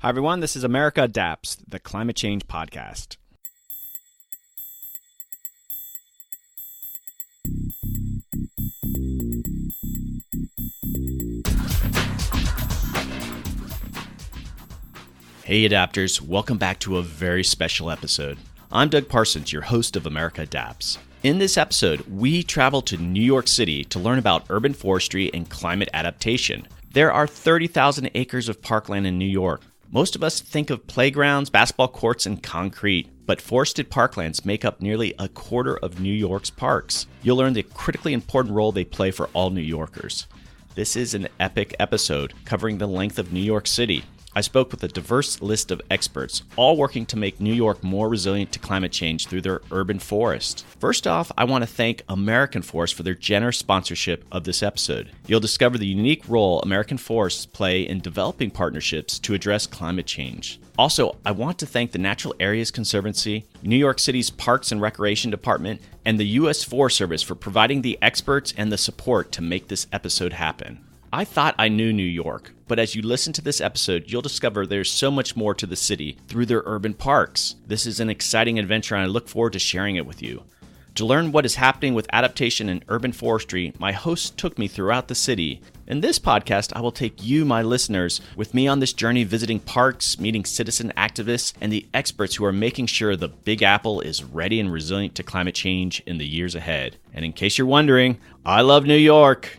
Hi, everyone. This is America Adapts, the climate change podcast. Hey, Adapters. Welcome back to a very special episode. I'm Doug Parsons, your host of America Adapts. In this episode, we travel to New York City to learn about urban forestry and climate adaptation. There are 30,000 acres of parkland in New York. Most of us think of playgrounds, basketball courts, and concrete, but forested parklands make up nearly a quarter of New York's parks. You'll learn the critically important role they play for all New Yorkers. This is an epic episode covering the length of New York City. I spoke with a diverse list of experts, all working to make New York more resilient to climate change through their urban forest. First off, I want to thank American Forest for their generous sponsorship of this episode. You'll discover the unique role American forests play in developing partnerships to address climate change. Also, I want to thank the Natural Areas Conservancy, New York City's Parks and Recreation Department, and the U.S. Forest Service for providing the experts and the support to make this episode happen. I thought I knew New York, but as you listen to this episode, you'll discover there's so much more to the city through their urban parks. This is an exciting adventure, and I look forward to sharing it with you. To learn what is happening with adaptation and urban forestry, my host took me throughout the city. In this podcast, I will take you, my listeners, with me on this journey visiting parks, meeting citizen activists, and the experts who are making sure the Big Apple is ready and resilient to climate change in the years ahead. And in case you're wondering, I love New York.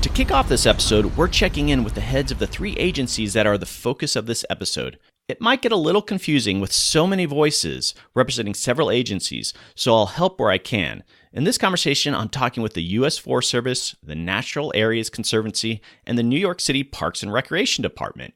To kick off this episode, we're checking in with the heads of the three agencies that are the focus of this episode. It might get a little confusing with so many voices representing several agencies, so I'll help where I can. In this conversation, I'm talking with the U.S. Forest Service, the Natural Areas Conservancy, and the New York City Parks and Recreation Department.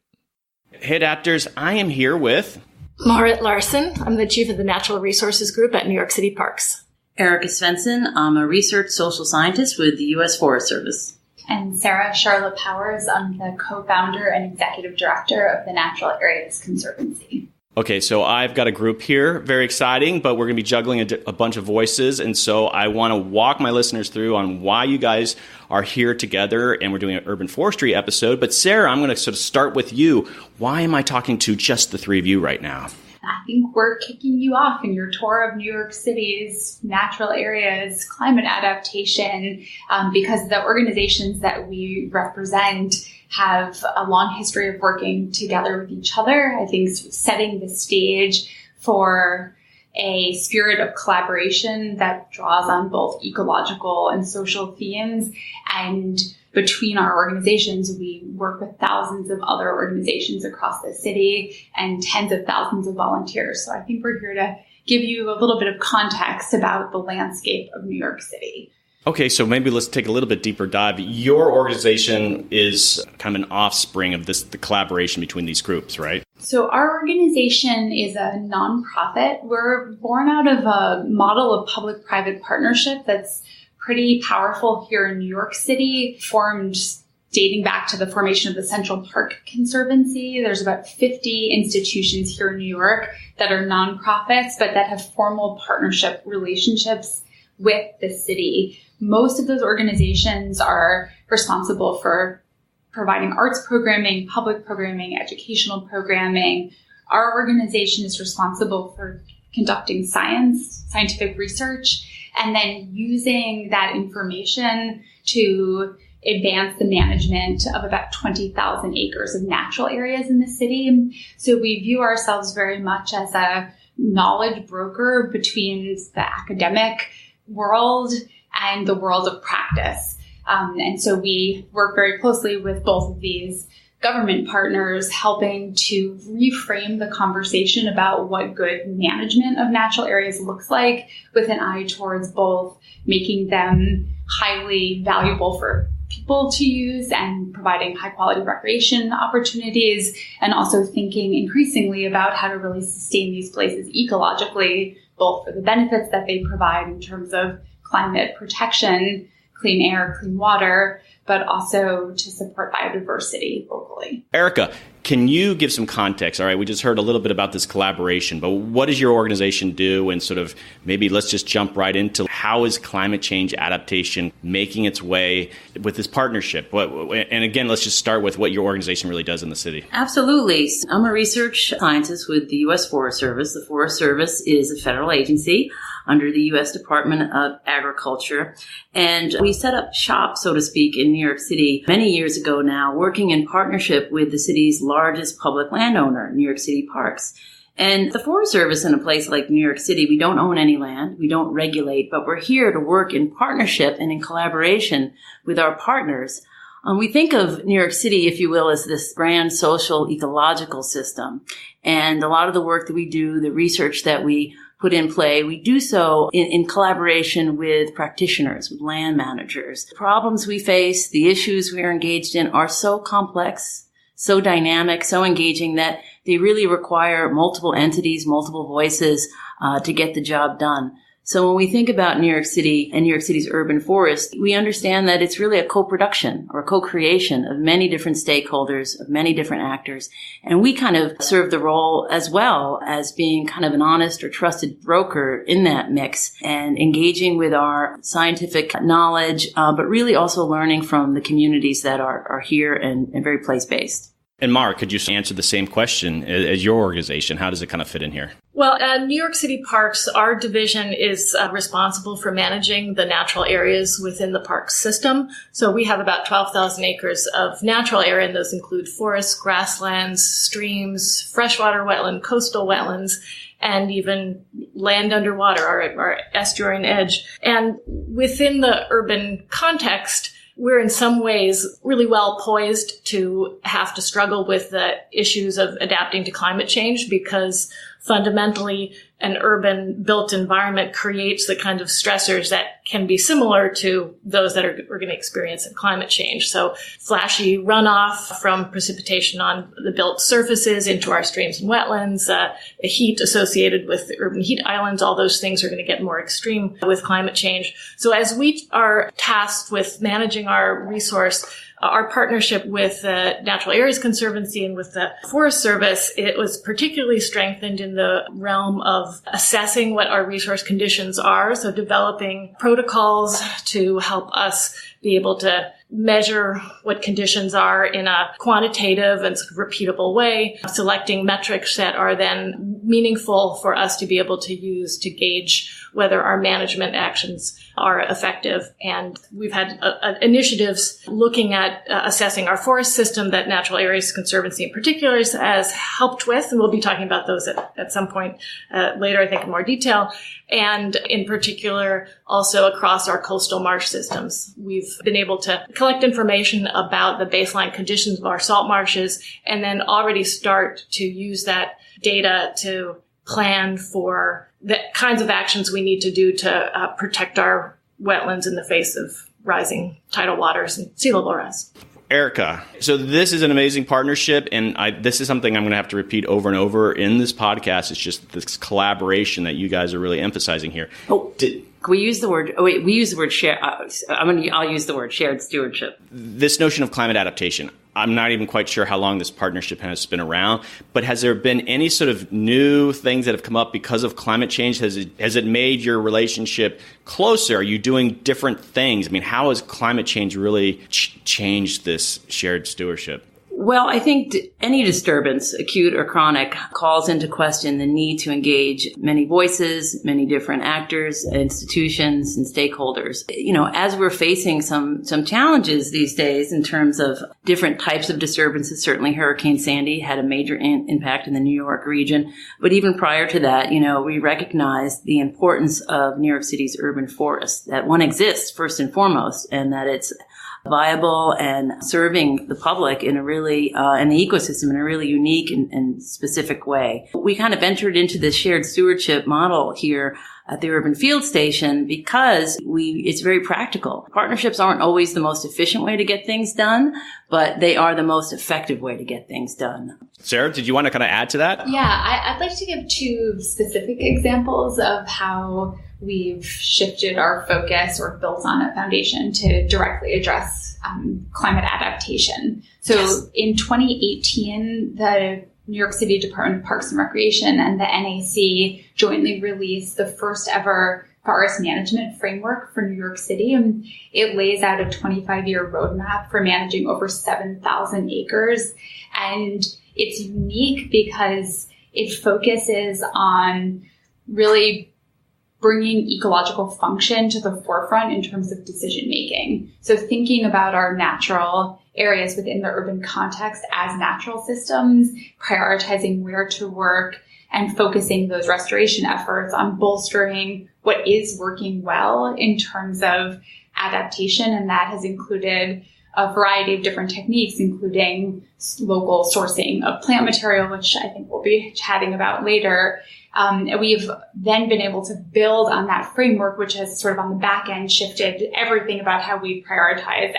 Hey, Adapters, I am here with Marit Larson. I'm the chief of the Natural Resources Group at New York City Parks. Erika Svendsen. I'm a research social scientist with the U.S. Forest Service. And Sarah, Charlop-Powers. I'm the co-founder and executive director of the Natural Areas Conservancy. Okay, so I've got a group here, very exciting, but we're going to be juggling a bunch of voices, and so I want to walk my listeners through on why you guys are here together, and we're doing an urban forestry episode. But Sarah, I'm going to sort of start with you. Why am I talking to just the three of you right now? I think we're kicking you off in your tour of New York City's natural areas, climate adaptation, because the organizations that we represent have a long history of working together with each other. I think setting the stage for a spirit of collaboration that draws on both ecological and social themes. And between our organizations, we work with thousands of other organizations across the city and tens of thousands of volunteers. So I think we're here to give you a little bit of context about the landscape of New York City. Okay, so maybe let's take a little bit deeper dive. Your organization is kind of an offspring of the collaboration between these groups, right? So our organization is a nonprofit. We're born out of a model of public-private partnership that's pretty powerful here in New York City, formed dating back to the formation of the Central Park Conservancy. There's about 50 institutions here in New York that are nonprofits, but that have formal partnership relationships with the city. Most of those organizations are responsible for providing arts programming, public programming, educational programming. Our organization is responsible for conducting scientific research, and then using that information to advance the management of about 20,000 acres of natural areas in the city. So we view ourselves very much as a knowledge broker between the academic world and the world of practice. And so we work very closely with both of these government partners, helping to reframe the conversation about what good management of natural areas looks like, with an eye towards both making them highly valuable for people to use and providing high quality recreation opportunities, and also thinking increasingly about how to really sustain these places ecologically, both for the benefits that they provide in terms of climate protection, clean air, clean water, but also to support biodiversity locally. Erika, Can you give some context? All right, we just heard a little bit about this collaboration, but what does your organization do? And sort of maybe let's just jump right into how is climate change adaptation making its way with this partnership? And again, let's just start with what your organization really does in the city. Absolutely. I'm a research scientist with the U.S. Forest Service. The Forest Service is a federal agency under the U.S. Department of Agriculture. And we set up shop, so to speak, in New York City many years ago now, working in partnership with the city's largest public landowner, New York City Parks. And the Forest Service in a place like New York City, we don't own any land, we don't regulate, but we're here to work in partnership and in collaboration with our partners. We think of New York City, if you will, as this grand social ecological system. And a lot of the work that we do, the research that we put in play, we do so in collaboration with practitioners, with land managers. The problems we face, the issues we are engaged in are so complex, so dynamic, so engaging that they really require multiple entities, multiple voices to get the job done. So when we think about New York City and New York City's urban forest, we understand that it's really a co-production or a co-creation of many different stakeholders, of many different actors. And we kind of serve the role as well as being kind of an honest or trusted broker in that mix and engaging with our scientific knowledge, but really also learning from the communities that are here and very place-based. And Marit, could you answer the same question as your organization? How does it kind of fit in here? Well, at New York City Parks, our division is responsible for managing the natural areas within the park system. So we have about 12,000 acres of natural area, and those include forests, grasslands, streams, freshwater wetland, coastal wetlands, and even land underwater, our estuarine edge. And within the urban context, we're in some ways really well poised to have to struggle with the issues of adapting to climate change because fundamentally an urban built environment creates the kind of stressors that can be similar to those that we're going to experience in climate change. So flashy runoff from precipitation on the built surfaces into our streams and wetlands, the heat associated with the urban heat islands, all those things are going to get more extreme with climate change. So as we are tasked with managing our resource, our partnership with the Natural Areas Conservancy and with the Forest Service, it was particularly strengthened in the realm of assessing what our resource conditions are. So developing protocols to help us be able to measure what conditions are in a quantitative and sort of repeatable way, selecting metrics that are then meaningful for us to be able to use to gauge whether our management actions are effective. And we've had initiatives looking at assessing our forest system that Natural Areas Conservancy in particular has helped with, and we'll be talking about those at some point later, I think, in more detail. And in particular, also across our coastal marsh systems. We've been able to collect information about the baseline conditions of our salt marshes and then already start to use that data to plan for the kinds of actions we need to do to protect our wetlands in the face of rising tidal waters and sea level rise. Erika, so this is an amazing partnership, and this is something I'm going to have to repeat over and over in this podcast. It's just this collaboration that you guys are really emphasizing here. We use the word. We use the word share. I'll use the word shared stewardship. This notion of climate adaptation. I'm not even quite sure how long this partnership has been around, but has there been any sort of new things that have come up because of climate change? Has it made your relationship closer? Are you doing different things? I mean, how has climate change really changed this shared stewardship? Well, I think any disturbance, acute or chronic, calls into question the need to engage many voices, many different actors, institutions, and stakeholders. You know, as we're facing some challenges these days in terms of different types of disturbances, certainly Hurricane Sandy had a major impact in the New York region. But even prior to that, you know, we recognized the importance of New York City's urban forest, that one exists first and foremost, and that it's viable and serving the public in a really, and the ecosystem in a really unique and specific way. We kind of entered into this shared stewardship model here at the Urban Field Station because it's very practical. Partnerships aren't always the most efficient way to get things done, but they are the most effective way to get things done. Sarah, did you want to kind of add to that? Yeah, I'd like to give two specific examples of how we've shifted our focus or built on a foundation to directly address climate adaptation. So in 2018, the New York City Department of Parks and Recreation and the NAC jointly released the first ever forest management framework for New York City. And it lays out a 25-year roadmap for managing over 7,000 acres. And it's unique because it focuses on really bringing ecological function to the forefront in terms of decision making. So thinking about our natural areas within the urban context as natural systems, prioritizing where to work, and focusing those restoration efforts on bolstering what is working well in terms of adaptation. And that has included a variety of different techniques, including local sourcing of plant material, which I think we'll be chatting about later. We've then been able to build on that framework, which has sort of on the back end shifted everything about how we prioritize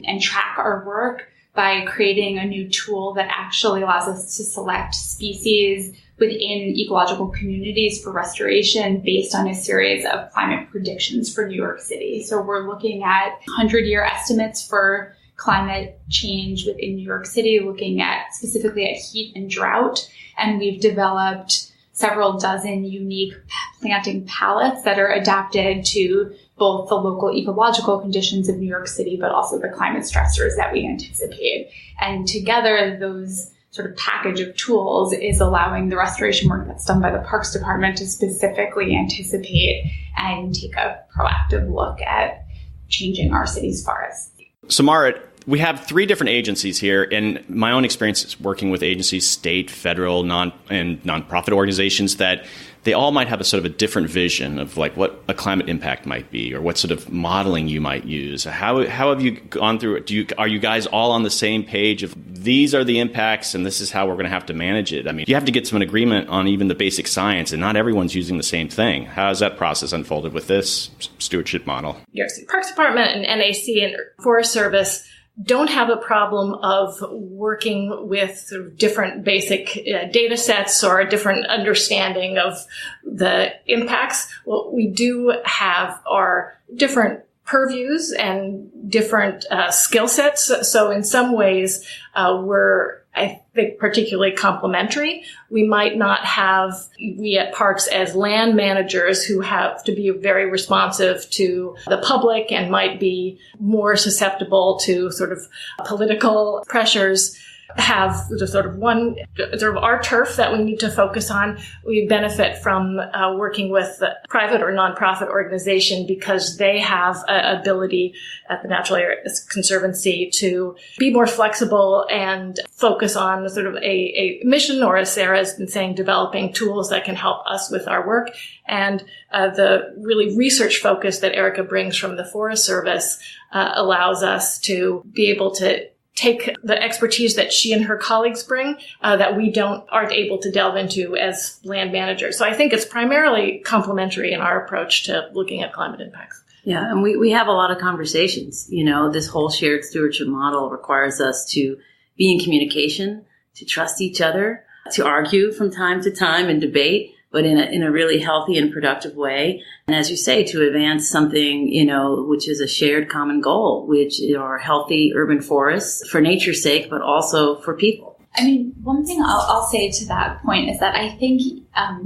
and track our work by creating a new tool that actually allows us to select species within ecological communities for restoration based on a series of climate predictions for New York City. So we're looking at 100-year estimates for climate change within New York City, looking at specifically at heat and drought. And we've developed several dozen unique planting palettes that are adapted to both the local ecological conditions of New York City, but also the climate stressors that we anticipate. And together, those sort of package of tools is allowing the restoration work that's done by the Parks Department to specifically anticipate and take a proactive look at changing our city's forests. So Marit, we have three different agencies here. In my own experience is working with agencies, state, federal, and nonprofit organizations, that they all might have a sort of a different vision of like what a climate impact might be or what sort of modeling you might use. How have you gone through it? Are you guys all on the same page of these are the impacts and this is how we're going to have to manage it? I mean, you have to get some agreement on even the basic science, and not everyone's using the same thing. How has that process unfolded with this stewardship model? New York City Parks Department and NAC and Forest Service don't have a problem of working with sort of different basic data sets or a different understanding of the impacts. What we do have are different purviews and different skill sets. So in some ways, we're, I think, particularly complementary. We might not have, we at Parks as land managers who have to be very responsive to the public and might be more susceptible to sort of political pressures, have the sort of one sort of our turf that we need to focus on. We benefit from working with a private or nonprofit organization because they have an ability at the Natural Areas Conservancy to be more flexible and focus on sort of a mission, or as Sarah's been saying, developing tools that can help us with our work. And the really research focus that Erika brings from the Forest Service allows us to be able to take the expertise that she and her colleagues bring that we aren't able to delve into as land managers. So I think it's primarily complementary in our approach to looking at climate impacts. Yeah, and we have a lot of conversations. You know, this whole shared stewardship model requires us to be in communication, to trust each other, to argue from time to time and debate, but in a really healthy and productive way. And as you say, to advance something, you know, which is a shared common goal, which are healthy urban forests for nature's sake, but also for people. I mean, one thing I'll say to that point is that I think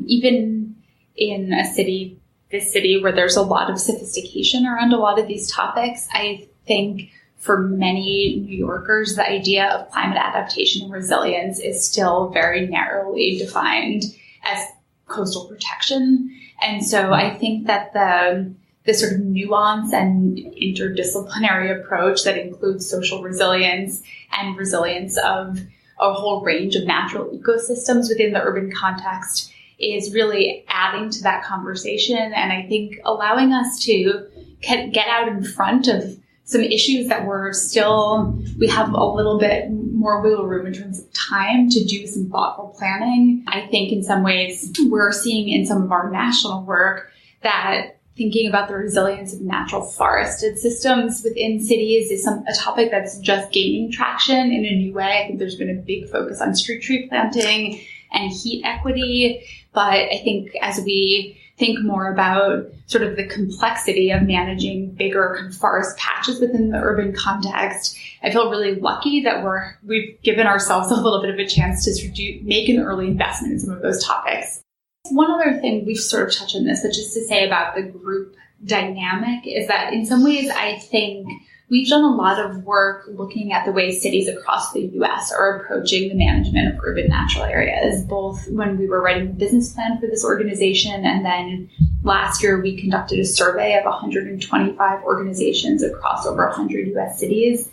even in this city where there's a lot of sophistication around a lot of these topics, I think for many New Yorkers, the idea of climate adaptation and resilience is still very narrowly defined as coastal protection. And so I think that the sort of nuance and interdisciplinary approach that includes social resilience and resilience of a whole range of natural ecosystems within the urban context is really adding to that conversation. And I think allowing us to get out in front of some issues that we have a little bit more wiggle room in terms of time to do some thoughtful planning. I think in some ways we're seeing in some of our national work that thinking about the resilience of natural forested systems within cities is a topic that's just gaining traction in a new way. I think there's been a big focus on street tree planting and heat equity. But I think as we think more about sort of the complexity of managing bigger kind of forest patches within the urban context, I feel really lucky that we've given ourselves a little bit of a chance to sort of make an early investment in some of those topics. One other thing, we've sort of touched on this, but just to say about the group dynamic is that in some ways I think we've done a lot of work looking at the way cities across the U.S. are approaching the management of urban natural areas, both when we were writing the business plan for this organization, and then last year we conducted a survey of 125 organizations across over 100 U.S. cities,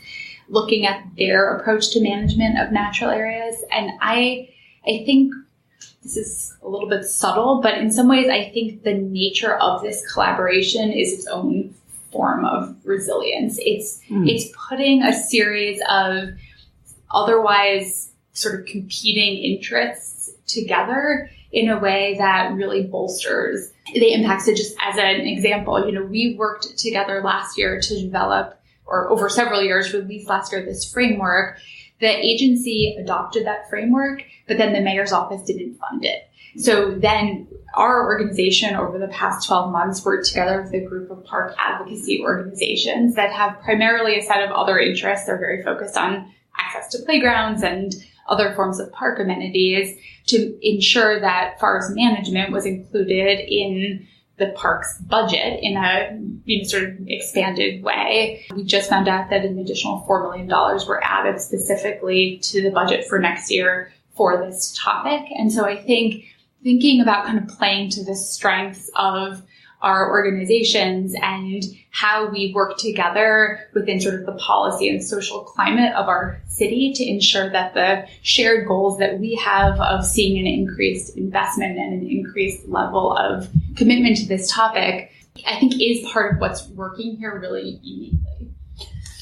looking at their approach to management of natural areas. And I think this is a little bit subtle, but in some ways I think the nature of this collaboration is its own form of resilience. It's putting a series of otherwise sort of competing interests together in a way that really bolsters the impacts. So just as an example, we worked together last year to develop, or over several years, released last year, this framework. The agency adopted that framework, but then the mayor's office didn't fund it. So then our organization over the past 12 months worked together with a group of park advocacy organizations that have primarily a set of other interests. They're very focused on access to playgrounds and other forms of park amenities to ensure that forest management was included in the park's budget in a sort of expanded way. We just found out that an additional $4 million were added specifically to the budget for next year for this topic. And so I think thinking about kind of playing to the strengths of our organizations and how we work together within sort of the policy and social climate of our city to ensure that the shared goals that we have of seeing an increased investment and an increased level of commitment to this topic, I think is part of what's working here really uniquely.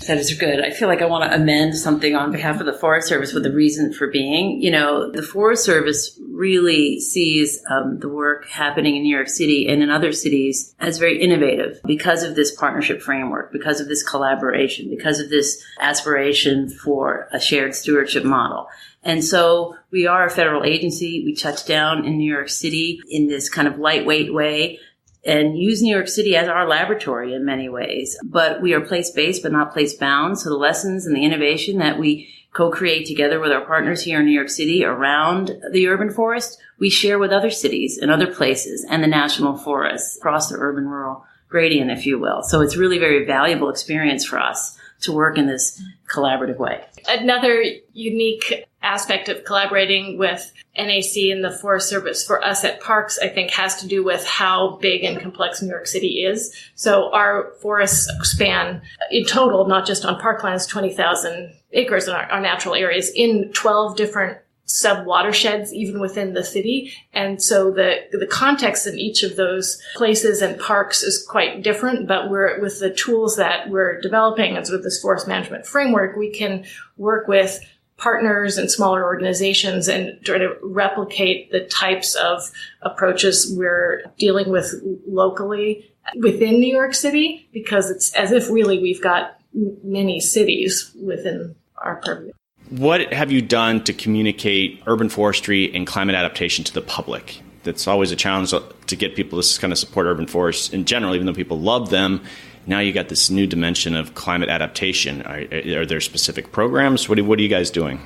That is good. I feel like I want to amend something on behalf of the Forest Service with the reason for being. The Forest Service really sees the work happening in New York City and in other cities as very innovative because of this partnership framework, because of this collaboration, because of this aspiration for a shared stewardship model. And so we are a federal agency. We touch down in New York City in this kind of lightweight way and use New York City as our laboratory in many ways. But we are place-based, but not place-bound. So the lessons and the innovation that we co-create together with our partners here in New York City around the urban forest, we share with other cities and other places and the national forests across the urban-rural gradient, if you will. So it's really a very valuable experience for us to work in this collaborative way. Another unique aspect of collaborating with NAC and the Forest Service for us at Parks, I think, has to do with how big and complex New York City is. So our forests span in total, not just on parklands, 20,000 acres in our natural areas in 12 different sub-watersheds, even within the city. And so the context in each of those places and parks is quite different, but with the tools that we're developing and sort of this forest management framework, we can work with partners and smaller organizations and try to replicate the types of approaches we're dealing with locally within New York City, because it's as if really we've got many cities within our purview. What have you done to communicate urban forestry and climate adaptation to the public? That's always a challenge to get people to kind of support urban forests in general, even though people love them. Now you got this new dimension of climate adaptation. Are there specific programs? What are you guys doing?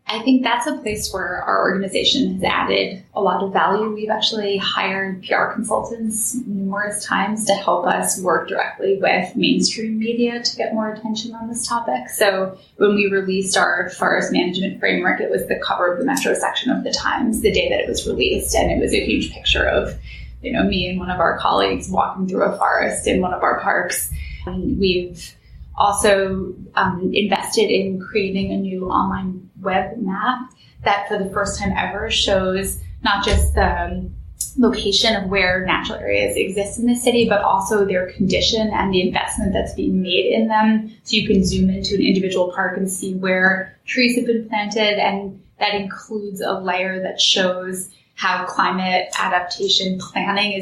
I think that's a place where our organization has added a lot of value. We've actually hired PR consultants numerous times to help us work directly with mainstream media to get more attention on this topic. So when we released our forest management framework, it was the cover of the Metro section of the Times the day that it was released. And it was a huge picture of me and one of our colleagues walking through a forest in one of our parks. We've also invested in creating a new online web map that for the first time ever shows not just the location of where natural areas exist in the city, but also their condition and the investment that's being made in them. So you can zoom into an individual park and see where trees have been planted, and that includes a layer that shows how climate adaptation planning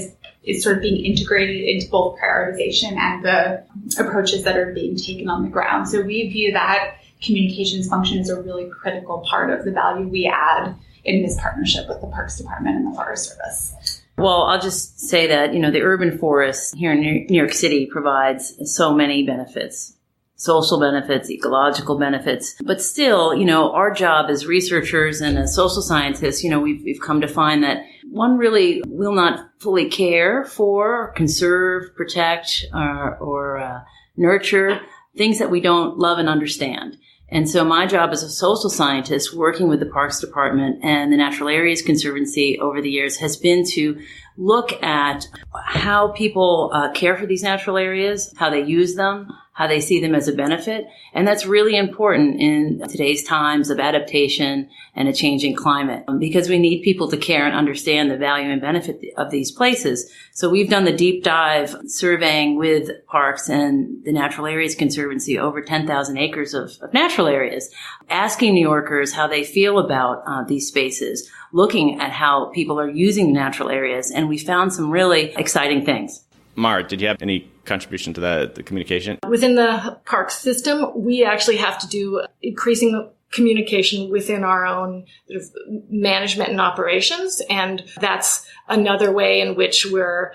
is sort of being integrated into both prioritization and the approaches that are being taken on the ground. So we view that communications function as a really critical part of the value we add in this partnership with the Parks Department and the Forest Service. Well, I'll just say that, the urban forest here in New York City provides so many benefits. Social benefits, ecological benefits. But still, our job as researchers and as social scientists, we've come to find that one really will not fully care for, conserve, protect, or nurture things that we don't love and understand. And so my job as a social scientist working with the Parks Department and the Natural Areas Conservancy over the years has been to look at how people care for these natural areas, how they use them, how they see them as a benefit. And that's really important in today's times of adaptation and a changing climate, because we need people to care and understand the value and benefit of these places. So we've done the deep dive surveying with parks and the Natural Areas Conservancy, over 10,000 acres of natural areas, asking New Yorkers how they feel about these spaces, looking at how people are using natural areas. And we found some really exciting things. Marit, did you have any contribution to the communication? Within the park system, we actually have to do increasing communication within our own sort of management and operations. And that's another way in which we're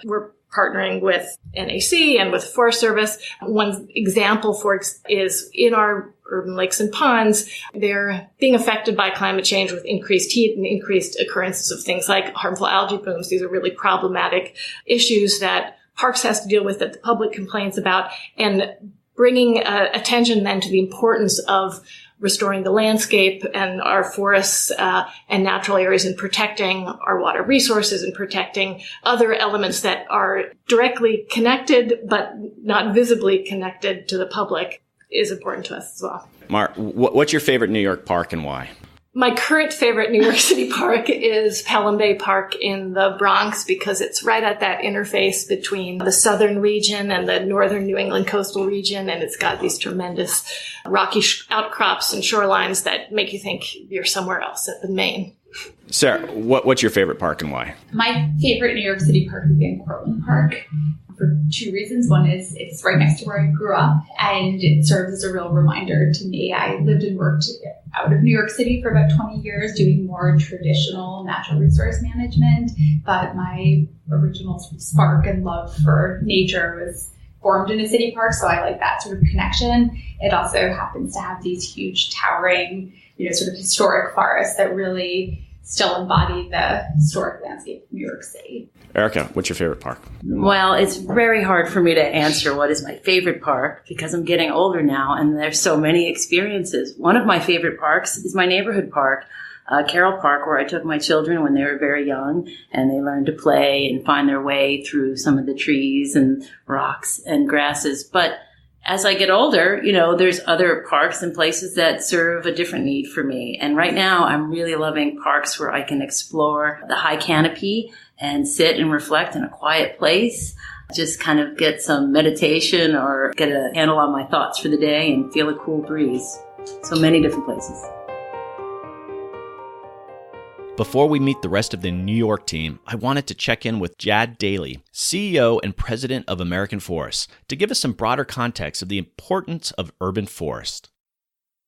partnering with NAC and with Forest Service. One example is in our urban lakes and ponds, they're being affected by climate change with increased heat and increased occurrences of things like harmful algae blooms. These are really problematic issues that Parks has to deal with, that the public complains about, and bringing attention then to the importance of restoring the landscape and our forests and natural areas, and protecting our water resources and protecting other elements that are directly connected but not visibly connected to the public is important to us as well. Marit, what's your favorite New York park and why? My current favorite New York City park is Pelham Bay Park in the Bronx, because it's right at that interface between the southern region and the northern New England coastal region. And it's got these tremendous rocky outcrops and shorelines that make you think you're somewhere else in Maine. Sarah, what's your favorite park and why? My favorite New York City park is in Cortlandt Park, for two reasons. One is it's right next to where I grew up, and it serves as a real reminder to me. I lived and worked out of New York City for about 20 years doing more traditional natural resource management, but my original spark and love for nature was formed in a city park, so I like that sort of connection. It also happens to have these huge towering, sort of historic forests that really still embody the historic landscape of New York City. Erika, what's your favorite park? Well, it's very hard for me to answer what is my favorite park, because I'm getting older now and there's so many experiences. One of my favorite parks is my neighborhood park, Carroll Park, where I took my children when they were very young, and they learned to play and find their way through some of the trees and rocks and grasses. But as I get older, there's other parks and places that serve a different need for me. And right now, I'm really loving parks where I can explore the high canopy and sit and reflect in a quiet place, just kind of get some meditation or get a handle on my thoughts for the day and feel a cool breeze. So many different places. Before we meet the rest of the New York team, I wanted to check in with Jad Daley, CEO and President of American Forests, to give us some broader context of the importance of urban forest.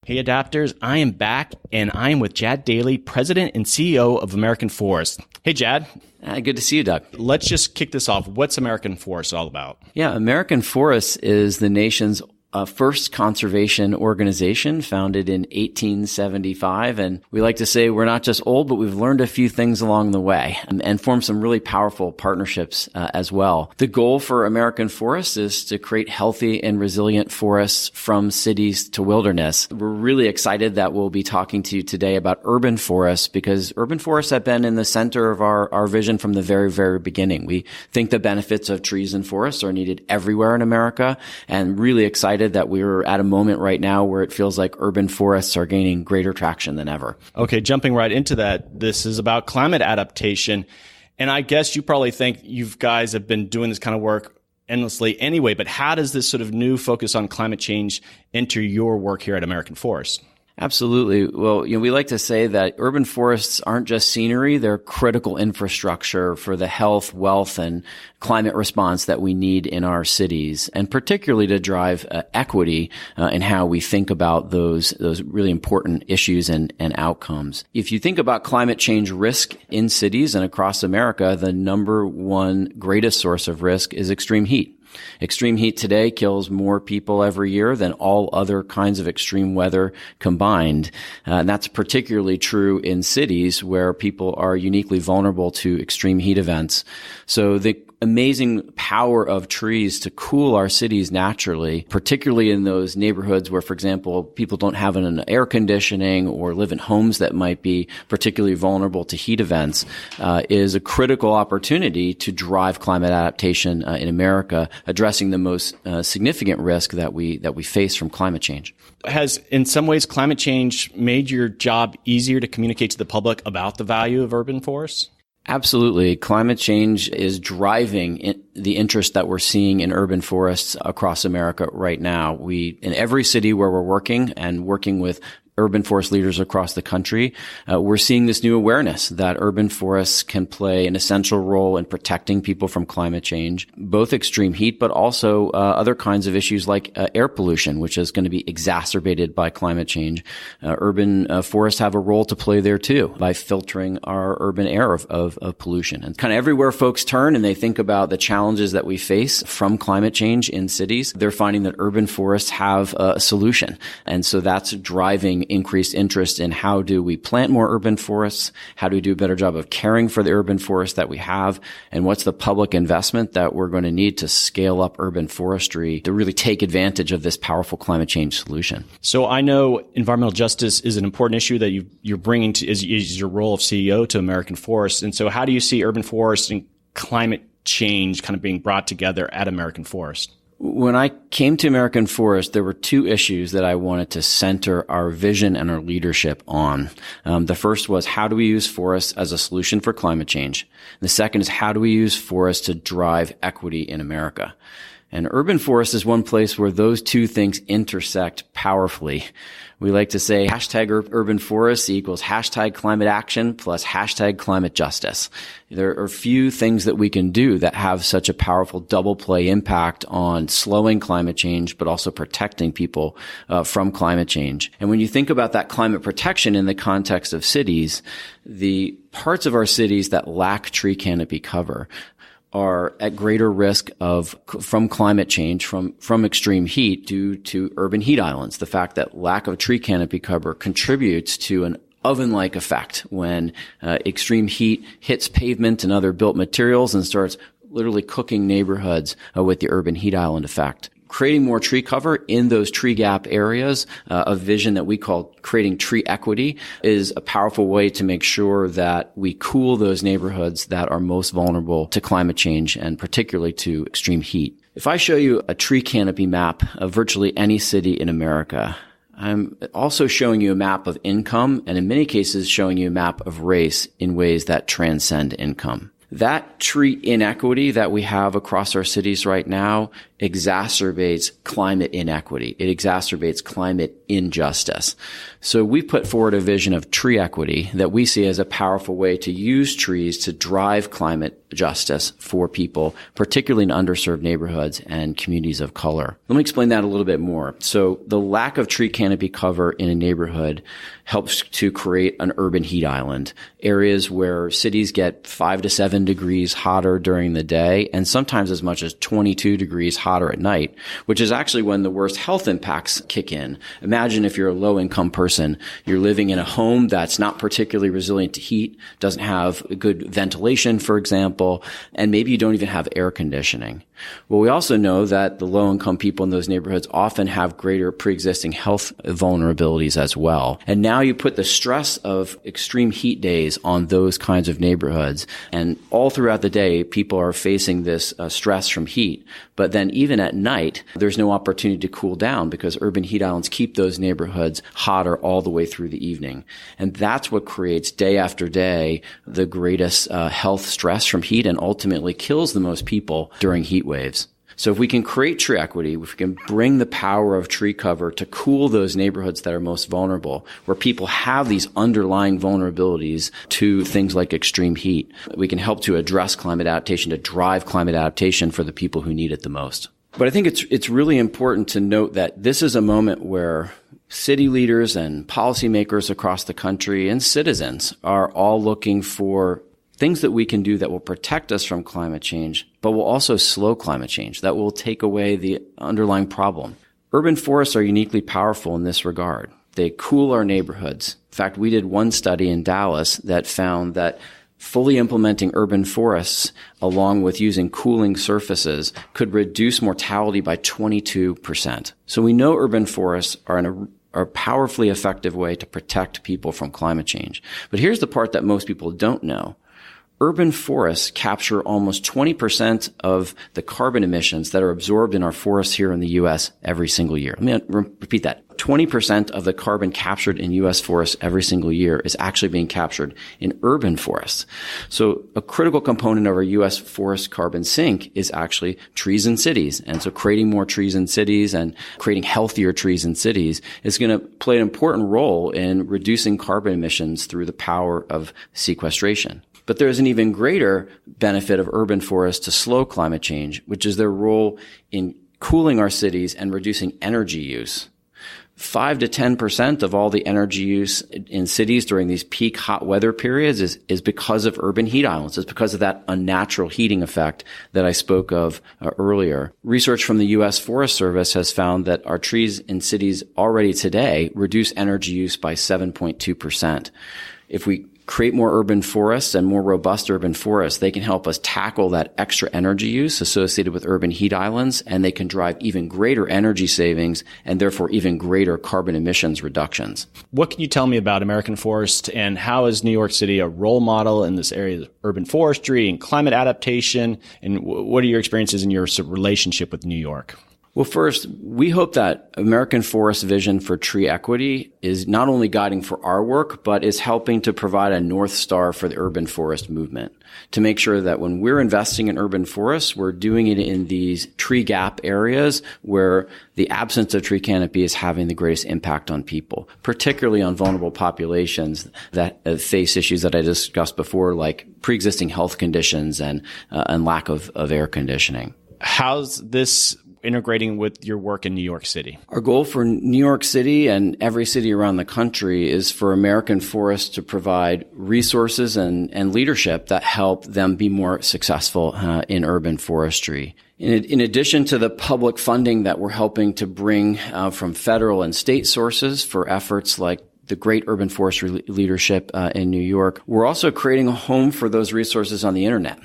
Hey adapters, I am back, and I am with Jad Daley, President and CEO of American Forests. Hey Jad. Good to see you, Doug. Let's just kick this off. What's American Forests all about? Yeah, American Forests is the nation's first conservation organization, founded in 1875. And we like to say we're not just old, but we've learned a few things along the way and formed some really powerful partnerships as well. The goal for American Forests is to create healthy and resilient forests from cities to wilderness. We're really excited that we'll be talking to you today about urban forests, because urban forests have been in the center of our vision from the very, very beginning. We think the benefits of trees and forests are needed everywhere in America, and really excited that we're at a moment right now where it feels like urban forests are gaining greater traction than ever. Okay, jumping right into that, this is about climate adaptation. And I guess you probably think you guys have been doing this kind of work endlessly anyway, but how does this sort of new focus on climate change enter your work here at American Forest? Absolutely. Well, we like to say that urban forests aren't just scenery, they're critical infrastructure for the health, wealth, and climate response that we need in our cities, and particularly to drive equity in how we think about those really important issues and outcomes. If you think about climate change risk in cities and across America, the number one greatest source of risk is extreme heat. Extreme heat today kills more people every year than all other kinds of extreme weather combined. And that's particularly true in cities where people are uniquely vulnerable to extreme heat events. So the amazing power of trees to cool our cities naturally, particularly in those neighborhoods where, for example, people don't have an air conditioning or live in homes that might be particularly vulnerable to heat events, is a critical opportunity to drive climate adaptation in America, addressing the most significant risk that we face from climate change. Has, in some ways, climate change made your job easier to communicate to the public about the value of urban forests? Absolutely. Climate change is driving the interest that we're seeing in urban forests across America right now. In every city where we're working with urban forest leaders across the country, we're seeing this new awareness that urban forests can play an essential role in protecting people from climate change, both extreme heat, but also other kinds of issues like air pollution, which is going to be exacerbated by climate change. Urban forests have a role to play there too, by filtering our urban air of pollution. And kind of everywhere folks turn and they think about the challenges that we face from climate change in cities, they're finding that urban forests have a solution. And so that's driving increased interest in how do we plant more urban forests, how do we do a better job of caring for the urban forests that we have, and what's the public investment that we're going to need to scale up urban forestry to really take advantage of this powerful climate change solution. So I know environmental justice is an important issue that you're bringing to is your role of CEO to American Forests. And so how do you see urban forests and climate change kind of being brought together at American Forest? When I came to American Forest, there were two issues that I wanted to center our vision and our leadership on. The first was, how do we use forests as a solution for climate change? The second is, how do we use forests to drive equity in America? And urban forest is one place where those two things intersect powerfully. We like to say hashtag urban forests equals hashtag climate action plus hashtag climate justice. There are few things that we can do that have such a powerful double play impact on slowing climate change, but also protecting people from climate change. And when you think about that climate protection in the context of cities, the parts of our cities that lack tree canopy cover are at greater risk from climate change, from extreme heat due to urban heat islands. The fact that lack of tree canopy cover contributes to an oven-like effect when extreme heat hits pavement and other built materials and starts literally cooking neighborhoods with the urban heat island effect. Creating more tree cover in those tree gap areas, a vision that we call creating tree equity, is a powerful way to make sure that we cool those neighborhoods that are most vulnerable to climate change and particularly to extreme heat. If I show you a tree canopy map of virtually any city in America, I'm also showing you a map of income and in many cases showing you a map of race in ways that transcend income. That tree inequity that we have across our cities right now exacerbates climate inequity. It exacerbates climate injustice. So we put forward a vision of tree equity that we see as a powerful way to use trees to drive climate justice for people, particularly in underserved neighborhoods and communities of color. Let me explain that a little bit more. So the lack of tree canopy cover in a neighborhood helps to create an urban heat island, areas where cities get 5 to 7 degrees hotter during the day and sometimes as much as 22 degrees hotter at night, which is actually when the worst health impacts kick in. Imagine if you're a low-income person, you're living in a home that's not particularly resilient to heat, doesn't have good ventilation, for example, and maybe you don't even have air conditioning. Well, we also know that the low-income people in those neighborhoods often have greater pre-existing health vulnerabilities as well. And now you put the stress of extreme heat days on those kinds of neighborhoods, and all throughout the day, people are facing this stress from heat. But then even at night, there's no opportunity to cool down because urban heat islands keep those neighborhoods hotter all the way through the evening. And that's what creates day after day the greatest health stress from heat and ultimately kills the most people during heat waves. So if we can create tree equity, if we can bring the power of tree cover to cool those neighborhoods that are most vulnerable, where people have these underlying vulnerabilities to things like extreme heat, we can help to address climate adaptation, to drive climate adaptation for the people who need it the most. But I think it's really important to note that this is a moment where city leaders and policymakers across the country and citizens are all looking for things that we can do that will protect us from climate change, but will also slow climate change, that will take away the underlying problem. Urban forests are uniquely powerful in this regard. They cool our neighborhoods. In fact, we did one study in Dallas that found that fully implementing urban forests along with using cooling surfaces could reduce mortality by 22%. So we know urban forests are a powerfully effective way to protect people from climate change. But here's the part that most people don't know. Urban forests capture almost 20% of the carbon emissions that are absorbed in our forests here in the U.S. every single year. Let me repeat that. 20% of the carbon captured in U.S. forests every single year is actually being captured in urban forests. So a critical component of our U.S. forest carbon sink is actually trees in cities. And so creating more trees in cities and creating healthier trees in cities is going to play an important role in reducing carbon emissions through the power of sequestration. But there's an even greater benefit of urban forests to slow climate change, which is their role in cooling our cities and reducing energy use. 5 to 10% of all the energy use in cities during these peak hot weather periods is because of urban heat islands. It's because of that unnatural heating effect that I spoke of earlier. Research from the U.S. Forest Service has found that our trees in cities already today reduce energy use by 7.2%. If we create more urban forests and more robust urban forests, they can help us tackle that extra energy use associated with urban heat islands, and they can drive even greater energy savings and therefore even greater carbon emissions reductions. What can you tell me about American forest, and how is New York City a role model in this area of urban forestry and climate adaptation? And what are your experiences in your relationship with New York? Well, first, we hope that American Forest's vision for tree equity is not only guiding for our work, but is helping to provide a North Star for the urban forest movement, to make sure that when we're investing in urban forests, we're doing it in these tree gap areas where the absence of tree canopy is having the greatest impact on people, particularly on vulnerable populations that face issues that I discussed before, like pre-existing health conditions and lack of air conditioning. How's this integrating with your work in New York City? Our goal for New York City and every city around the country is for American forests to provide resources and leadership that help them be more successful in urban forestry. In addition to the public funding that we're helping to bring from federal and state sources for efforts like the great urban forestry leadership in New York, we're also creating a home for those resources on the internet.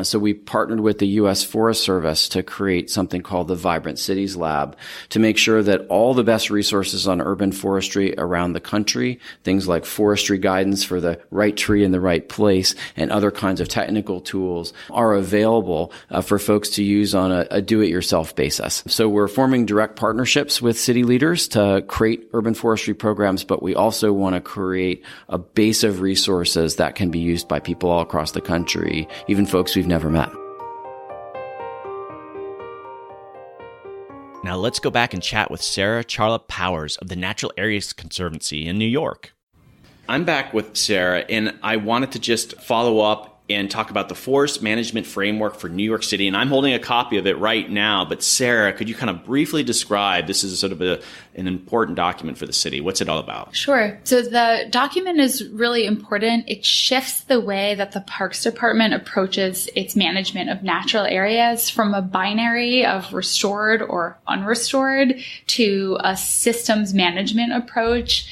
So we partnered with the U.S. Forest Service to create something called the Vibrant Cities Lab to make sure that all the best resources on urban forestry around the country, things like forestry guidance for the right tree in the right place and other kinds of technical tools, are available for folks to use on a do-it-yourself basis. So we're forming direct partnerships with city leaders to create urban forestry programs, but we also want to create a base of resources that can be used by people all across the country, even folks we've never met. Now let's go back and chat with Sarah Charlop-Powers of the Natural Areas Conservancy in New York. I'm back with Sarah, and I wanted to just follow up and talk about the forest management framework for New York City. And I'm holding a copy of it right now. But Sarah, could you kind of briefly describe, this is sort of an important document for the city. What's it all about? Sure. So the document is really important. It shifts the way that the Parks Department approaches its management of natural areas from a binary of restored or unrestored to a systems management approach.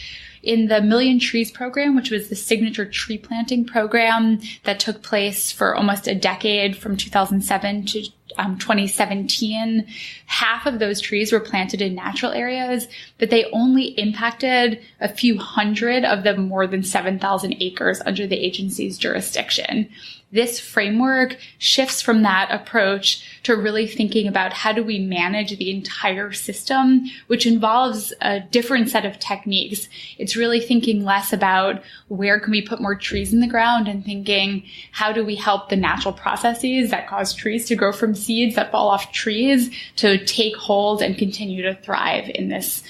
In the Million Trees program, which was the signature tree planting program that took place for almost a decade from 2007 to 2017, half of those trees were planted in natural areas, but they only impacted a few hundred of the more than 7,000 acres under the agency's jurisdiction. this framework shifts from that approach to really thinking about how do we manage the entire system, which involves a different set of techniques. It's really thinking less about where can we put more trees in the ground and thinking how do we help the natural processes that cause trees to grow from seeds that fall off trees to take hold and continue to thrive in this,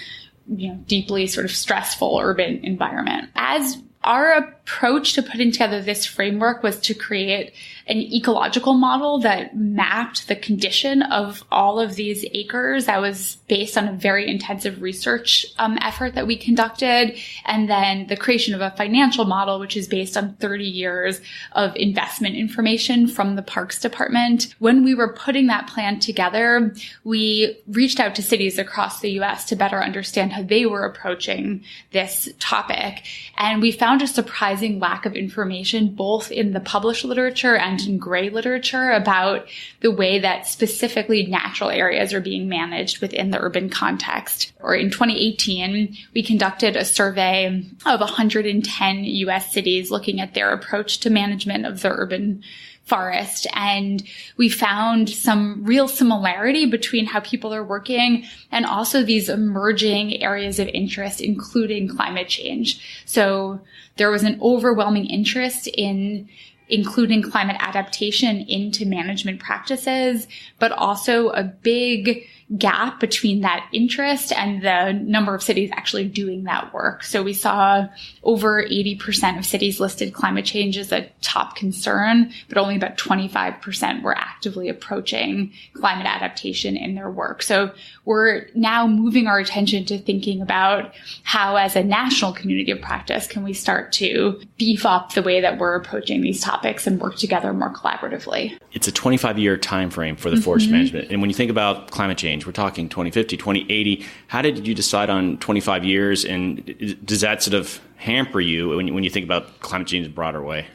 deeply sort of stressful urban environment. As our approach to putting together this framework was to create an ecological model that mapped the condition of all of these acres. That was based on a very intensive research effort that we conducted. And then the creation of a financial model, which is based on 30 years of investment information from the Parks Department. When we were putting that plan together, we reached out to cities across the U.S. to better understand how they were approaching this topic. And we found a surprising lack of information, both in the published literature and in gray literature, about the way that specifically natural areas are being managed within the urban context. Or in 2018, we conducted a survey of 110 U.S. cities looking at their approach to management of the urban forest. And we found some real similarity between how people are working and also these emerging areas of interest, including climate change. So there was an overwhelming interest in including climate adaptation into management practices, but also a big gap between that interest and the number of cities actually doing that work. So we saw over 80% of cities listed climate change as a top concern, but only about 25% were actively approaching climate adaptation in their work. So we're now moving our attention to thinking about how, as a national community of practice, can we start to beef up the way that we're approaching these topics and work together more collaboratively. It's a 25-year time frame for the forest management. And when you think about climate change, we're talking 2050, 2080. How did you decide on 25 years? And does that sort of hamper you when you think about climate change in a broader way?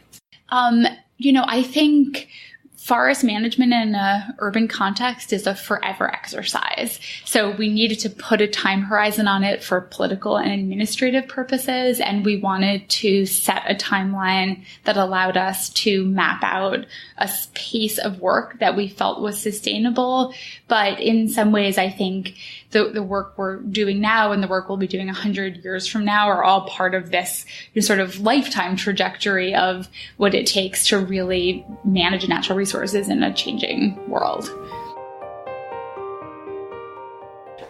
I think forest management in an urban context is a forever exercise. So we needed to put a time horizon on it for political and administrative purposes. And we wanted to set a timeline that allowed us to map out a pace of work that we felt was sustainable. But in some ways, I think the work we're doing now and the work we'll be doing 100 years from now are all part of this sort of lifetime trajectory of what it takes to really manage natural resources in a changing world.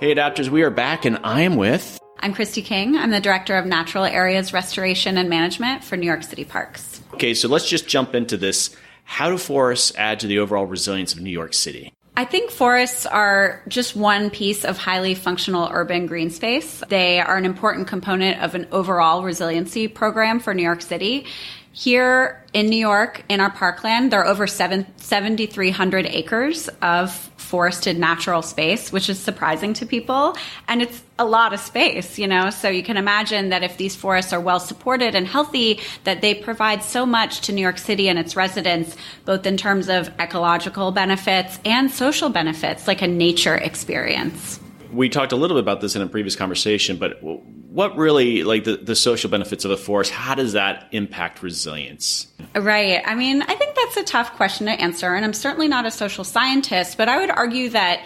Hey, Adapters, we are back, and I am with... I'm Kristy King. I'm the Director of Natural Areas Restoration and Management for New York City Parks. Okay, so let's just jump into this. How do forests add to the overall resilience of New York City? I think forests are just one piece of highly functional urban green space. They are an important component of an overall resiliency program for New York City. Here in New York, in our parkland, there are over 7,300 acres of forested natural space, which is surprising to people. And it's a lot of space, so you can imagine that if these forests are well supported and healthy, that they provide so much to New York City and its residents, both in terms of ecological benefits and social benefits, like a nature experience. We talked a little bit about this in a previous conversation, but what really, like the social benefits of a forest, how does that impact resilience? Right. I mean, I think that's a tough question to answer, and I'm certainly not a social scientist, but I would argue that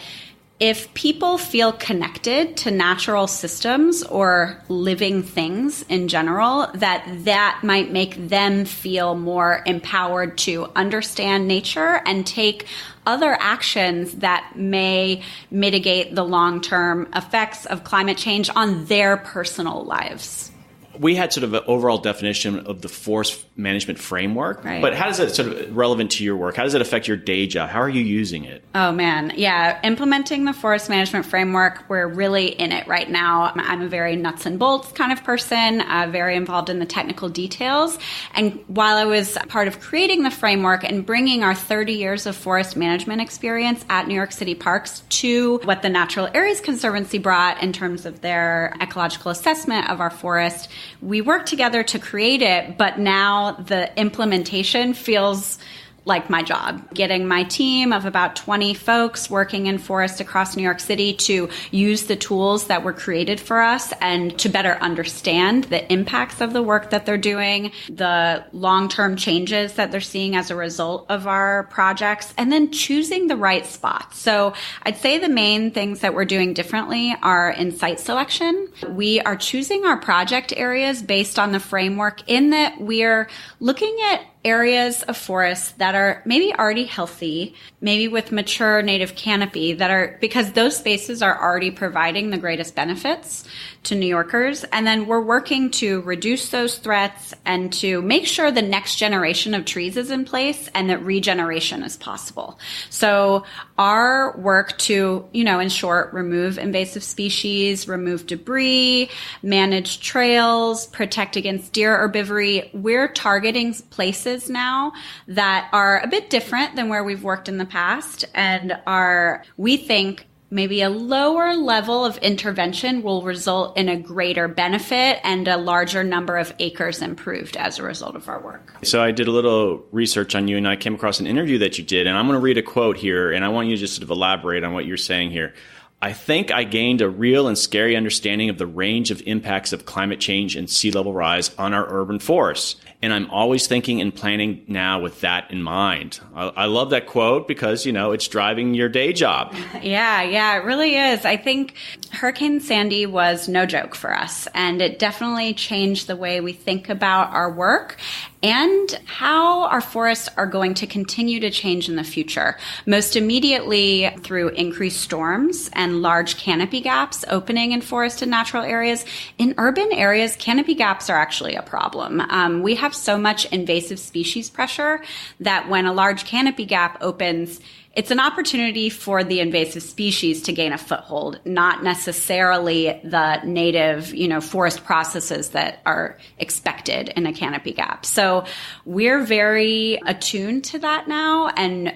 if people feel connected to natural systems or living things in general, that might make them feel more empowered to understand nature and take other actions that may mitigate the long-term effects of climate change on their personal lives. We had sort of an overall definition of the forest management framework, right. But how does that sort of relevant to your work? How does it affect your day job? How are you using it? Oh, man. Yeah. Implementing the forest management framework, we're really in it right now. I'm a very nuts and bolts kind of person, very involved in the technical details. And while I was part of creating the framework and bringing our 30 years of forest management experience at New York City Parks to what the Natural Areas Conservancy brought in terms of their ecological assessment of our forest, we worked together to create it, but now the implementation feels like my job. Getting my team of about 20 folks working in forest across New York City to use the tools that were created for us and to better understand the impacts of the work that they're doing, the long-term changes that they're seeing as a result of our projects, and then choosing the right spots. So I'd say the main things that we're doing differently are in site selection. We are choosing our project areas based on the framework in that we're looking at areas of forests that are maybe already healthy, maybe with mature native canopy because those spaces are already providing the greatest benefits to New Yorkers. And then we're working to reduce those threats and to make sure the next generation of trees is in place and that regeneration is possible. So our work to, in short, remove invasive species, remove debris, manage trails, protect against deer herbivory, we're targeting places now that are a bit different than where we've worked in the past and are, we think, maybe a lower level of intervention will result in a greater benefit and a larger number of acres improved as a result of our work. So I did a little research on you and I came across an interview that you did, and I'm going to read a quote here and I want you to just sort of elaborate on what you're saying here. I think I gained a real and scary understanding of the range of impacts of climate change and sea level rise on our urban forests. And I'm always thinking and planning now with that in mind. I love that quote because, it's driving your day job. Yeah, it really is. I think Hurricane Sandy was no joke for us, and it definitely changed the way we think about our work and how our forests are going to continue to change in the future. Most immediately through increased storms and large canopy gaps opening in forest and natural areas. In urban areas, canopy gaps are actually a problem. We have so much invasive species pressure that when a large canopy gap opens, it's an opportunity for the invasive species to gain a foothold, not necessarily the native, forest processes that are expected in a canopy gap. So we're very attuned to that now, and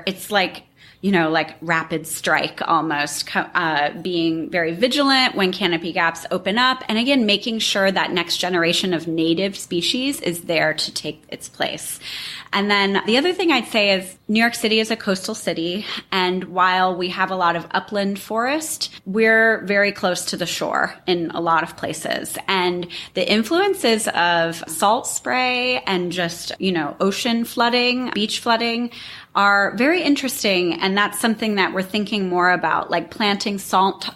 it's like rapid strike almost, being very vigilant when canopy gaps open up. And again, making sure that next generation of native species is there to take its place. And then the other thing I'd say is New York City is a coastal city. And while we have a lot of upland forest, we're very close to the shore in a lot of places. And the influences of salt spray and just, ocean flooding, beach flooding are very interesting. And that's something that we're thinking more about, like planting salt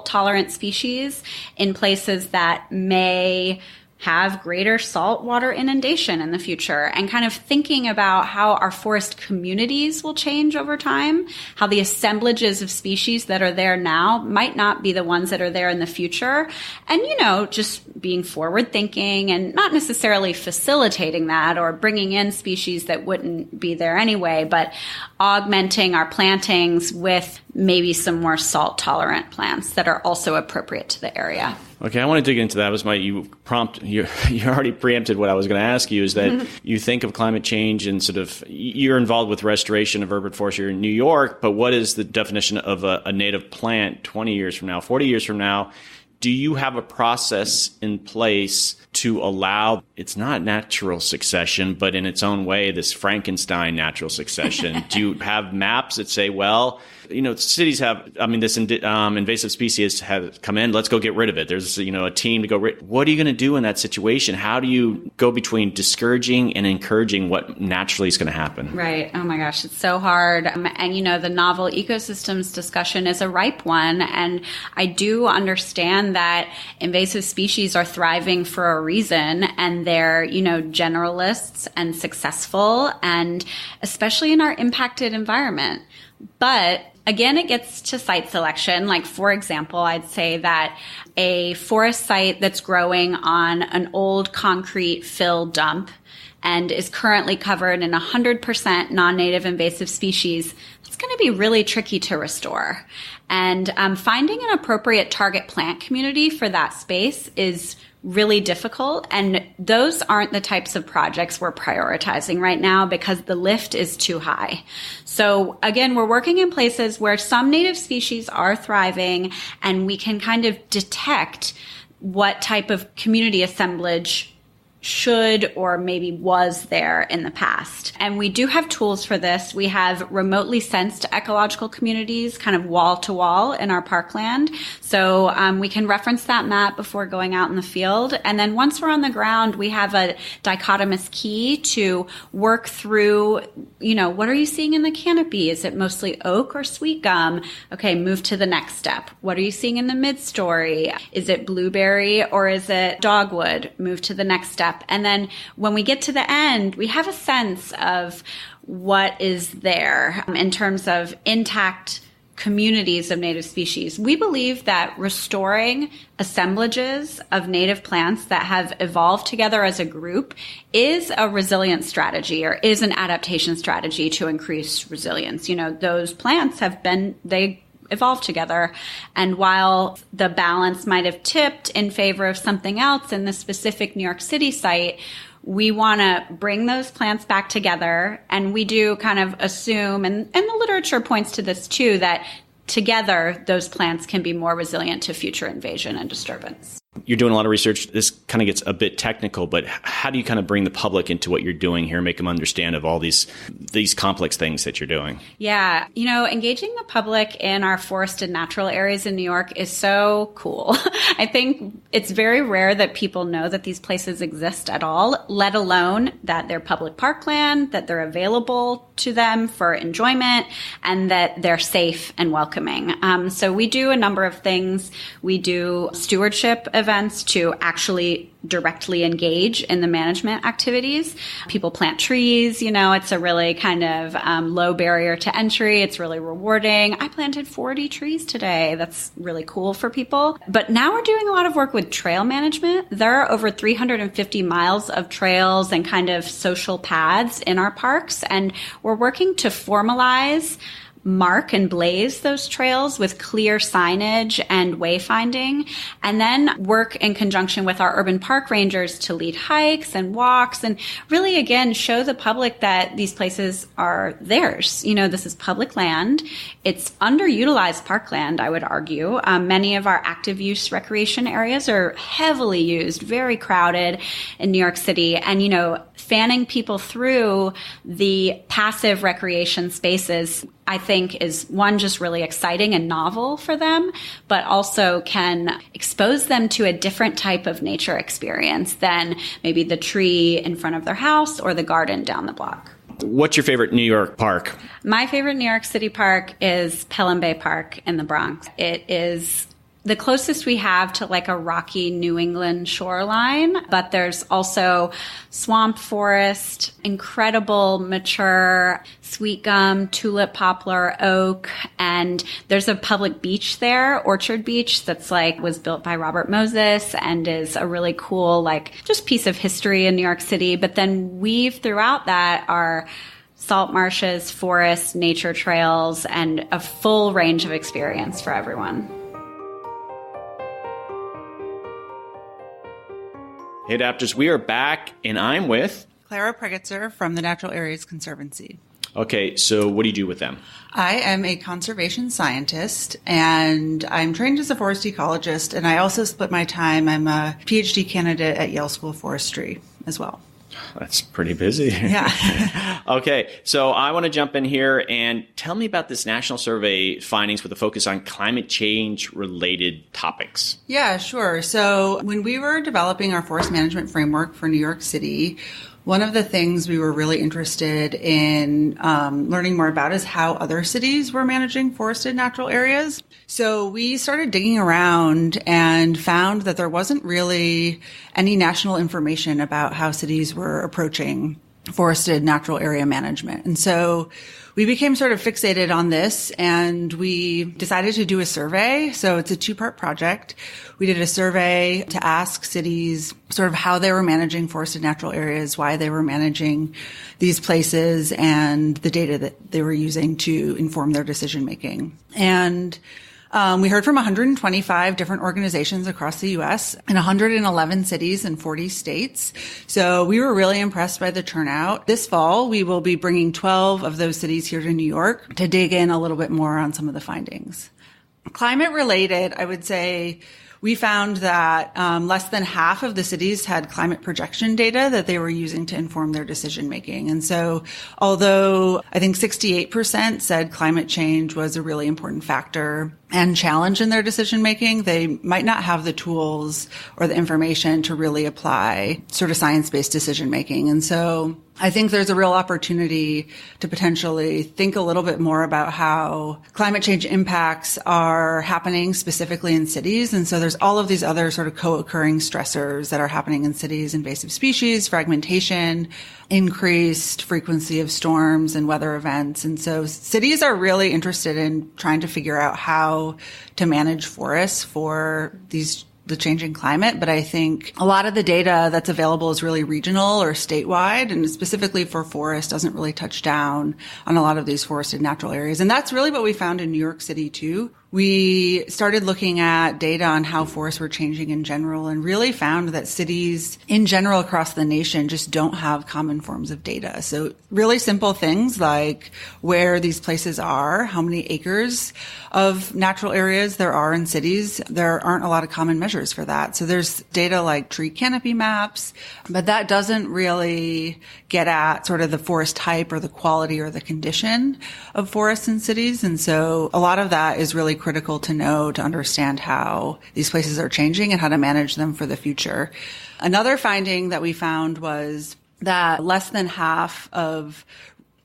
tolerant species in places that may have greater saltwater inundation in the future, and kind of thinking about how our forest communities will change over time, how the assemblages of species that are there now might not be the ones that are there in the future. And, just being forward thinking and not necessarily facilitating that or bringing in species that wouldn't be there anyway, but augmenting our plantings with maybe some more salt tolerant plants that are also appropriate to the area. Okay, I want to dig into that. That was you already preempted what I was going to ask you, is that you think of climate change and sort of, you're involved with restoration of urban forest here in New York, but what is the definition of a native plant 20 years from now, 40 years from now? Do you have a process in place to allow, it's not natural succession, but in its own way, this Frankenstein natural succession? Do you have maps that say, cities have, this invasive species has come in, let's go get rid of it. There's, a team to go what are you going to do in that situation? How do you go between discouraging and encouraging what naturally is going to happen? Right. Oh my gosh, it's so hard. And, the novel ecosystems discussion is a ripe one. And I do understand that invasive species are thriving for a reason, and they're, generalists and successful, and especially in our impacted environment. But again, it gets to site selection. Like, for example, I'd say that a forest site that's growing on an old concrete fill dump and is currently covered in 100% non-native invasive species, it's going to be really tricky to restore. And finding an appropriate target plant community for that space is really difficult. And those aren't the types of projects we're prioritizing right now because the lift is too high. So again, we're working in places where some native species are thriving, and we can kind of detect what type of community assemblage should or maybe was there in the past. And we do have tools for this. We have remotely sensed ecological communities kind of wall to wall in our parkland. So we can reference that map before going out in the field. And then once we're on the ground, we have a dichotomous key to work through, what are you seeing in the canopy? Is it mostly oak or sweet gum? Okay, move to the next step. What are you seeing in the mid-story? Is it blueberry or is it dogwood? Move to the next step. And then when we get to the end, we have a sense of what is there in terms of intact communities of native species. We believe that restoring assemblages of native plants that have evolved together as a group is a resilience strategy or is an adaptation strategy to increase resilience. Those plants they evolved together. And while the balance might have tipped in favor of something else in the specific New York City site, we want to bring those plants back together. And we do kind of assume, and the literature points to this too, that together those plants can be more resilient to future invasion and disturbance. You're doing a lot of research. This kind of gets a bit technical, but how do you kind of bring the public into what you're doing here, make them understand of all these complex things that you're doing? Yeah. Engaging the public in our forested natural areas in New York is so cool. I think it's very rare that people know that these places exist at all, let alone that they're public parkland, that they're available to them for enjoyment, and that they're safe and welcoming. So we do a number of things. We do stewardship events to actually directly engage in the management activities. People plant trees, it's a really kind of low barrier to entry. It's really rewarding. I planted 40 trees today. That's really cool for people. But now we're doing a lot of work with trail management. There are over 350 miles of trails and kind of social paths in our parks, and we're working to formalize, mark and blaze those trails with clear signage and wayfinding, and then work in conjunction with our urban park rangers to lead hikes and walks and really, again, show the public that these places are theirs. This is public land. It's underutilized parkland, I would argue. Many of our active use recreation areas are heavily used, very crowded in New York City. And, fanning people through the passive recreation spaces, I think, is one, just really exciting and novel for them, but also can expose them to a different type of nature experience than maybe the tree in front of their house or the garden down the block. What's your favorite New York park? My favorite New York City park is Pelham Bay Park in the Bronx. It is the closest we have to like a rocky New England shoreline, but there's also swamp forest, incredible mature sweet gum, tulip, poplar, oak, and there's a public beach there, Orchard Beach, that's was built by Robert Moses and is a really cool, just piece of history in New York City. But then weave throughout that are salt marshes, forests, nature trails, and a full range of experience for everyone. Hey, Adapters, we are back, and I'm with Clara Pregitzer from the Natural Areas Conservancy. Okay, so what do you do with them? I am a conservation scientist, and I'm trained as a forest ecologist, and I also split my time. I'm a PhD candidate at Yale School of Forestry as well. That's pretty busy. Yeah. Okay, so I want to jump in here and tell me about this national survey findings with a focus on climate change related topics. Yeah, sure. So when we were developing our forest management framework for New York City, one of the things we were really interested in learning more about is how other cities were managing forested natural areas. So we started digging around and found that there wasn't really any national information about how cities were approaching forested natural area management. And so we became sort of fixated on this, and we decided to do a survey. So it's a two-part project. We did a survey to ask cities sort of how they were managing forested natural areas, why they were managing these places, and the data that they were using to inform their decision-making. And we heard from 125 different organizations across the U.S. in 111 cities and 40 states. So we were really impressed by the turnout. This fall, we will be bringing 12 of those cities here to New York to dig in a little bit more on some of the findings. Climate related, I would say we found that less than half of the cities had climate projection data that they were using to inform their decision making. And so although I think 68% said climate change was a really important factor and challenge in their decision making, they might not have the tools or the information to really apply sort of science-based decision making. And so I think there's a real opportunity to potentially think a little bit more about how climate change impacts are happening specifically in cities. And so there's all of these other sort of co-occurring stressors that are happening in cities: invasive species, fragmentation, increased frequency of storms and weather events. And so cities are really interested in trying to figure out how to manage forests for the changing climate. But I think a lot of the data that's available is really regional or statewide, and specifically for forest doesn't really touch down on a lot of these forested natural areas. And that's really what we found in New York City too. We started looking at data on how forests were changing in general and really found that cities in general across the nation just don't have common forms of data. So really simple things like where these places are, how many acres of natural areas there are in cities. There aren't a lot of common measures for that. So there's data like tree canopy maps, but that doesn't really get at sort of the forest type or the quality or the condition of forests in cities. And so a lot of that is really critical to know to understand how these places are changing and how to manage them for the future. Another finding that we found was that less than half of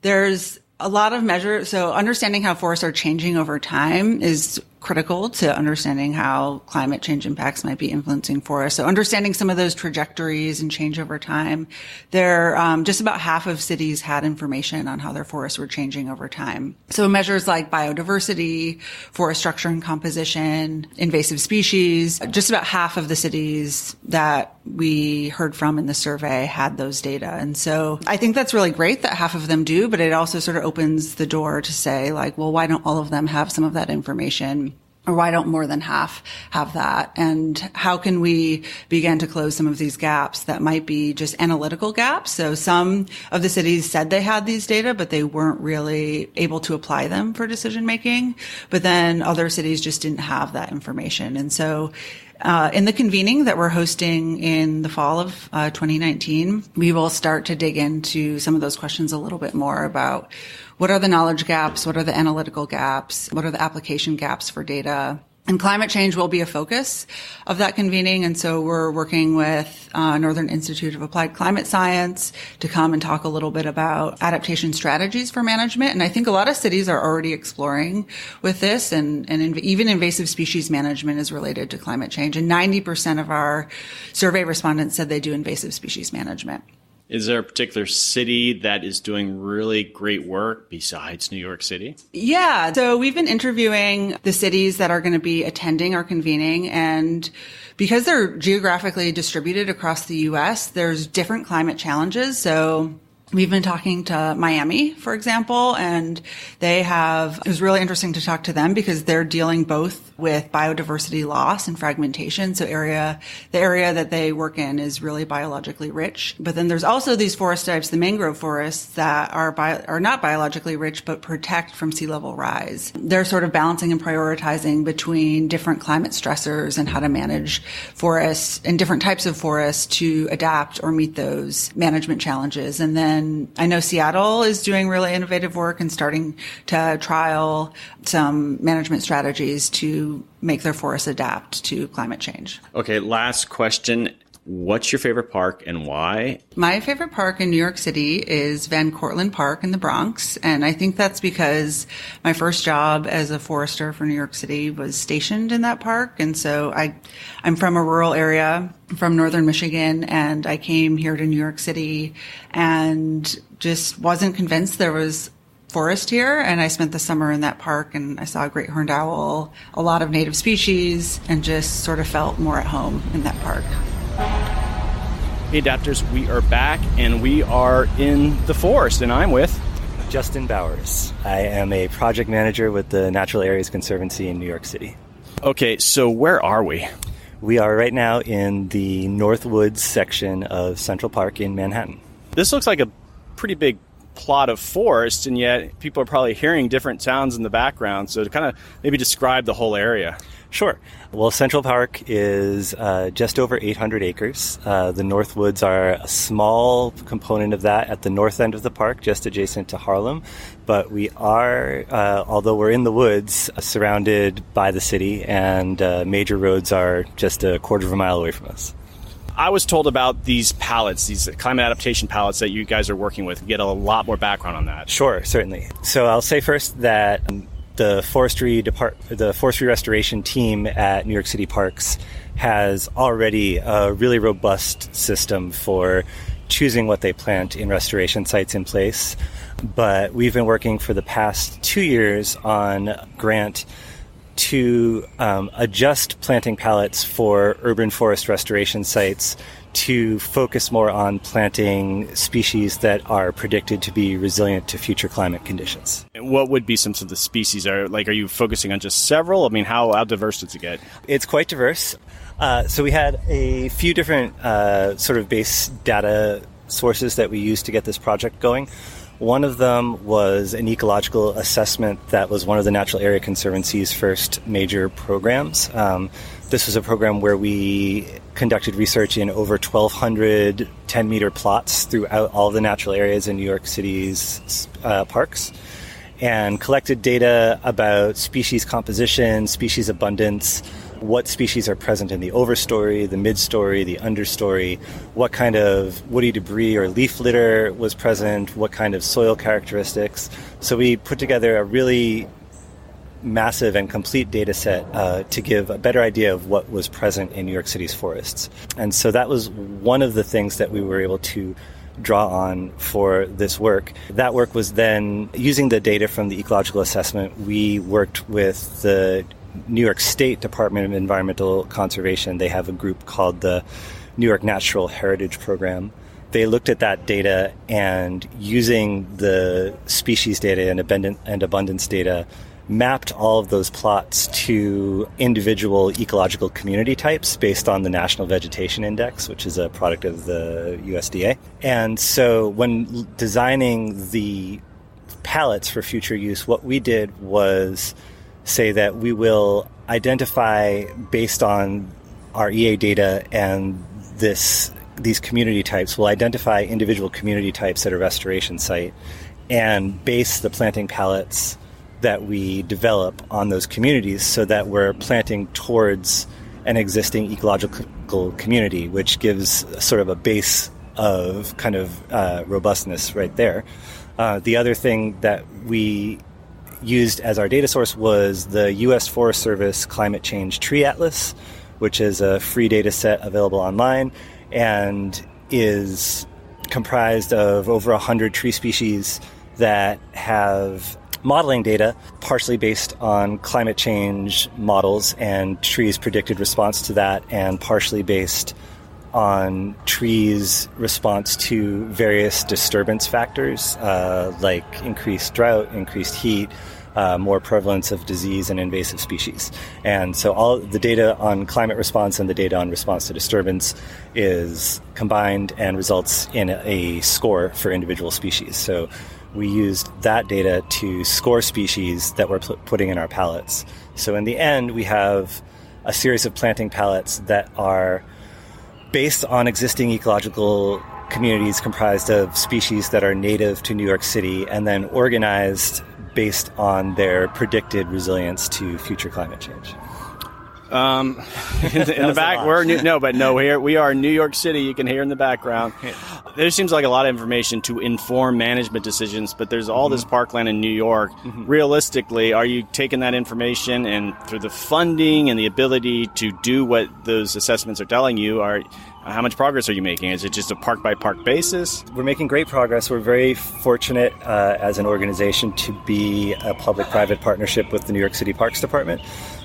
there's a lot of measures. So understanding how forests are changing over time is critical to understanding how climate change impacts might be influencing forests. So understanding some of those trajectories and change over time, just about half of cities had information on how their forests were changing over time. So measures like biodiversity, forest structure and composition, invasive species, just about half of the cities that we heard from in the survey had those data. And so I think that's really great that half of them do, but it also sort of opens the door to say, like, well, why don't all of them have some of that information? Or why don't more than half have that? And how can we begin to close some of these gaps that might be just analytical gaps? So some of the cities said they had these data, but they weren't really able to apply them for decision making. But then other cities just didn't have that information. And so in the convening that we're hosting in the fall of 2019, we will start to dig into some of those questions a little bit more about what are the knowledge gaps, what are the analytical gaps, what are the application gaps for data. And climate change will be a focus of that convening. And so we're working with Northern Institute of Applied Climate Science to come and talk a little bit about adaptation strategies for management. And I think a lot of cities are already exploring with this, and even invasive species management is related to climate change. And 90% of our survey respondents said they do invasive species management. Is there a particular city that is doing really great work besides New York City? Yeah. So we've been interviewing the cities that are going to be attending our convening, and because they're geographically distributed across the U.S., there's different climate challenges. So we've been talking to Miami, for example, and it was really interesting to talk to them because they're dealing both with biodiversity loss and fragmentation. So the area that they work in is really biologically rich. But then there's also these forest types, the mangrove forests, that are not biologically rich, but protect from sea level rise. They're sort of balancing and prioritizing between different climate stressors and how to manage forests and different types of forests to adapt or meet those management challenges. And then I know Seattle is doing really innovative work and starting to trial some management strategies to make their forests adapt to climate change. Okay, last question. What's your favorite park and why? My favorite park in New York City is Van Cortlandt Park in the Bronx. And I think that's because my first job as a forester for New York City was stationed in that park. And so I'm from a rural area from northern Michigan, and I came here to New York City and just wasn't convinced there was forest here, and I spent the summer in that park, and I saw a great horned owl, a lot of native species, and just sort of felt more at home in that park. Hey Adapters, we are back, and we are in the forest, and I'm with Justin Bowers. I am a project manager with the Natural Areas Conservancy in New York City. Okay, so where are we? We are right now in the Northwoods section of Central Park in Manhattan. This looks like a pretty big plot of forest, and yet people are probably hearing different sounds in the background. So to kind of maybe describe the whole area. Sure. Well, Central Park is just over 800 acres. The North Woods are a small component of that at the north end of the park, just adjacent to Harlem. But we are, although we're in the woods, surrounded by the city, and major roads are just a quarter of a mile away from us. I was told about these pallets, these climate adaptation pallets that you guys are working with. Get a lot more background on that. Sure, certainly. So I'll say first that the forestry restoration team at New York City Parks has already a really robust system for choosing what they plant in restoration sites in place. But we've been working for the past 2 years on a grant to adjust planting pallets for urban forest restoration sites to focus more on planting species that are predicted to be resilient to future climate conditions. And what would be some of the species? Are you focusing on just several? I mean, how diverse does it get? It's quite diverse. So we had a few different sort of base data sources that we used to get this project going. One of them was an ecological assessment that was one of the Natural Area Conservancy's first major programs. This was a program where we conducted research in over 1,200 10-meter plots throughout all the natural areas in New York City's parks, and collected data about species composition, species abundance, what species are present in the overstory, the midstory, the understory, what kind of woody debris or leaf litter was present, what kind of soil characteristics. So we put together a really massive and complete data set to give a better idea of what was present in New York City's forests. And so that was one of the things that we were able to draw on for this work. That work was then, using the data from the ecological assessment, we worked with the New York State Department of Environmental Conservation. They have a group called the New York Natural Heritage Program. They looked at that data, and using the species data and abundance data, mapped all of those plots to individual ecological community types based on the National Vegetation Index, which is a product of the USDA. And so when designing the pallets for future use, what we did was say that we will identify, based on our EA data and these community types, we'll identify individual community types at a restoration site and base the planting pallets that we develop on those communities, so that we're planting towards an existing ecological community, which gives sort of a base of kind of robustness right there. The other thing that we used as our data source was the U.S. Forest Service Climate Change Tree Atlas, which is a free data set available online and is comprised of over 100 tree species that have modeling data partially based on climate change models and trees' predicted response to that, and partially based on trees' response to various disturbance factors like increased drought, increased heat, more prevalence of disease and invasive species. And so all the data on climate response and the data on response to disturbance is combined and results in a score for individual species. So we used that data to score species that we're putting in our pallets. So in the end, we have a series of planting pallets that are based on existing ecological communities comprised of species that are native to New York City, and then organized based on their predicted resilience to future climate change. In the back, we are in New York City. You can hear in the background. There seems like a lot of information to inform management decisions, but there's all this parkland in New York. Realistically, are you taking that information, and through the funding and the ability to do what those assessments are telling you, how much progress are you making? Is it just a park-by-park basis? We're making great progress. We're very fortunate as an organization to be a public-private partnership with the New York City Parks Department.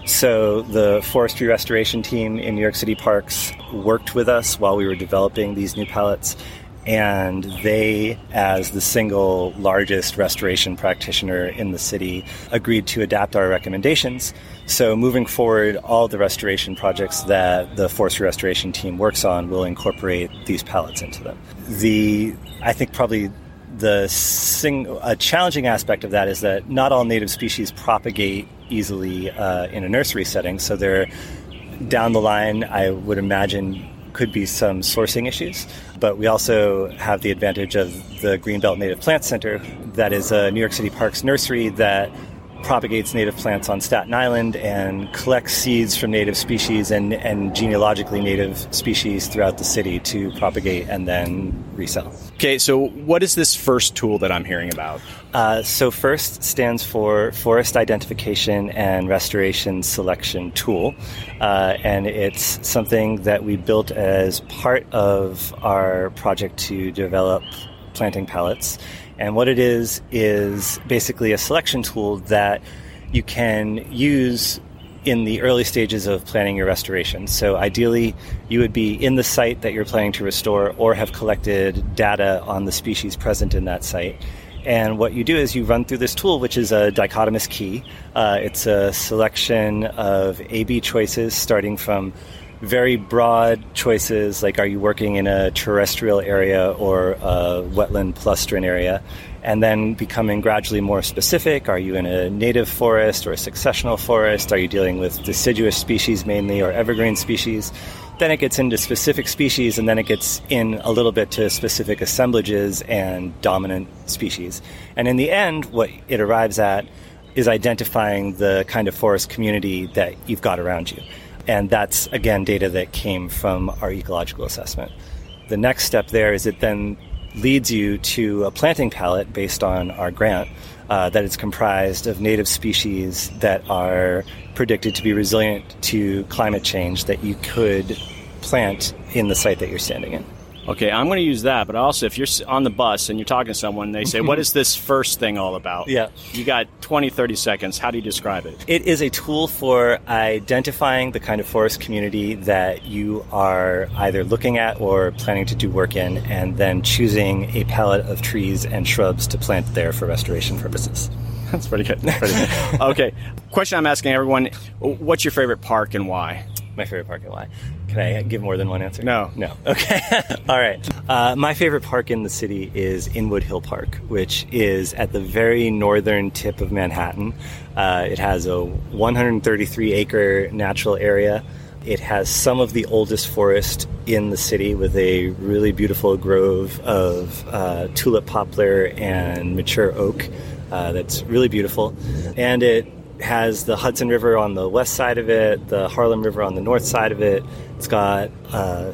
So the forestry restoration team in New York City Parks worked with us while we were developing these new pallets, and they, as the single largest restoration practitioner in the city, agreed to adapt our recommendations. So moving forward, all the restoration projects that the forestry restoration team works on will incorporate these pallets into them. I think probably a challenging aspect of that is that not all native species propagate easily in a nursery setting. So there, down the line, I would imagine, could be some sourcing issues. But we also have the advantage of the Greenbelt Native Plant Center, that is a New York City Parks nursery that propagates native plants on Staten Island and collects seeds from native species and genealogically native species throughout the city to propagate and then resell. Okay, so what is this first tool that I'm hearing about? So FIRST stands for Forest Identification and Restoration Selection Tool, and it's something that we built as part of our project to develop planting palettes. And what it is basically a selection tool that you can use in the early stages of planning your restoration. So ideally, you would be in the site that you're planning to restore or have collected data on the species present in that site. And what you do is you run through this tool, which is a dichotomous key. It's a selection of A/B choices starting from very broad choices, like are you working in a terrestrial area or a wetland plustron area, and then becoming gradually more specific. Are you in a native forest or a successional forest? Are you dealing with deciduous species mainly or evergreen species? Then it gets into specific species, and then it gets in a little bit to specific assemblages and dominant species. And in the end, what it arrives at is identifying the kind of forest community that you've got around you. And that's, again, data that came from our ecological assessment. The next step there is it then leads you to a planting palette based on our grant that is comprised of native species that are predicted to be resilient to climate change that you could plant in the site that you're standing in. Okay, I'm going to use that, but also if you're on the bus and you're talking to someone, they say, what is this first thing all about? Yeah. You got 20, 30 seconds. How do you describe it? It is a tool for identifying the kind of forest community that you are either looking at or planning to do work in, and then choosing a palette of trees and shrubs to plant there for restoration purposes. That's pretty good. Okay, question I'm asking everyone, what's your favorite park and why? My favorite park and why? Can I give more than one answer? No. Okay. All right. My favorite park in the city is Inwood Hill Park, which is at the very northern tip of Manhattan. It has a 133-acre natural area. It has some of the oldest forest in the city with a really beautiful grove of tulip poplar and mature oak that's really beautiful. And it has the Hudson River on the west side of it, the Harlem River on the north side of it. It's got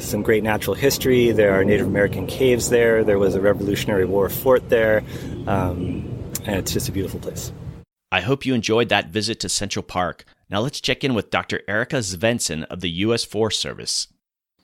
some great natural history. There are Native American caves there. There was a Revolutionary War fort there. And it's just a beautiful place. I hope you enjoyed that visit to Central Park. Now let's check in with Dr. Erika Svendsen of the U.S. Forest Service.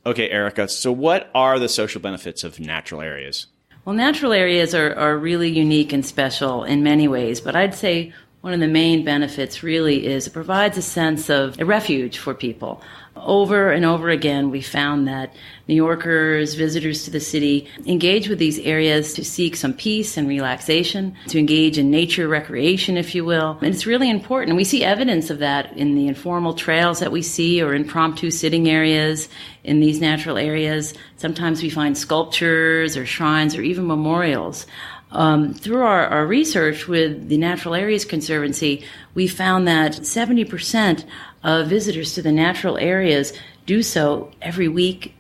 Okay, Erika, so what are the social benefits of natural areas? Well, natural areas are really unique and special in many ways, but I'd say one of the main benefits really is it provides a sense of a refuge for people. Over and over again, we found that New Yorkers, visitors to the city, engage with these areas to seek some peace and relaxation, to engage in nature recreation, if you will. And it's really important. We see evidence of that in the informal trails that we see or impromptu sitting areas in these natural areas. Sometimes we find sculptures or shrines or even memorials. Through our research with the Natural Areas Conservancy, we found that 70% of visitors to the natural areas do so every week,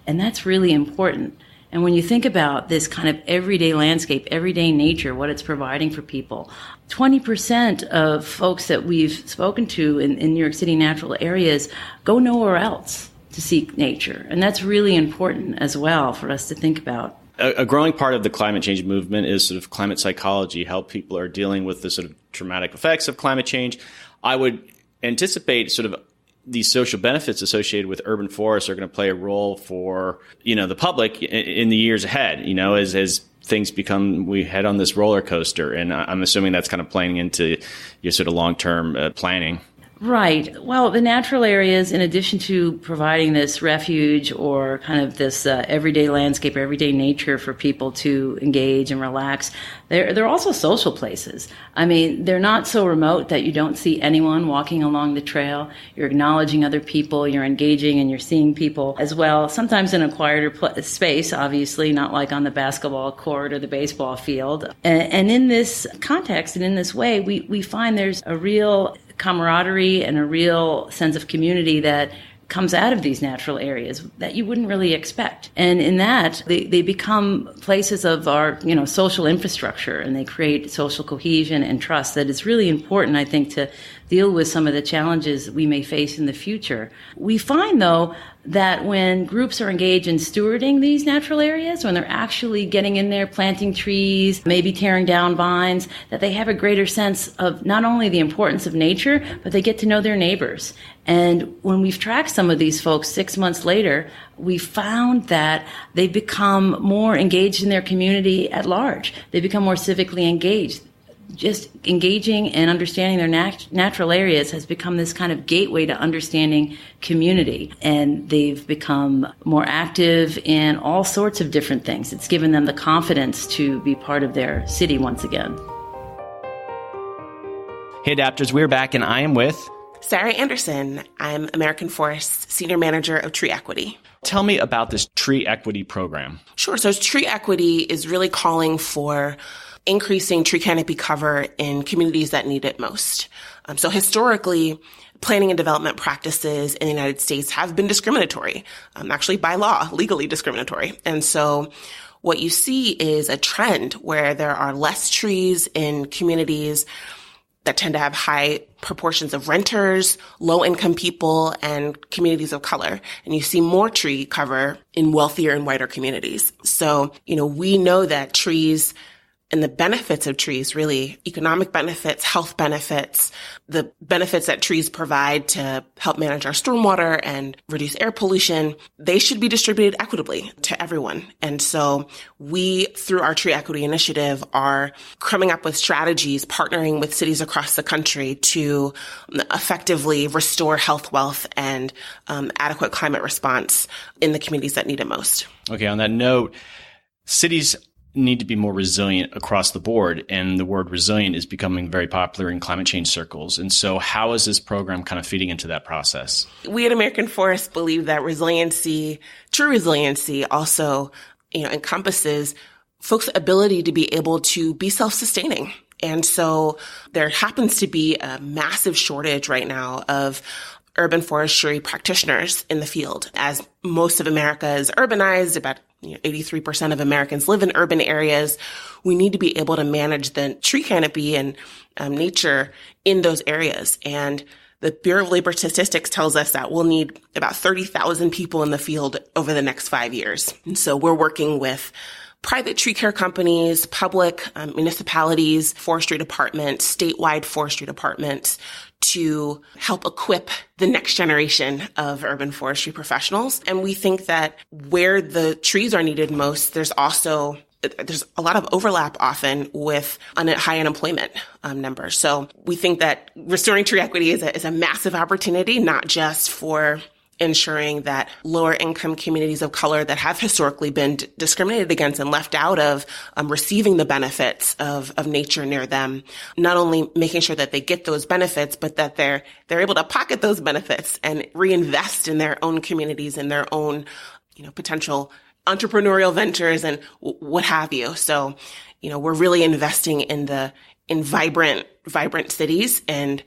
and that's really important. And when you think about this kind of everyday landscape, everyday nature, what it's providing for people, 20% of folks that we've spoken to in New York City natural areas go nowhere else to seek nature, and that's really important as well for us to think about. A growing part of the climate change movement is sort of climate psychology, how people are dealing with the sort of traumatic effects of climate change. I would anticipate sort of these social benefits associated with urban forests are going to play a role for, the public in the years ahead, as things we head on this roller coaster. And I'm assuming that's kind of playing into your sort of long-term planning. Right. Well, the natural areas, in addition to providing this refuge or kind of this everyday landscape, everyday nature for people to engage and relax, they're also social places. I mean, they're not so remote that you don't see anyone walking along the trail. You're acknowledging other people, you're engaging, and you're seeing people as well, sometimes in a quieter space, obviously, not like on the basketball court or the baseball field. And in this context and in this way, we find there's a real camaraderie and a real sense of community that comes out of these natural areas that you wouldn't really expect. And in that, they become places of our, social infrastructure, and they create social cohesion and trust that is really important, I think, to deal with some of the challenges we may face in the future. We find, though, that when groups are engaged in stewarding these natural areas, when they're actually getting in there, planting trees, maybe tearing down vines, that they have a greater sense of not only the importance of nature, but they get to know their neighbors. And when we've tracked some of these folks 6 months later, we found that they become more engaged in their community at large. They become more civically engaged. Just engaging and understanding their natural areas has become this kind of gateway to understanding community. And they've become more active in all sorts of different things. It's given them the confidence to be part of their city once again. Hey, Adapters, we're back, and I am with Sarah Anderson. I'm American Forest's Senior Manager of Tree Equity. Tell me about this tree equity program. Sure. So tree equity is really calling for increasing tree canopy cover in communities that need it most. So historically, planning and development practices in the United States have been discriminatory, actually by law, legally discriminatory. And so what you see is a trend where there are less trees in communities that tend to have high proportions of renters, low-income people, and communities of color. And you see more tree cover in wealthier and whiter communities. So, we know that trees and the benefits of trees, really economic benefits, health benefits, the benefits that trees provide to help manage our stormwater and reduce air pollution, they should be distributed equitably to everyone. And so we, through our Tree Equity Initiative, are coming up with strategies, partnering with cities across the country to effectively restore health, wealth, and adequate climate response in the communities that need it most. Okay, on that note, cities need to be more resilient across the board, and the word resilient is becoming very popular in climate change circles. And so how is this program kind of feeding into that process? We at American Forest believe that resiliency, true resiliency, also encompasses folks' ability to be able to be self-sustaining. And so there happens to be a massive shortage right now of urban forestry practitioners in the field. As most of America is urbanized, about 83% of Americans live in urban areas. We need to be able to manage the tree canopy and nature in those areas. And the Bureau of Labor Statistics tells us that we'll need about 30,000 people in the field over the next 5 years. And so we're working with private tree care companies, public municipalities, forestry departments, statewide forestry departments to help equip the next generation of urban forestry professionals. And we think that where the trees are needed most, there's a lot of overlap often with high unemployment numbers. So we think that restoring tree equity is a massive opportunity, not just for ensuring that lower income communities of color that have historically been discriminated against and left out of receiving the benefits of nature near them, not only making sure that they get those benefits, but that they're able to pocket those benefits and reinvest in their own communities and their own, potential entrepreneurial ventures and what have you. So, we're really investing in vibrant cities, and,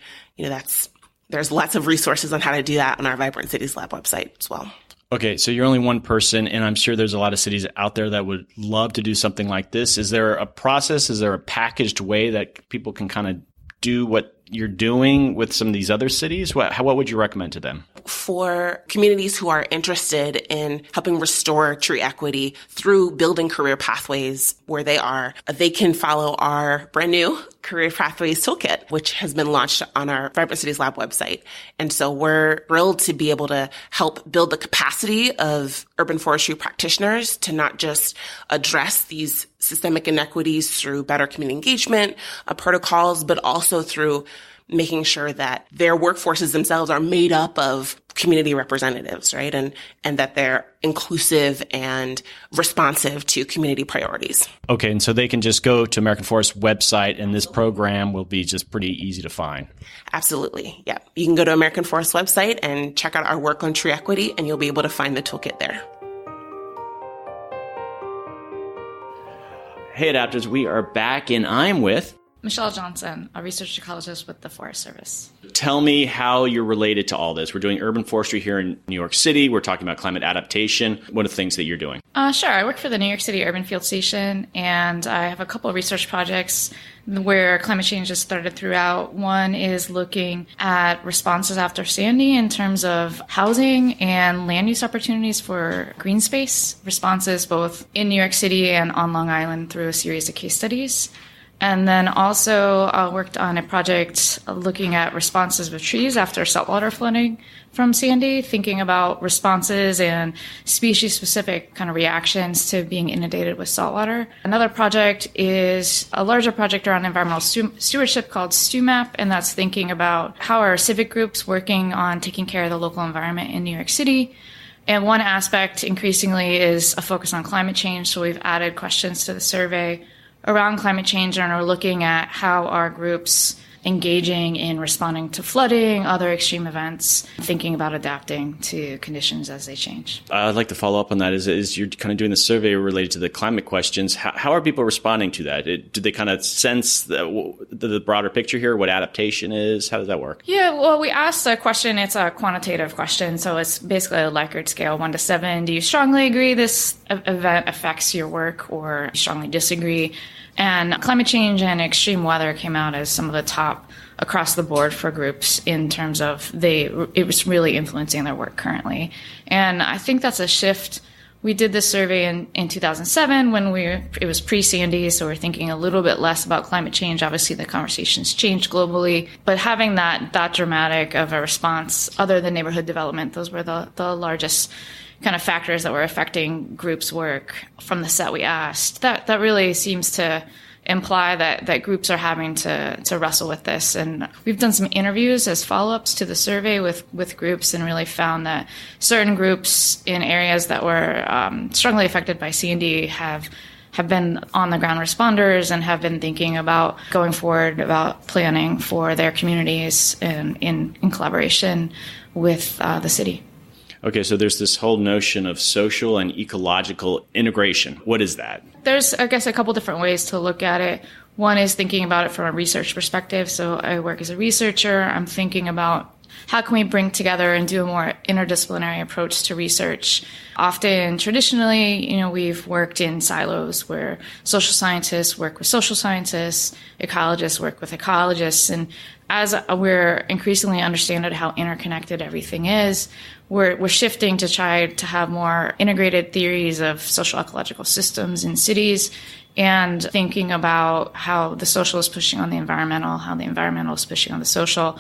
there's lots of resources on how to do that on our Vibrant Cities Lab website as well. Okay, so you're only one person, and I'm sure there's a lot of cities out there that would love to do something like this. Is there a process? Is there a packaged way that people can kind of do what you're doing with some of these other cities? What would you recommend to them? For communities who are interested in helping restore tree equity through building career pathways where they are, they can follow our brand new Career Pathways Toolkit, which has been launched on our Vibrant Cities Lab website. And so we're thrilled to be able to help build the capacity of urban forestry practitioners to not just address these systemic inequities through better community engagement protocols, but also through making sure that their workforces themselves are made up of community representatives, right? And that they're inclusive and responsive to community priorities. Okay, and so they can just go to American Forest's website, and this program will be just pretty easy to find. Absolutely, yeah. You can go to American Forest's website and check out our work on tree equity, and you'll be able to find the toolkit there. Hey, Adapters, we are back, and I'm with Michelle Johnson, a research ecologist with the Forest Service. Tell me how you're related to all this. We're doing urban forestry here in New York City. We're talking about climate adaptation. What are the things that you're doing? Sure. I work for the New York City Urban Field Station, and I have a couple of research projects where climate change is threaded throughout. One is looking at responses after Sandy in terms of housing and land use opportunities for green space responses both in New York City and on Long Island through a series of case studies. And then also worked on a project looking at responses with trees after saltwater flooding from Sandy, thinking about responses and species-specific kind of reactions to being inundated with saltwater. Another project is a larger project around environmental stewardship called StewMap, and that's thinking about how are civic groups working on taking care of the local environment in New York City. And one aspect increasingly is a focus on climate change, so we've added questions to the survey around climate change and are looking at how are groups engaging in responding to flooding, other extreme events, thinking about adapting to conditions as they change. I'd like to follow up on that. Is you're kind of doing the survey related to the climate questions. How are people responding to that? Do they kind of sense the broader picture here, what adaptation is? How does that work? Yeah, well, we asked a question. It's a quantitative question, so it's basically a Likert scale, 1 to 7. Do you strongly agree this event affects your work, or you strongly disagree? And climate change and extreme weather came out as some of the top across the board for groups in terms of it was really influencing their work currently. And I think that's a shift. We did this survey in 2007 when it was pre-Sandy, so we're thinking a little bit less about climate change. Obviously, the conversation's changed globally, but having that dramatic of a response, other than neighborhood development, those were the largest kind of factors that were affecting groups' work from the set we asked. That really seems to imply that groups are having to wrestle with this. And we've done some interviews as follow-ups to the survey with groups and really found that certain groups in areas that were strongly affected by Sandy have been on-the-ground responders and have been thinking about going forward, about planning for their communities and in collaboration with the city. Okay, so there's this whole notion of social and ecological integration. What is that? There's, I guess, a couple different ways to look at it. One is thinking about it from a research perspective. So I work as a researcher. I'm thinking about how can we bring together and do a more interdisciplinary approach to research. Often, traditionally, we've worked in silos where social scientists work with social scientists, ecologists work with ecologists, and as we're increasingly understanding how interconnected everything is, we're shifting to try to have more integrated theories of social ecological systems in cities and thinking about how the social is pushing on the environmental, how the environmental is pushing on the social.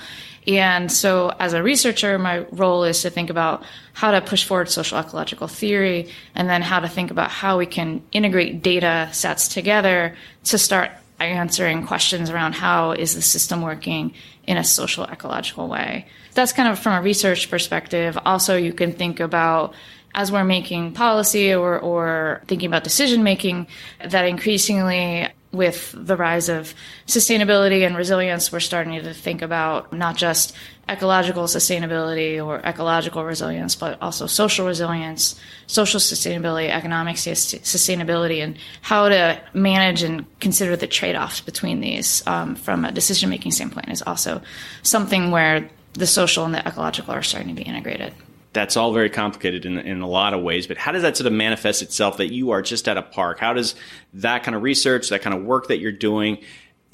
And so as a researcher, my role is to think about how to push forward social ecological theory and then how to think about how we can integrate data sets together to start answering questions around how is the system working in a social ecological way. That's kind of from a research perspective. Also, you can think about as we're making policy or thinking about decision making, that increasingly with the rise of sustainability and resilience, we're starting to think about not just ecological sustainability or ecological resilience, but also social resilience, social sustainability, economic sustainability, and how to manage and consider the trade-offs between these from a decision-making standpoint is also something where the social and the ecological are starting to be integrated. That's all very complicated in a lot of ways, but how does that sort of manifest itself that you are just at a park? How does that kind of research, that kind of work that you're doing,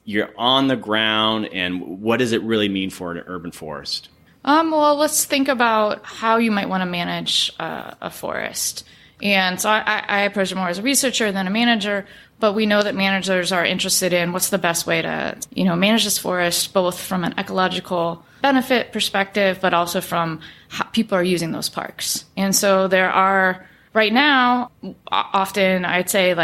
you're on the ground, and what does it really mean for an urban forest? Well, let's think about how you might want to manage a forest. And so I approach it more as a researcher than a manager, But we know that managers are interested in what's the best way to, manage this forest, both from an ecological benefit perspective, but also from how people are using those parks. And so there are, right now, often I'd say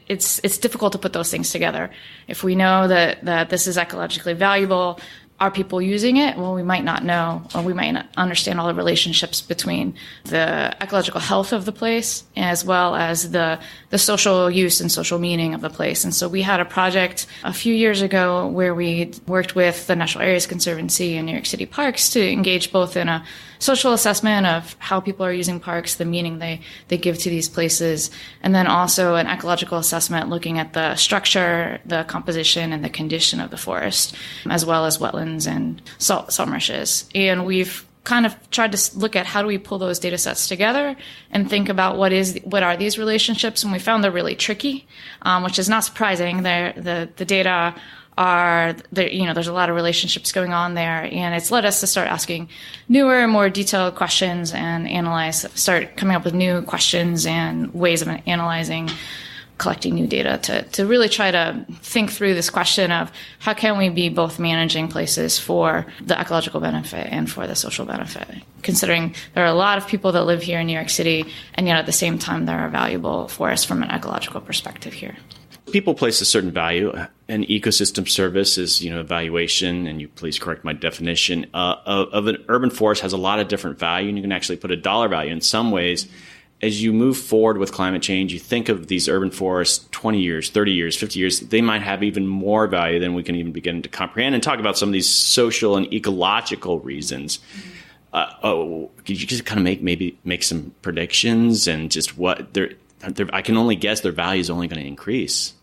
it's difficult to put those things together. If we know that this is ecologically valuable, are people using it? Well, we might not know, or we might not understand all the relationships between the ecological health of the place as well as the social use and social meaning of the place. And so we had a project a few years ago where we worked with the Natural Areas Conservancy and New York City Parks to engage both in a social assessment of how people are using parks, the meaning they give to these places, and then also an ecological assessment looking at the structure, the composition, and the condition of the forest, as well as wetlands and salt marshes. And we've kind of tried to look at how do we pull those data sets together and think about what are these relationships, and we found they're really tricky, which is not surprising. The data are there, there's a lot of relationships going on there, and it's led us to start asking newer, more detailed questions and start coming up with new questions and ways of analyzing, collecting new data to really try to think through this question of how can we be both managing places for the ecological benefit and for the social benefit, considering there are a lot of people that live here in New York City, and yet at the same time there are valuable forests from an ecological perspective here. People place a certain value. An ecosystem service is, evaluation, and you please correct my definition, of an urban forest has a lot of different value, and you can actually put a dollar value. In some ways, as you move forward with climate change, you think of these urban forests 20 years, 30 years, 50 years, they might have even more value than we can even begin to comprehend, and talk about some of these social and ecological reasons. Could you just kind of make some predictions and just what I can only guess their value is only going to increase.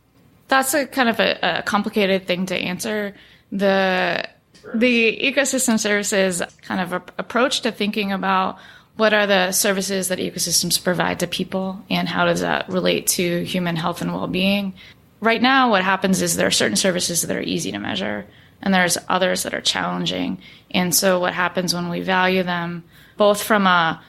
That's a kind of a complicated thing to answer. The ecosystem services kind of approach to thinking about what are the services that ecosystems provide to people and how does that relate to human health and well-being. Right now, what happens is there are certain services that are easy to measure, and there's others that are challenging. And so what happens when we value them, both from a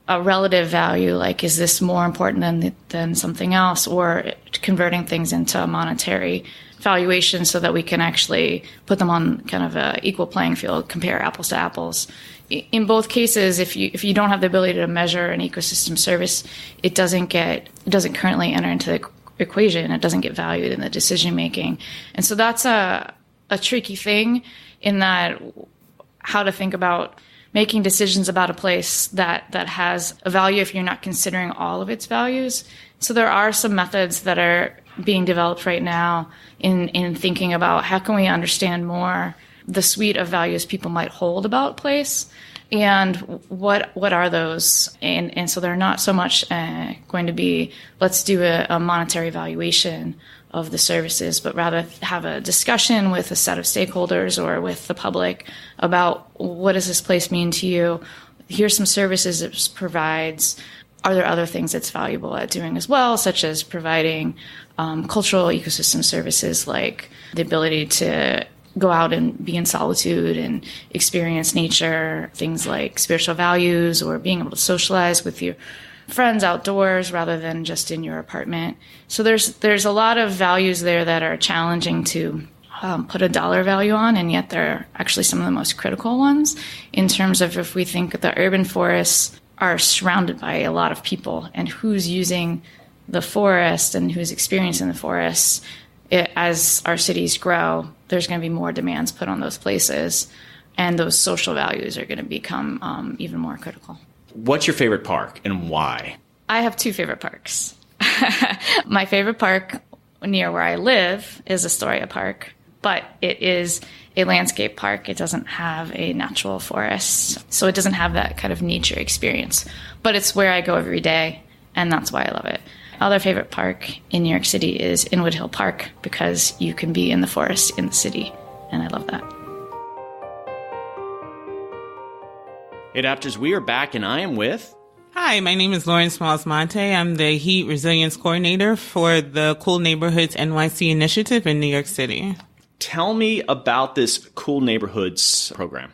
relative value, like is this more important than something else, or converting things into a monetary valuation so that we can actually put them on kind of a equal playing field, compare apples to apples. In both cases, if you don't have the ability to measure an ecosystem service, it doesn't currently enter into the equation. It doesn't get valued in the decision making. And so that's a tricky thing in that how to think about making decisions about a place that has a value if you're not considering all of its values. So there are some methods that are being developed right now in thinking about how can we understand more the suite of values people might hold about a place, and what are those. And so they're not so much going to be, let's do a monetary valuation of the services, but rather have a discussion with a set of stakeholders or with the public about what does this place mean to you? Here's some services it provides. Are there other things it's valuable at doing as well, such as providing cultural ecosystem services like the ability to go out and be in solitude and experience nature, things like spiritual values or being able to socialize with your friends outdoors rather than just in your apartment. So there's a lot of values there that are challenging to put a dollar value on, and yet they're actually some of the most critical ones in terms of if we think the urban forests are surrounded by a lot of people and who's using the forest and who's experiencing the forests. As our cities grow, there's going to be more demands put on those places, and those social values are going to become even more critical. What's your favorite park and why? I have two favorite parks. My favorite park near where I live is Astoria Park, but it is a landscape park. It doesn't have a natural forest, so it doesn't have that kind of nature experience. But it's where I go every day, and that's why I love it. Other favorite park in New York City is Inwood Hill Park because you can be in the forest in the city, and I love that. Hey, Adapters, we are back, and I am with... Hi, my name is Lauren Smalls-Mantey. I'm the Heat Resilience Coordinator for the Cool Neighborhoods NYC initiative in New York City. Tell me about this Cool Neighborhoods program.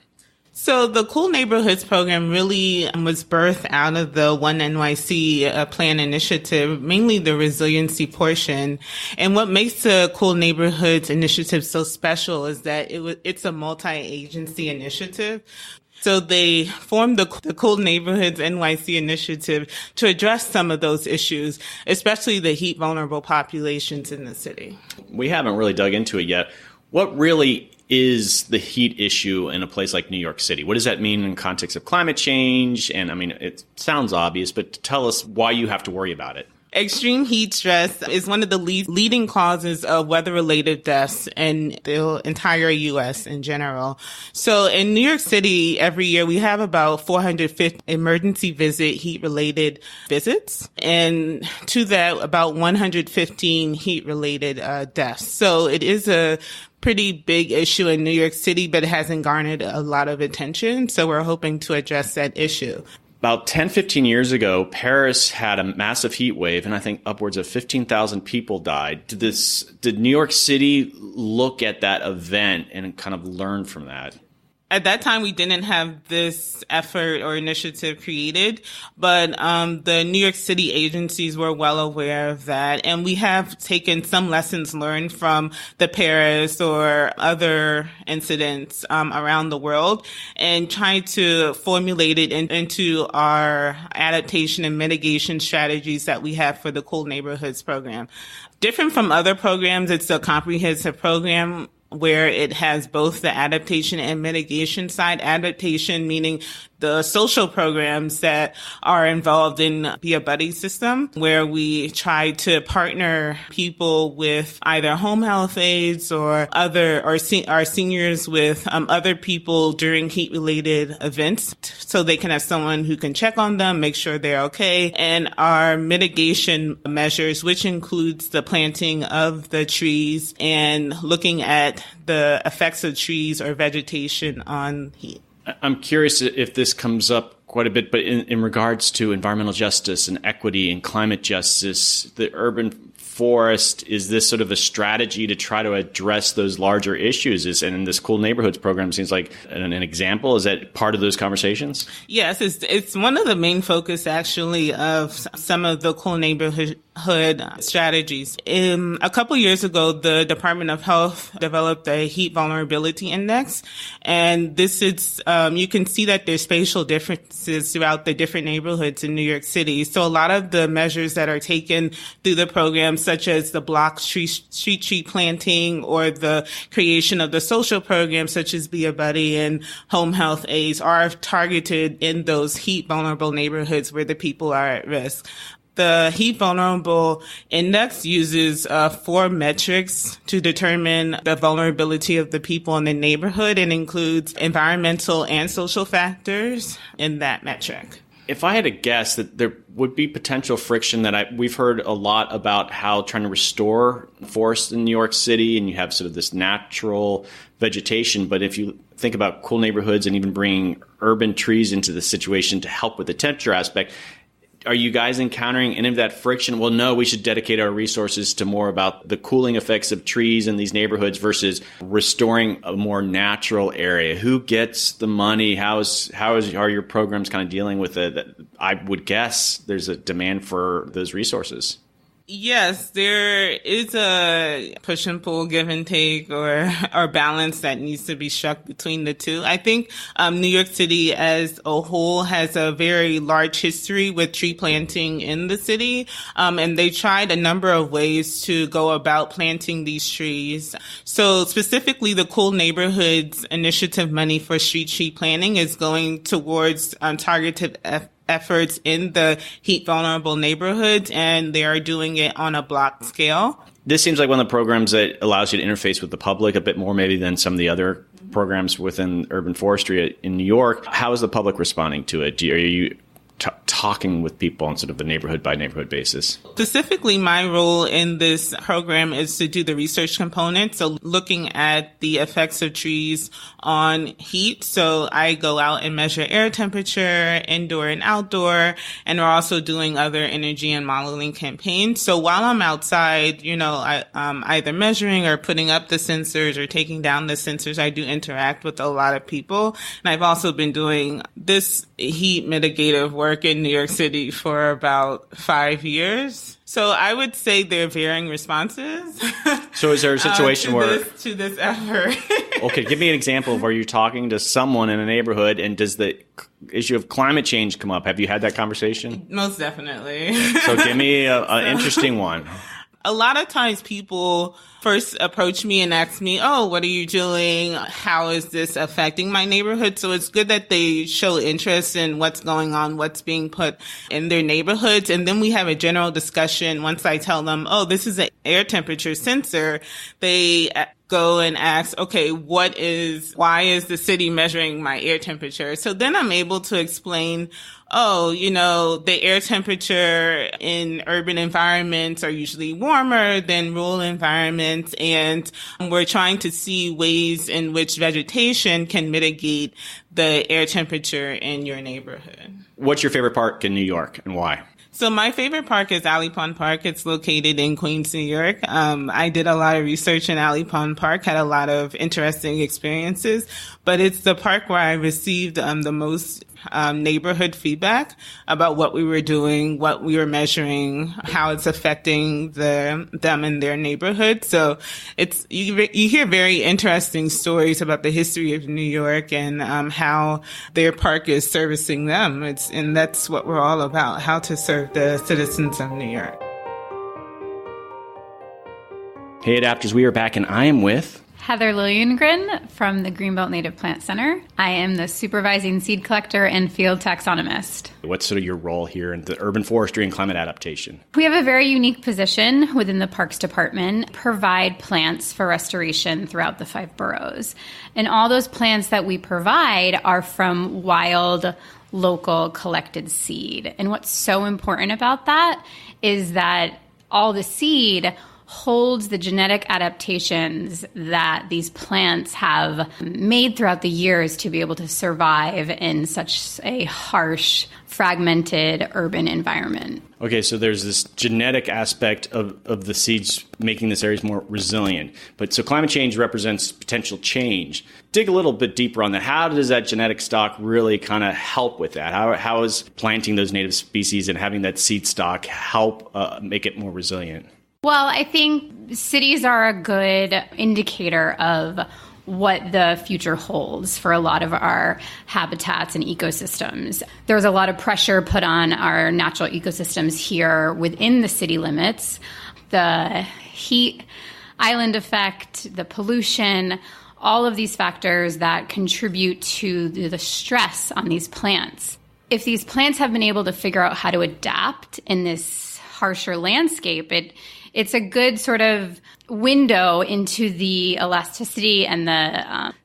So the Cool Neighborhoods program really was birthed out of the One NYC plan initiative, mainly the resiliency portion. And what makes the Cool Neighborhoods initiative so special is that it's a multi-agency initiative. So they formed the Cool Neighborhoods NYC initiative to address some of those issues, especially the heat vulnerable populations in the city. We haven't really dug into it yet. What really is the heat issue in a place like New York City? What does that mean in context of climate change? And I mean, it sounds obvious, but tell us why you have to worry about it. Extreme heat stress is one of the leading causes of weather-related deaths in the entire U.S. in general. So in New York City, every year we have about 450 emergency visit heat-related visits. And to that, about 115 heat-related deaths. So it is a pretty big issue in New York City, but it hasn't garnered a lot of attention. So we're hoping to address that issue. About 10, 15 years ago, Paris had a massive heat wave, and I think upwards of 15,000 people died. Did New York City look at that event and kind of learn from that? At that time, we didn't have this effort or initiative created, but the New York City agencies were well aware of that. And we have taken some lessons learned from the Paris or other incidents around the world and tried to formulate it into our adaptation and mitigation strategies that we have for the Cool Neighborhoods program. Different from other programs, it's a comprehensive program where it has both the adaptation and mitigation side. Adaptation meaning the social programs that are involved in Be a Buddy system, where we try to partner people with either home health aides or our seniors with other people during heat-related events, so they can have someone who can check on them, make sure they're okay. And our mitigation measures, which includes the planting of the trees and looking at the effects of trees or vegetation on heat. I'm curious if this comes up quite a bit, but in regards to environmental justice and equity and climate justice, the urban forest, is this sort of a strategy to try to address those larger issues? And in this Cool Neighborhoods program seems like an example. Is that part of those conversations? Yes, it's one of the main focus actually of some of the Cool Neighborhood strategies. A couple years ago, the Department of Health developed a heat vulnerability index, and this is you can see that there's spatial differences throughout the different neighborhoods in New York City. So a lot of the measures that are taken through the program, such as the block street tree planting or the creation of the social programs such as Be a Buddy and home health aides, are targeted in those heat vulnerable neighborhoods where the people are at risk. The Heat Vulnerable Index uses 4 metrics to determine the vulnerability of the people in the neighborhood and includes environmental and social factors in that metric. If I had to guess that there would be potential friction that we've heard a lot about how trying to restore forests in New York City, and you have sort of this natural vegetation. But if you think about cool neighborhoods and even bringing urban trees into the situation to help with the temperature aspect, are you guys encountering any of that friction? Well, no, we should dedicate our resources to more about the cooling effects of trees in these neighborhoods versus restoring a more natural area. Who gets the money? Are your programs kind of dealing with it? I would guess there's a demand for those resources. Yes, there is a push and pull, give and take, or balance that needs to be struck between the two. I think New York City as a whole has a very large history with tree planting in the city, and they tried a number of ways to go about planting these trees. So specifically, the Cool Neighborhoods Initiative money for street tree planting is going towards targeted efforts in the heat vulnerable neighborhoods, and they are doing it on a block scale. This seems like one of the programs that allows you to interface with the public a bit more maybe than some of the other programs within urban forestry in New York. How is the public responding to it? Are you talking with people on sort of a neighborhood by neighborhood basis? Specifically, my role in this program is to do the research component. So looking at the effects of trees on heat. So I go out and measure air temperature, indoor and outdoor, and we're also doing other energy and modeling campaigns. So while I'm outside, I'm either measuring or putting up the sensors or taking down the sensors, I do interact with a lot of people. And I've also been doing this heat mitigative work in New York City for about 5 years. So I would say they're varying responses. So is there a situation to this effort? Okay, give me an example of where you're talking to someone in a neighborhood, and does the issue of climate change come up? Have you had that conversation? Most definitely. So give me an interesting one. A lot of times people first approach me and ask me, oh, what are you doing? How is this affecting my neighborhood? So it's good that they show interest in what's going on, what's being put in their neighborhoods. And then we have a general discussion. Once I tell them, oh, this is an air temperature sensor, they go and ask, okay, why is the city measuring my air temperature? So then I'm able to explain, the air temperature in urban environments are usually warmer than rural environments. And we're trying to see ways in which vegetation can mitigate the air temperature in your neighborhood. What's your favorite park in New York and why? So my favorite park is Alley Pond Park. It's located in Queens, New York. I did a lot of research in Alley Pond Park, had a lot of interesting experiences, but it's the park where I received the most neighborhood feedback about what we were doing, what we were measuring, how it's affecting them in their neighborhood. So you hear very interesting stories about the history of New York and how their park is servicing them. And that's what we're all about, how to serve the citizens of New York. Hey, Adapters, we are back, and I am with Heather Liljengren from the Greenbelt Native Plant Center. I am the supervising seed collector and field taxonomist. What's sort of your role here in the urban forestry and climate adaptation? We have a very unique position within the Parks Department, provide plants for restoration throughout the 5 boroughs. And all those plants that we provide are from wild, local, collected seed. And what's so important about that is that all the seed holds the genetic adaptations that these plants have made throughout the years to be able to survive in such a harsh, fragmented urban environment. Okay, so there's this genetic aspect of the seeds making this area more resilient. But so climate change represents potential change. Dig a little bit deeper on that. How does that genetic stock really kind of help with that? How is planting those native species and having that seed stock help make it more resilient? Well, I think cities are a good indicator of what the future holds for a lot of our habitats and ecosystems. There's a lot of pressure put on our natural ecosystems here within the city limits. The heat island effect, the pollution, all of these factors that contribute to the stress on these plants. If these plants have been able to figure out how to adapt in this harsher landscape, it's a good sort of window into the elasticity and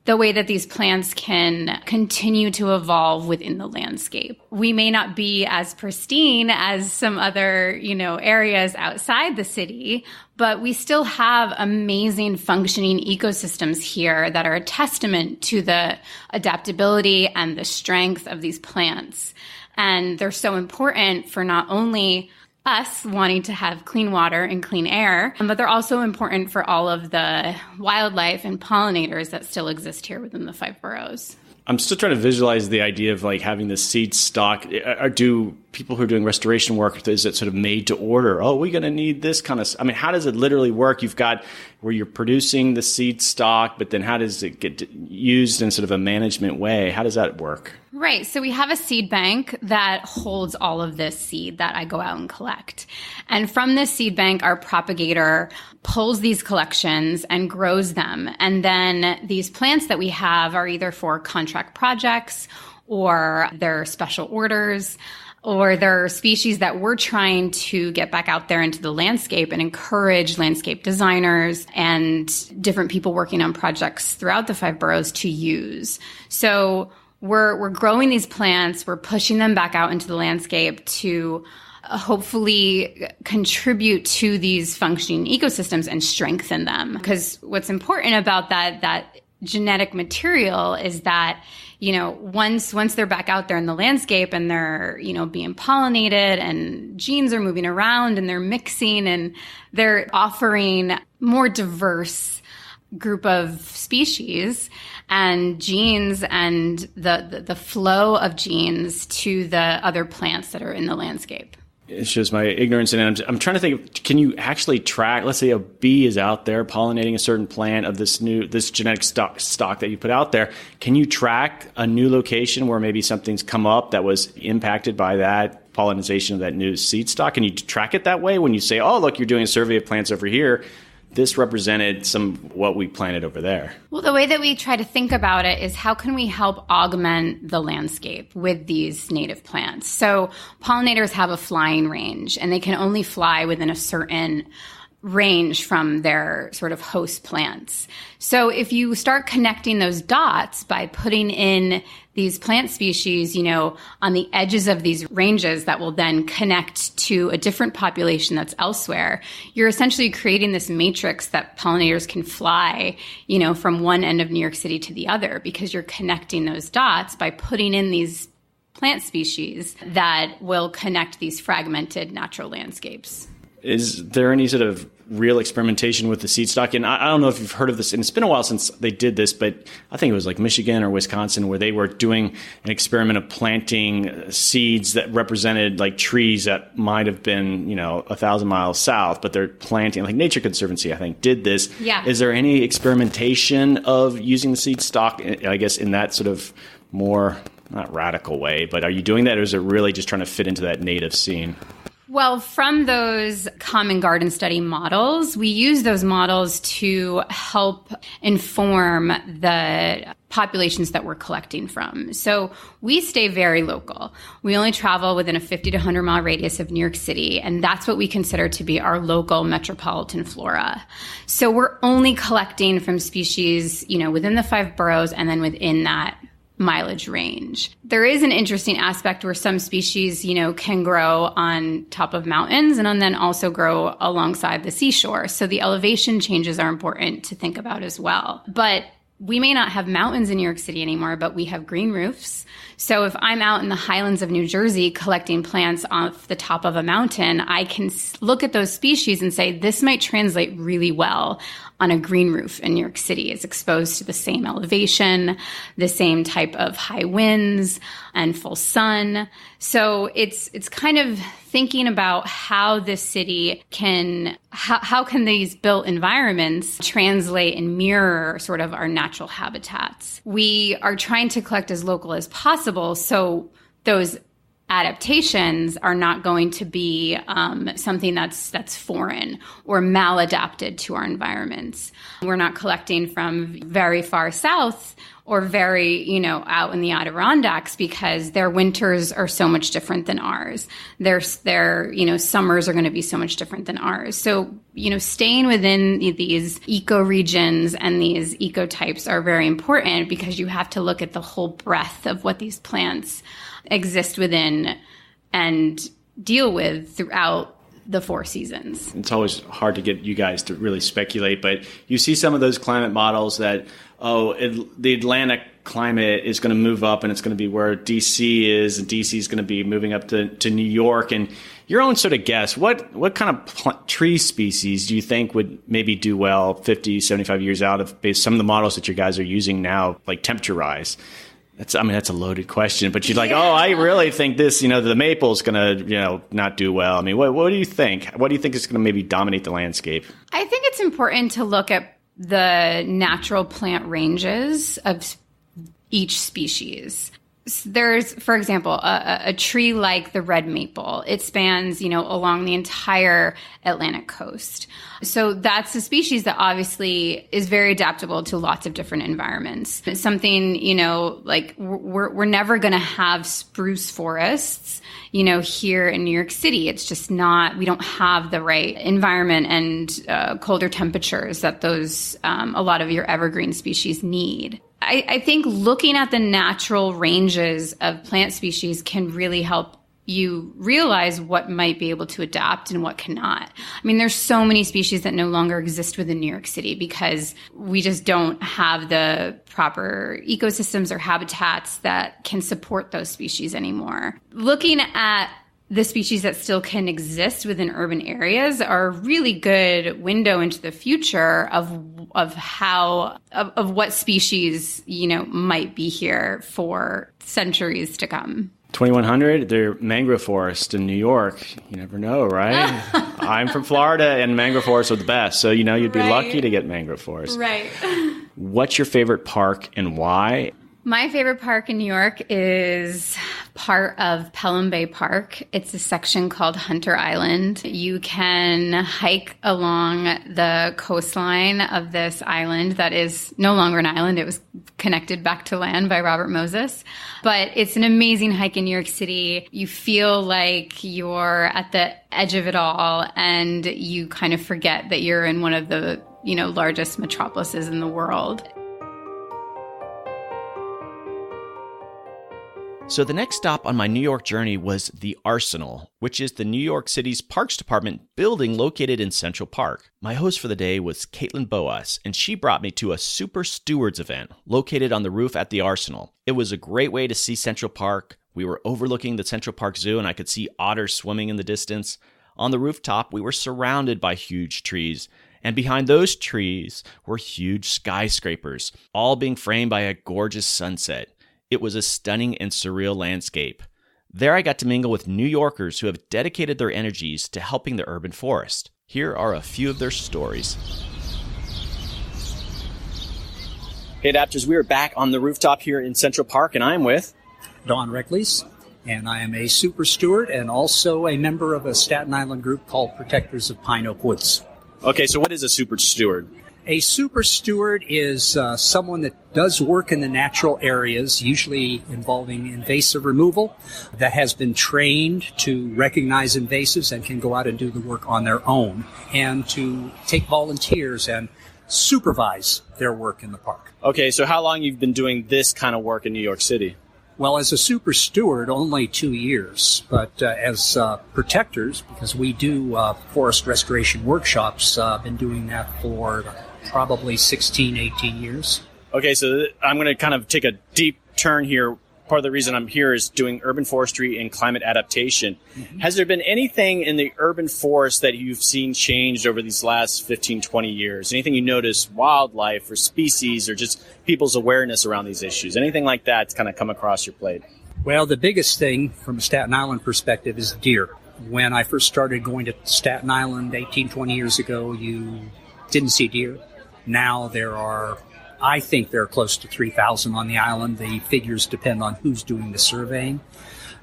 the way that these plants can continue to evolve within the landscape. We may not be as pristine as some other, areas outside the city, but we still have amazing functioning ecosystems here that are a testament to the adaptability and the strength of these plants. And they're so important for not only us wanting to have clean water and clean air, but they're also important for all of the wildlife and pollinators that still exist here within the 5 boroughs. I'm still trying to visualize the idea of having this seed stock. Do people who are doing restoration work, is it sort of made to order? Oh, we're going to need this kind of, how does it literally work? You've got where you're producing the seed stock, but then how does it get used in sort of a management way? How does that work? Right. So we have a seed bank that holds all of this seed that I go out and collect. And from this seed bank, our propagator pulls these collections and grows them. And then these plants that we have are either for contract projects or they're special orders, or there are species that we're trying to get back out there into the landscape and encourage landscape designers and different people working on projects throughout the 5 boroughs to use. So we're growing these plants, we're pushing them back out into the landscape to hopefully contribute to these functioning ecosystems and strengthen them. Because what's important about that genetic material is that, once they're back out there in the landscape and they're, being pollinated and genes are moving around and they're mixing and they're offering more diverse group of species and genes and the flow of genes to the other plants that are in the landscape. It shows my ignorance, and I'm trying to think, can you actually track, let's say a bee is out there pollinating a certain plant of this genetic stock that you put out there. Can you track a new location where maybe something's come up that was impacted by that pollination of that new seed stock? Can you track it that way when you say, oh, look, you're doing a survey of plants over here? This represented what we planted over there. Well, the way that we try to think about it is how can we help augment the landscape with these native plants? So pollinators have a flying range, and they can only fly within a certain range from their sort of host plants. So if you start connecting those dots by putting in these plant species, on the edges of these ranges that will then connect to a different population that's elsewhere, you're essentially creating this matrix that pollinators can fly, from one end of New York City to the other, because you're connecting those dots by putting in these plant species that will connect these fragmented natural landscapes. Is there any sort of real experimentation with the seed stock? And I don't know if you've heard of this, and it's been a while since they did this, but I think it was like Michigan or Wisconsin where they were doing an experiment of planting seeds that represented like trees that might have been, 1,000 miles south, but they're planting, like Nature Conservancy, I think, did this. Yeah. Is there any experimentation of using the seed stock, I guess, in that sort of more, not radical way, but are you doing that, or is it really just trying to fit into that native scene? Well, from those common garden study models, we use those models to help inform the populations that we're collecting from. So we stay very local. We only travel within a 50 to 100 mile radius of New York City, and that's what we consider to be our local metropolitan flora. So we're only collecting from species, within the 5 boroughs and then within that mileage range. There is an interesting aspect where some species, can grow on top of mountains and then also grow alongside the seashore. So the elevation changes are important to think about as well. But we may not have mountains in New York City anymore, but we have green roofs. So if I'm out in the highlands of New Jersey collecting plants off the top of a mountain, I can look at those species and say, this might translate really well on a green roof in New York City. It's exposed to the same elevation, the same type of high winds and full sun. So it's kind of thinking about how this city how can these built environments translate and mirror sort of our natural habitats. We are trying to collect as local as possible, so those adaptations are not going to be something that's foreign or maladapted to our environments. We're not collecting from very far south or very, out in the Adirondacks because their winters are so much different than ours. Their summers are going to be so much different than ours. So, staying within these ecoregions and these ecotypes are very important because you have to look at the whole breadth of what these plants exist within and deal with throughout the 4 seasons. It's always hard to get you guys to really speculate, but you see some of those climate models that, the Atlantic climate is going to move up and it's going to be where DC is, and DC is going to be moving up to New York. And your own sort of guess, what kind of tree species do you think would maybe do well 50, 75 years out of based some of the models that you guys are using now, like temperature-wise? That's a loaded question, but you're like, I really think this, the maple is going to, not do well. I mean, what do you think? What do you think is going to maybe dominate the landscape? I think it's important to look at the natural plant ranges of each species. There's, for example, a tree like the red maple. It spans, along the entire Atlantic coast. So that's a species that obviously is very adaptable to lots of different environments. It's something, like we're never going to have spruce forests, here in New York City. It's just not, we don't have the right environment and colder temperatures that those, a lot of your evergreen species need. I think looking at the natural ranges of plant species can really help you realize what might be able to adapt and what cannot. I mean, there's so many species that no longer exist within New York City because we just don't have the proper ecosystems or habitats that can support those species anymore. Looking at the species that still can exist within urban areas are a really good window into the future of what species, might be here for centuries to come. 2100, they're mangrove forest in New York. You never know, right? I'm from Florida, and mangrove forests are the best. So, you'd be lucky to get mangrove forest. Right. What's your favorite park and why? My favorite park in New York is part of Pelham Bay Park. It's a section called Hunter Island. You can hike along the coastline of this island that is no longer an island. It was connected back to land by Robert Moses. But it's an amazing hike in New York City. You feel like you're at the edge of it all, and you kind of forget that you're in one of the, largest metropolises in the world. So the next stop on my New York journey was the Arsenal, which is the New York City's Parks Department building located in Central Park. My host for the day was Caitlin Boas, and she brought me to a Super Stewards event located on the roof at the Arsenal. It was a great way to see Central Park. We were overlooking the Central Park Zoo, and I could see otters swimming in the distance. On the rooftop, we were surrounded by huge trees, and behind those trees were huge skyscrapers, all being framed by a gorgeous sunset. It was a stunning and surreal landscape. There I got to mingle with New Yorkers who have dedicated their energies to helping the urban forest. Here are a few of their stories. Hey Adapters, we are back on the rooftop here in Central Park, and I'm with Don Reckles, and I am a super steward and also a member of a Staten Island group called Protectors of Pine Oak Woods. Okay, so what is a super steward? A super steward is someone that does work in the natural areas, usually involving invasive removal, that has been trained to recognize invasives and can go out and do the work on their own, and to take volunteers and supervise their work in the park. Okay, so how long you've been doing this kind of work in New York City? Well, as a super steward, only 2 years, but as protectors, because we do forest restoration workshops, been doing that for probably 16, 18 years. Okay, so I'm going to kind of take a deep turn here. Part of the reason I'm here is doing urban forestry and climate adaptation. Mm-hmm. Has there been anything in the urban forest that you've seen changed over these last 15, 20 years? Anything you notice, wildlife or species or just people's awareness around these issues? Anything like that's kind of come across your plate? Well, the biggest thing from a Staten Island perspective is deer. When I first started going to Staten Island 18, 20 years ago, you didn't see deer. Now I think there are close to 3,000 on the island. The figures depend on who's doing the surveying.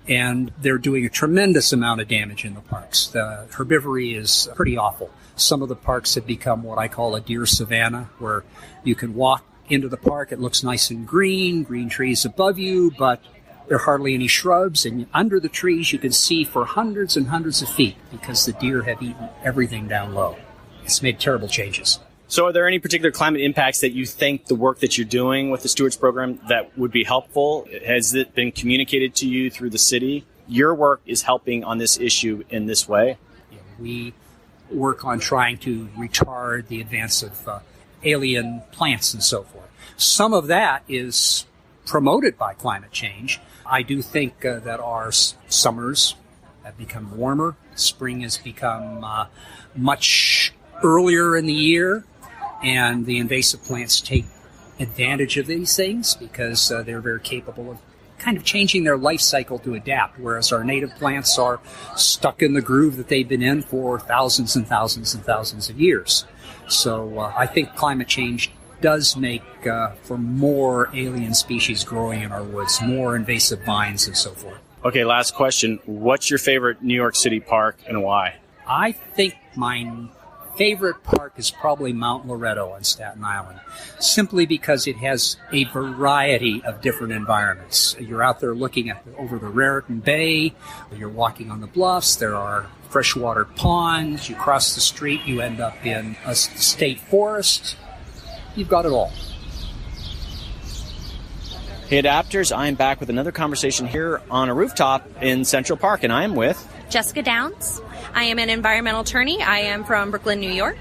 And they're doing a tremendous amount of damage in the parks. The herbivory is pretty awful. Some of the parks have become what I call a deer savanna, where you can walk into the park. It looks nice and green trees above you, but there are hardly any shrubs. And under the trees, you can see for hundreds and hundreds of feet because the deer have eaten everything down low. It's made terrible changes. So are there any particular climate impacts that you think the work that you're doing with the Stewards program that would be helpful? Has it been communicated to you through the city? Your work is helping on this issue in this way? Yeah, we work on trying to retard the advance of alien plants and so forth. Some of that is promoted by climate change. I do think that our summers have become warmer. Spring has become much earlier in the year. And the invasive plants take advantage of these things because they're very capable of kind of changing their life cycle to adapt, whereas our native plants are stuck in the groove that they've been in for thousands and thousands and thousands of years. So I think climate change does make for more alien species growing in our woods, more invasive vines and so forth. Okay, last question. What's your favorite New York City park and why? I think my favorite park is probably Mount Loretto on Staten Island, simply because it has a variety of different environments. You're out there looking over the Raritan Bay, you're walking on the bluffs, there are freshwater ponds, you cross the street, you end up in a state forest. You've got it all. Hey, Adapters, I am back with another conversation here on a rooftop in Central Park, and I am with Jessica Downs. I am an environmental attorney. I am from Brooklyn, New York,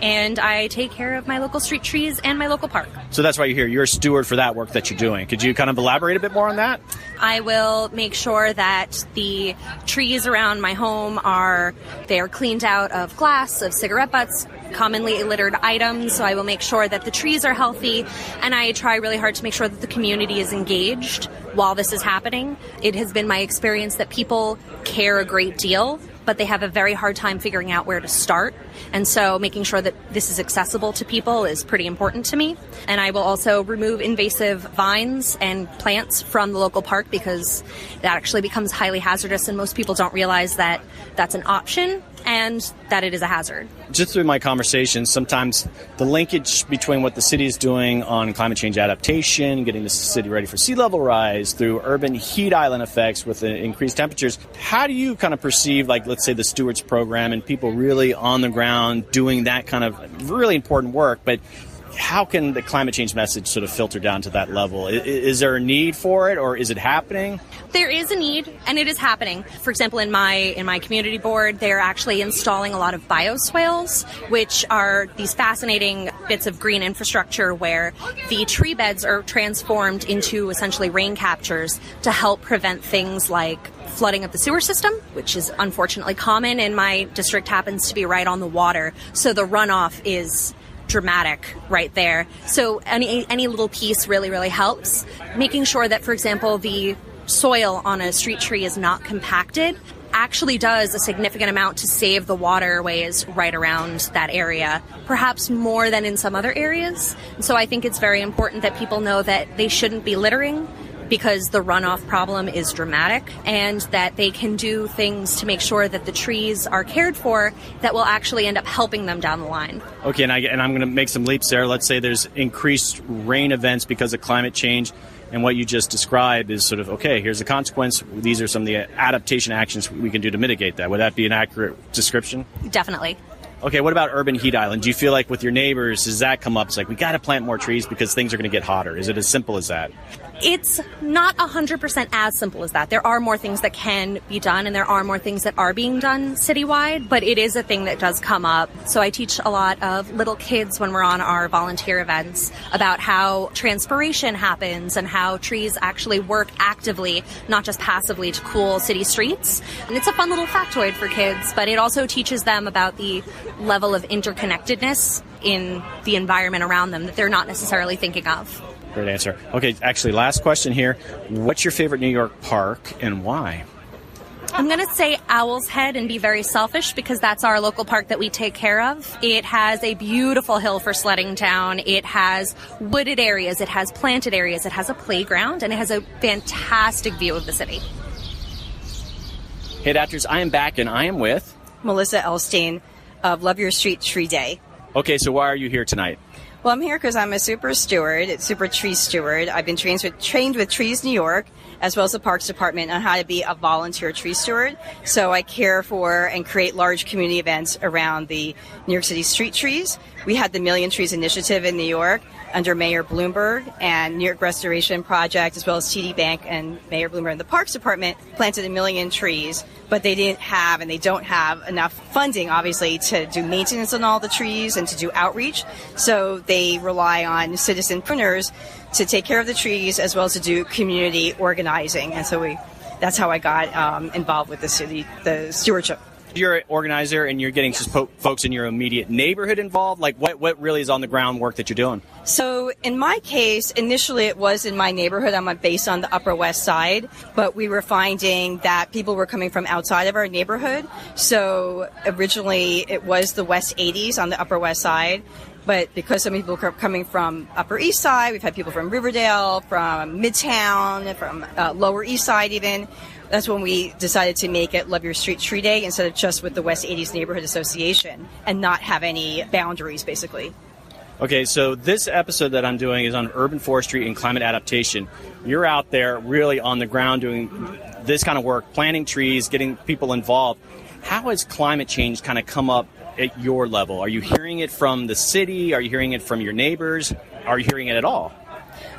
and I take care of my local street trees and my local park. So that's why you're here. You're a steward for that work that you're doing. Could you kind of elaborate a bit more on that? I will make sure that the trees around my home are cleaned out of glass, of cigarette butts, commonly littered items. So I will make sure that the trees are healthy, and I try really hard to make sure that the community is engaged while this is happening. It has been my experience that people care a great deal, but they have a very hard time figuring out where to start. And so making sure that this is accessible to people is pretty important to me. And I will also remove invasive vines and plants from the local park because that actually becomes highly hazardous, and most people don't realize that that's an option and that it is a hazard. Just through my conversations, sometimes the linkage between what the city is doing on climate change adaptation, getting the city ready for sea level rise, through urban heat island effects with the increased temperatures, how do you kind of perceive, like, let's say the Stewards program and people really on the ground doing that kind of really important work, but how can the climate change message sort of filter down to that level? Is there a need for it, or is it happening? There is a need, and it is happening. For example, in my community board, they're actually installing a lot of bioswales, which are these fascinating bits of green infrastructure where the tree beds are transformed into essentially rain captures to help prevent things like flooding of the sewer system, which is unfortunately common, and my district happens to be right on the water, so the runoff is dramatic right there. So any little piece really, really helps. Making sure that, for example, the soil on a street tree is not compacted actually does a significant amount to save the waterways right around that area, perhaps more than in some other areas. And so I think it's very important that people know that they shouldn't be littering, because the runoff problem is dramatic, and that they can do things to make sure that the trees are cared for that will actually end up helping them down the line. Okay, and I'm going to make some leaps there. Let's say there's increased rain events because of climate change, and what you just described is sort of, okay, here's the consequence. These are some of the adaptation actions we can do to mitigate that. Would that be an accurate description? Definitely. Okay, what about urban heat island? Do you feel like with your neighbors, does that come up? It's like, we got to plant more trees because things are going to get hotter. Is it as simple as that? It's not 100% as simple as that. There are more things that can be done, and there are more things that are being done citywide, but it is a thing that does come up. So I teach a lot of little kids when we're on our volunteer events about how transpiration happens and how trees actually work actively, not just passively, to cool city streets. And it's a fun little factoid for kids, but it also teaches them about the level of interconnectedness in the environment around them that they're not necessarily thinking of. Great answer. Okay, actually, last question here. What's your favorite New York park and why? I'm going to say Owl's Head and be very selfish because that's our local park that we take care of. It has a beautiful hill for sledding down. It has wooded areas. It has planted areas. It has a playground, and it has a fantastic view of the city. Hey, Adapters, I am back, and I am with Melissa Elstein of Love Your Street Tree Day. Okay, so why are you here tonight? Well, I'm here because I'm a super tree steward. I've been trained with Trees New York, as well as the Parks Department, on how to be a volunteer tree steward. So I care for and create large community events around the New York City street trees. We had the Million Trees Initiative in New York under Mayor Bloomberg, and New York Restoration Project, as well as TD Bank and Mayor Bloomberg and the Parks Department planted 1 million trees, but they didn't have, and they don't have, enough funding, obviously, to do maintenance on all the trees and to do outreach. So they rely on citizen pruners to take care of the trees, as well as to do community organizing. And so that's how I got involved with the stewardship. You're an organizer, and you're getting just folks in your immediate neighborhood involved. Like, what really is on the ground work that you're doing? So in my case, initially it was in my neighborhood. I'm based on the Upper West Side, but we were finding that people were coming from outside of our neighborhood. So originally it was the West 80s on the Upper West Side. But because so many people are coming from Upper East Side, we've had people from Riverdale, from Midtown, from Lower East Side even. That's when we decided to make it Love Your Street Tree Day instead of just with the West 80s Neighborhood Association and not have any boundaries, basically. Okay, so this episode that I'm doing is on urban forestry and climate adaptation. You're out there really on the ground doing this kind of work, planting trees, getting people involved. How has climate change kind of come up at your level? Are you hearing it from the city? Are you hearing it from your neighbors? Are you hearing it at all?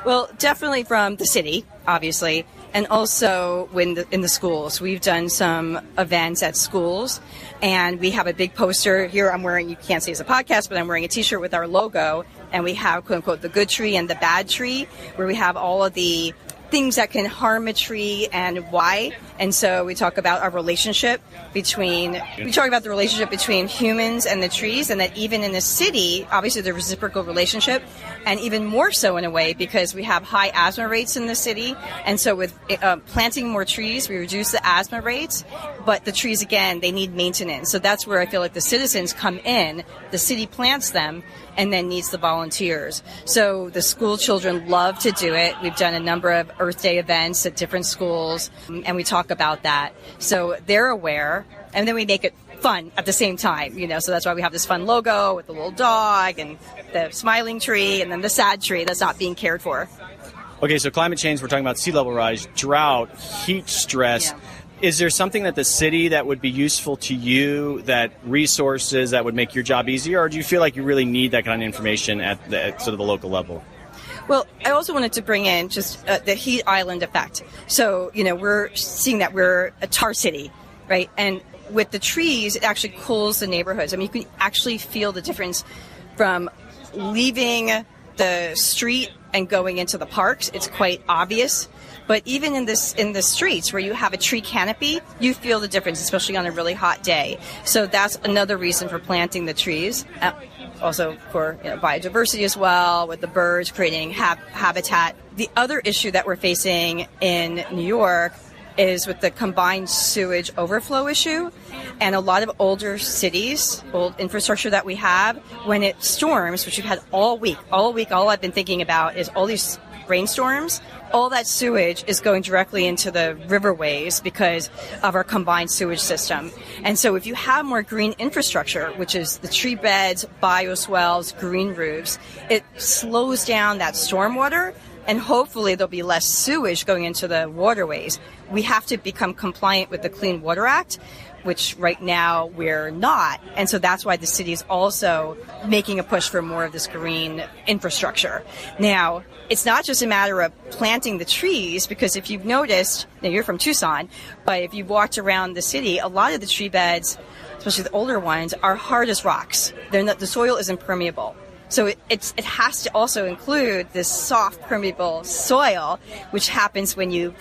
Well, definitely from the city, obviously, and also in the schools. We've done some events at schools, and we have a big poster here. I'm wearing, you can't see it's a podcast, but I'm wearing a T-shirt with our logo, and we have, quote unquote, the good tree and the bad tree, where we have all of the things that can harm a tree and why. And so we talk about our relationship between humans and the trees, and that even in the city, obviously the reciprocal relationship, and even more so in a way because we have high asthma rates in the city. And so with planting more trees, we reduce the asthma rates, but the trees, again, they need maintenance. So that's where I feel like the citizens come in, the city plants them, and then needs the volunteers. So the school children love to do it. We've done a number of Earth Day events at different schools, and we talk about that. So they're aware, and then we make it fun at the same time, so that's why we have this fun logo with the little dog and the smiling tree and then the sad tree that's not being cared for. Okay, so climate change, we're talking about sea level rise, drought, heat stress. Yeah. Is there something that the city that would be useful to you, that resources that would make your job easier, or do you feel like you really need that kind of information at sort of the local level? Well, I also wanted to bring in just the heat island effect. So, we're seeing that we're a tar city, right? And with the trees, it actually cools the neighborhoods. I mean, you can actually feel the difference from leaving the street and going into the parks. It's quite obvious. But even in the streets where you have a tree canopy, you feel the difference, especially on a really hot day. So that's another reason for planting the trees. Also for biodiversity as well, with the birds creating habitat. The other issue that we're facing in New York is with the combined sewage overflow issue. And a lot of older cities, old infrastructure that we have, when it storms, which we've had all week, all I've been thinking about is all these rainstorms. All that sewage is going directly into the riverways because of our combined sewage system. And so if you have more green infrastructure, which is the tree beds, bioswales, green roofs, it slows down that stormwater, and hopefully there'll be less sewage going into the waterways. We have to become compliant with the Clean Water Act, which right now we're not. And so that's why the city is also making a push for more of this green infrastructure. Now, it's not just a matter of planting the trees, because if you've noticed, now you're from Tucson, but if you've walked around the city, a lot of the tree beds, especially the older ones, are hard as rocks. The soil is impermeable. So it has to also include this soft, permeable soil, which happens when you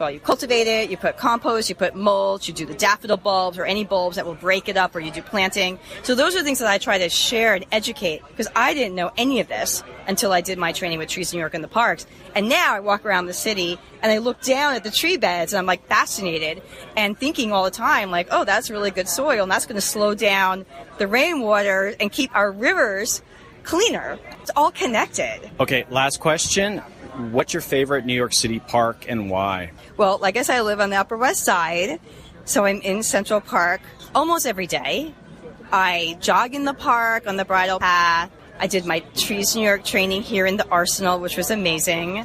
you cultivate it, you put compost, you put mulch, you do the daffodil bulbs or any bulbs that will break it up, or you do planting. So those are things that I try to share and educate, because I didn't know any of this until I did my training with Trees New York in the parks. And now I walk around the city and I look down at the tree beds and I'm fascinated and thinking all the time oh, that's really good soil, and that's going to slow down the rainwater and keep our rivers cleaner. It's all connected. Okay, last question. What's your favorite New York City park and why? Well, I guess I live on the Upper West Side, so I'm in Central Park almost every day. I jog in the park on the bridle path. I did my Trees New York training here in the Arsenal, which was amazing.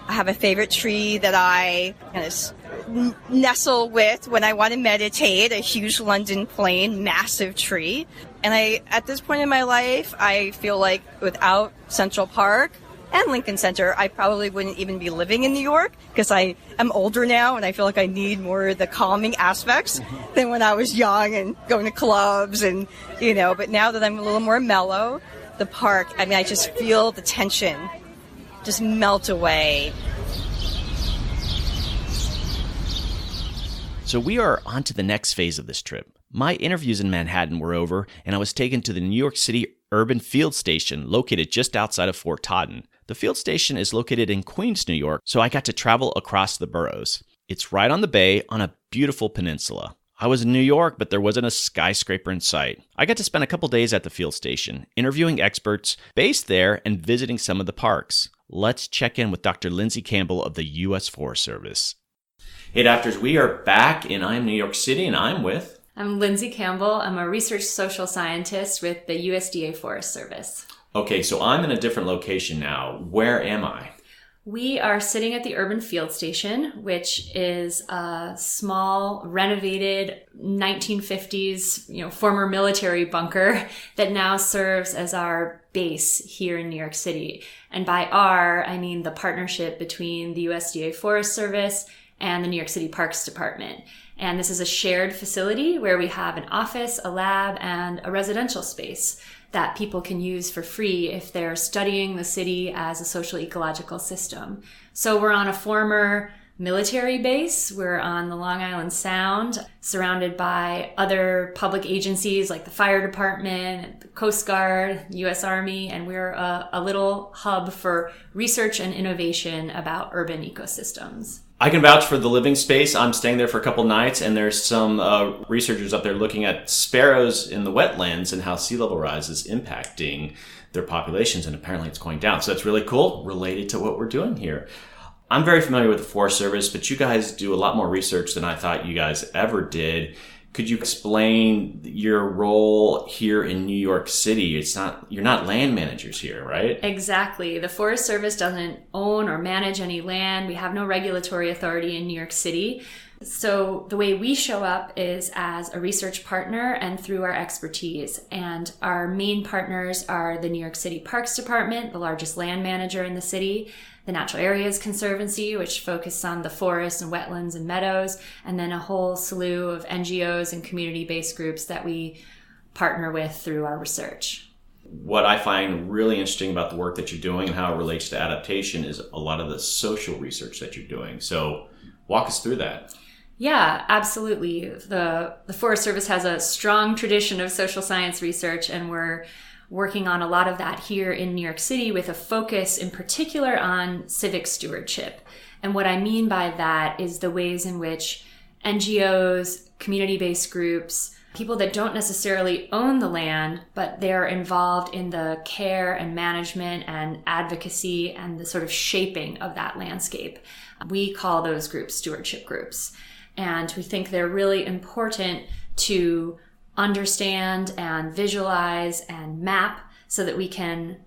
I have a favorite tree that I kind of nestle with when I want to meditate, a huge London plane, massive tree. And at this point in my life, I feel like without Central Park and Lincoln Center, I probably wouldn't even be living in New York, because I am older now and I feel like I need more of the calming aspects than when I was young and going to clubs and, but now that I'm a little more mellow, the park, I just feel the tension just melt away. So we are on to the next phase of this trip. My interviews in Manhattan were over, and I was taken to the New York City Urban Field Station, located just outside of Fort Totten. The field station is located in Queens, New York, so I got to travel across the boroughs. It's right on the bay on a beautiful peninsula. I was in New York, but there wasn't a skyscraper in sight. I got to spend a couple days at the field station, interviewing experts based there and visiting some of the parks. Let's check in with Dr. Lindsay Campbell of the U.S. Forest Service. Hey, doctors, we are back, and I'm New York City, and I'm Lindsay Campbell. I'm a research social scientist with the USDA Forest Service. Okay, so I'm in a different location now. Where am I? We are sitting at the Urban Field Station, which is a small, renovated 1950s, former military bunker that now serves as our base here in New York City. And by our, I mean the partnership between the USDA Forest Service and the New York City Parks Department. And this is a shared facility where we have an office, a lab, and a residential space that people can use for free if they're studying the city as a social ecological system. So we're on a former military base. We're on the Long Island Sound, surrounded by other public agencies like the fire department, the Coast Guard, U.S. Army, and we're a little hub for research and innovation about urban ecosystems. I can vouch for the living space. I'm staying there for a couple nights, and there's some researchers up there looking at sparrows in the wetlands and how sea level rise is impacting their populations, and apparently it's going down. So that's really cool, related to what we're doing here. I'm very familiar with the Forest Service, but you guys do a lot more research than I thought you guys ever did. Could you explain your role here in New York City? You're not land managers here, right? Exactly. The Forest Service doesn't own or manage any land. We have no regulatory authority in New York City. So the way we show up is as a research partner and through our expertise. And our main partners are the New York City Parks Department, the largest land manager in the city, the Natural Areas Conservancy, which focuses on the forests and wetlands and meadows, and then a whole slew of NGOs and community-based groups that we partner with through our research. What I find really interesting about the work that you're doing and how it relates to adaptation is a lot of the social research that you're doing. So walk us through that. Yeah, absolutely. The Forest Service has a strong tradition of social science research, and we're working on a lot of that here in New York City with a focus in particular on civic stewardship. And what I mean by that is the ways in which NGOs, community-based groups, people that don't necessarily own the land, but they're involved in the care and management and advocacy and the sort of shaping of that landscape. We call those groups stewardship groups. And we think they're really important to understand and visualize and map so that we can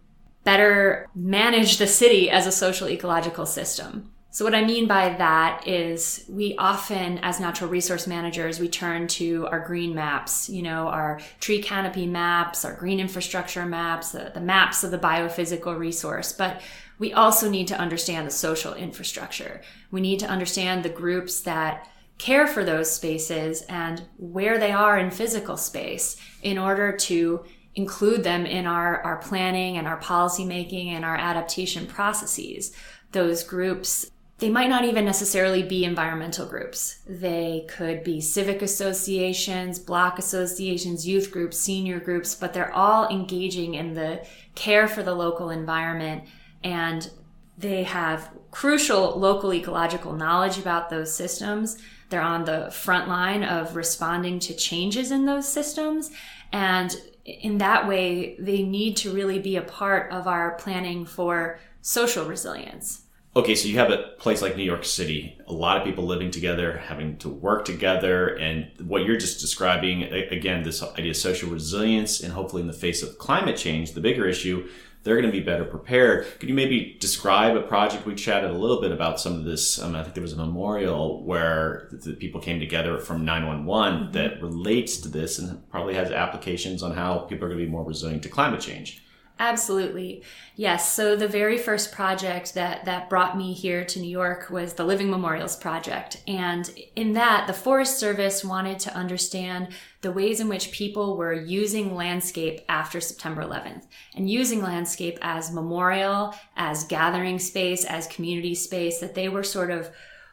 better manage the city as a social ecological system. So what I mean by that is we often, as natural resource managers, we turn to our green maps, our tree canopy maps, our green infrastructure maps, the maps of the biophysical resource. But we also need to understand the social infrastructure. We need to understand the groups that care for those spaces and where they are in physical space in order to include them in our planning and our policy making and our adaptation processes. Those groups, they might not even necessarily be environmental groups. They could be civic associations, block associations, youth groups, senior groups, but they're all engaging in the care for the local environment, and they have crucial local ecological knowledge about those systems. They're on the front line of responding to changes in those systems. And in that way, they need to really be a part of our planning for social resilience. Okay, so you have a place like New York City, a lot of people living together, having to work together, and what you're just describing, again, this idea of social resilience, and hopefully in the face of climate change, the bigger issue, they're going to be better prepared. Could you maybe describe a project? We chatted a little bit about some of this. I think there was a memorial where the people came together from 911 that relates to this and probably has applications on how people are going to be more resilient to climate change. Absolutely. Yes. So the very first project that brought me here to New York was the Living Memorials Project. And in that, the Forest Service wanted to understand the ways in which people were using landscape after September 11th and using landscape as memorial, as gathering space, as community space, that they were sort of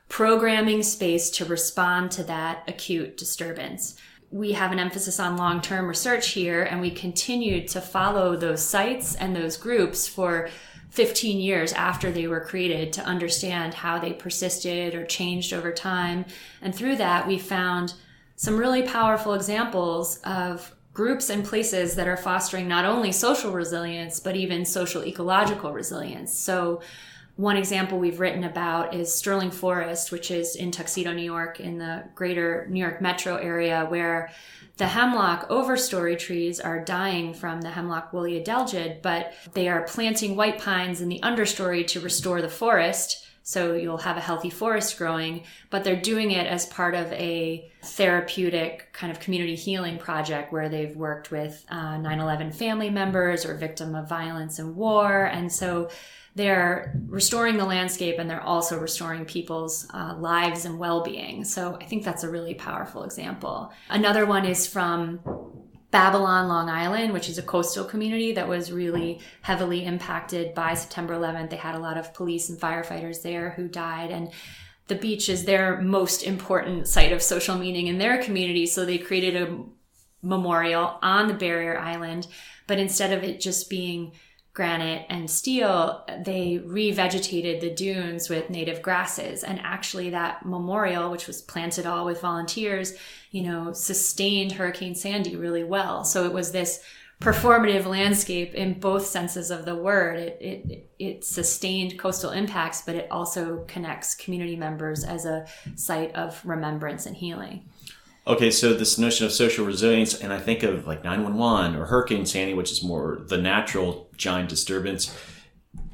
programming space to respond to that acute disturbance. We have an emphasis on long-term research here, and we continued to follow those sites and those groups for 15 years after they were created to understand how they persisted or changed over time. And through that, we found some really powerful examples of groups and places that are fostering not only social resilience, but even social ecological resilience. So One example we've written about is Sterling Forest, which is in Tuxedo, New York, in the greater New York metro area, where the hemlock overstory trees are dying from the hemlock woolly adelgid, but they are planting white pines in the understory to restore the forest. So you'll have a healthy forest growing, but they're doing it as part of a therapeutic kind of community healing project where they've worked with 9/11 family members or victim of violence and war. And so they're restoring the landscape, and they're also restoring people's lives and well-being. So I think that's a really powerful example. Another one is from Babylon, Long Island, which is a coastal community that was really heavily impacted by September 11th. They had a lot of police and firefighters there who died, and the beach is their most important site of social meaning in their community. So they created a memorial on the barrier island, but instead of it just being granite and steel, they revegetated the dunes with native grasses. And actually that memorial, which was planted all with volunteers, sustained Hurricane Sandy really well. So it was this performative landscape in both senses of the word. It sustained coastal impacts, but it also connects community members as a site of remembrance and healing. Okay, so this notion of social resilience, and I think of like 911 or Hurricane Sandy, which is more the natural giant disturbance.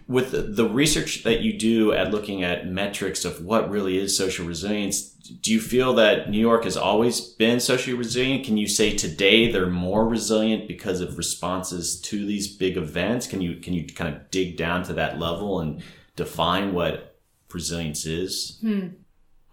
With the research that you do at looking at metrics of what really is social resilience, do you feel that New York has always been socially resilient? Can you say today they're more resilient because of responses to these big events? Can you kind of dig down to that level and define what resilience is?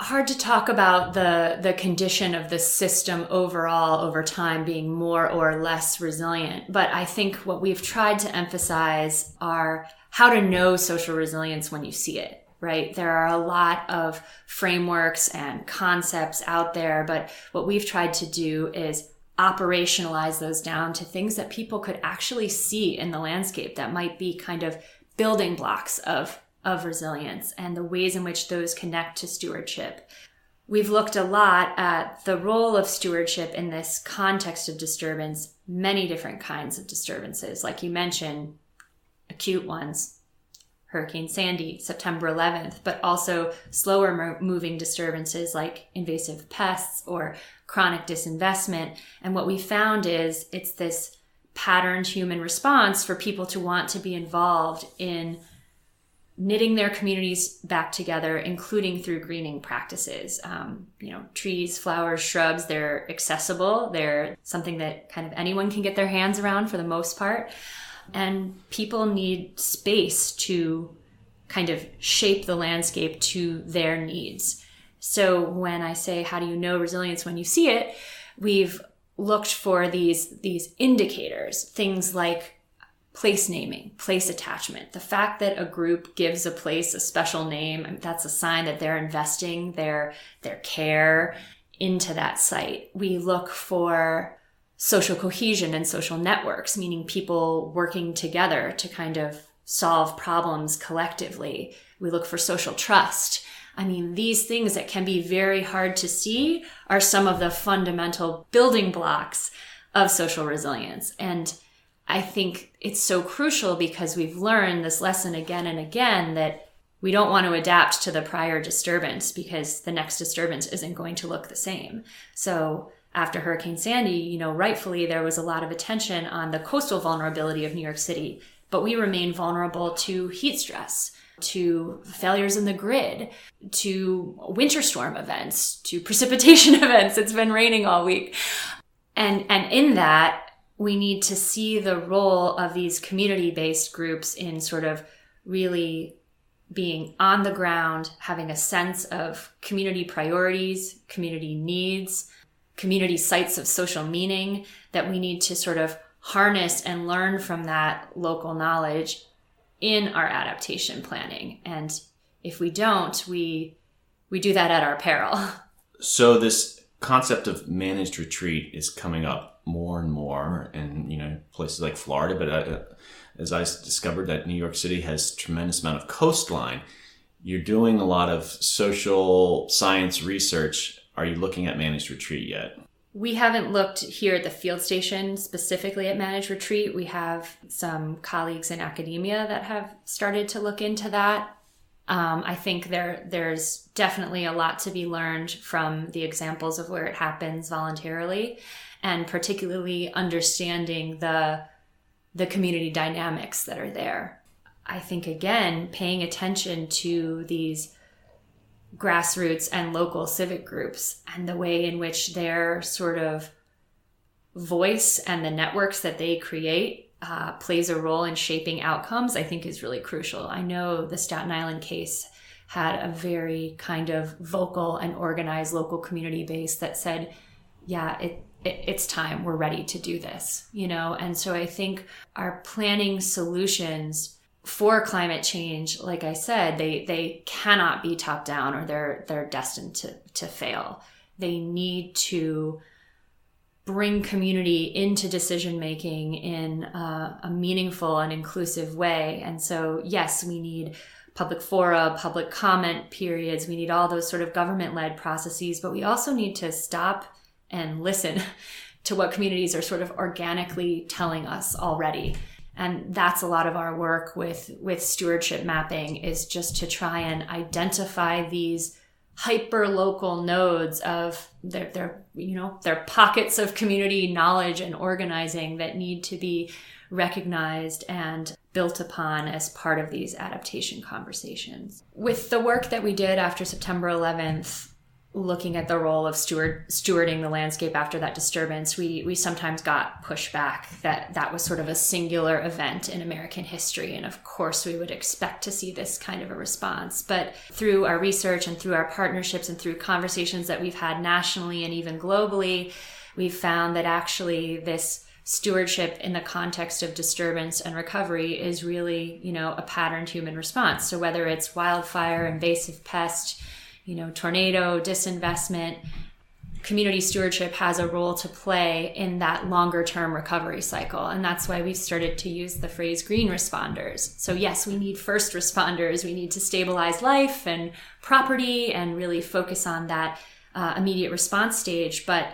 Hard to talk about the condition of the system overall over time being more or less resilient. But I think what we've tried to emphasize are how to know social resilience when you see it, right? There are a lot of frameworks and concepts out there, but what we've tried to do is operationalize those down to things that people could actually see in the landscape that might be kind of building blocks of resilience and the ways in which those connect to stewardship. We've looked a lot at the role of stewardship in this context of disturbance, many different kinds of disturbances, like you mentioned, acute ones, Hurricane Sandy, September 11th, but also slower moving disturbances like invasive pests or chronic disinvestment. And what we found is it's this patterned human response for people to want to be involved in knitting their communities back together, including through greening practices. Trees, flowers, shrubs, they're accessible. They're something that kind of anyone can get their hands around for the most part. And people need space to kind of shape the landscape to their needs. So when I say, how do you know resilience when you see it? We've looked for these indicators, things like place naming, place attachment. The fact that a group gives a place a special name, that's a sign that they're investing their care into that site. We look for social cohesion and social networks, meaning people working together to kind of solve problems collectively. We look for social trust. I mean, these things that can be very hard to see are some of the fundamental building blocks of social resilience. And I think it's so crucial because we've learned this lesson again and again that we don't want to adapt to the prior disturbance because the next disturbance isn't going to look the same. So after Hurricane Sandy, rightfully there was a lot of attention on the coastal vulnerability of New York City, but we remain vulnerable to heat stress, to failures in the grid, to winter storm events, to precipitation events. It's been raining all week. And in that, we need to see the role of these community-based groups in sort of really being on the ground, having a sense of community priorities, community needs, community sites of social meaning, that we need to sort of harness and learn from that local knowledge in our adaptation planning. And if we don't, we do that at our peril. So this concept of managed retreat is coming up more and more in places like Florida, but as I discovered that New York City has a tremendous amount of coastline. You're doing a lot of social science research. Are you looking at managed retreat yet? We haven't looked here at the field station specifically at managed retreat. We have some colleagues in academia that have started to look into that. I think there's definitely a lot to be learned from the examples of where it happens voluntarily, and particularly understanding the community dynamics that are there. I think, again, paying attention to these grassroots and local civic groups and the way in which their sort of voice and the networks that they create plays a role in shaping outcomes, I think is really crucial. I know the Staten Island case had a very kind of vocal and organized local community base that said, yeah, it's time, we're ready to do this, And so I think our planning solutions for climate change, like I said, they cannot be top down, or they're destined to fail. They need to bring community into decision making in a meaningful and inclusive way. And so, yes, we need public fora, public comment periods. We need all those sort of government-led processes, but we also need to stop and listen to what communities are sort of organically telling us already. And that's a lot of our work with stewardship mapping, is just to try and identify these hyper-local nodes of their pockets of community knowledge and organizing that need to be recognized and built upon as part of these adaptation conversations. With the work that we did after September 11th, looking at the role of stewarding the landscape after that disturbance, we sometimes got pushback that was sort of a singular event in American history. And of course, we would expect to see this kind of a response. But through our research and through our partnerships and through conversations that we've had nationally and even globally, we've found that actually this stewardship in the context of disturbance and recovery is really, a patterned human response. So whether it's wildfire, invasive pest, tornado, disinvestment, community stewardship has a role to play in that longer term recovery cycle. And that's why we've started to use the phrase green responders. So yes, we need first responders. We need to stabilize life and property and really focus on that immediate response stage. But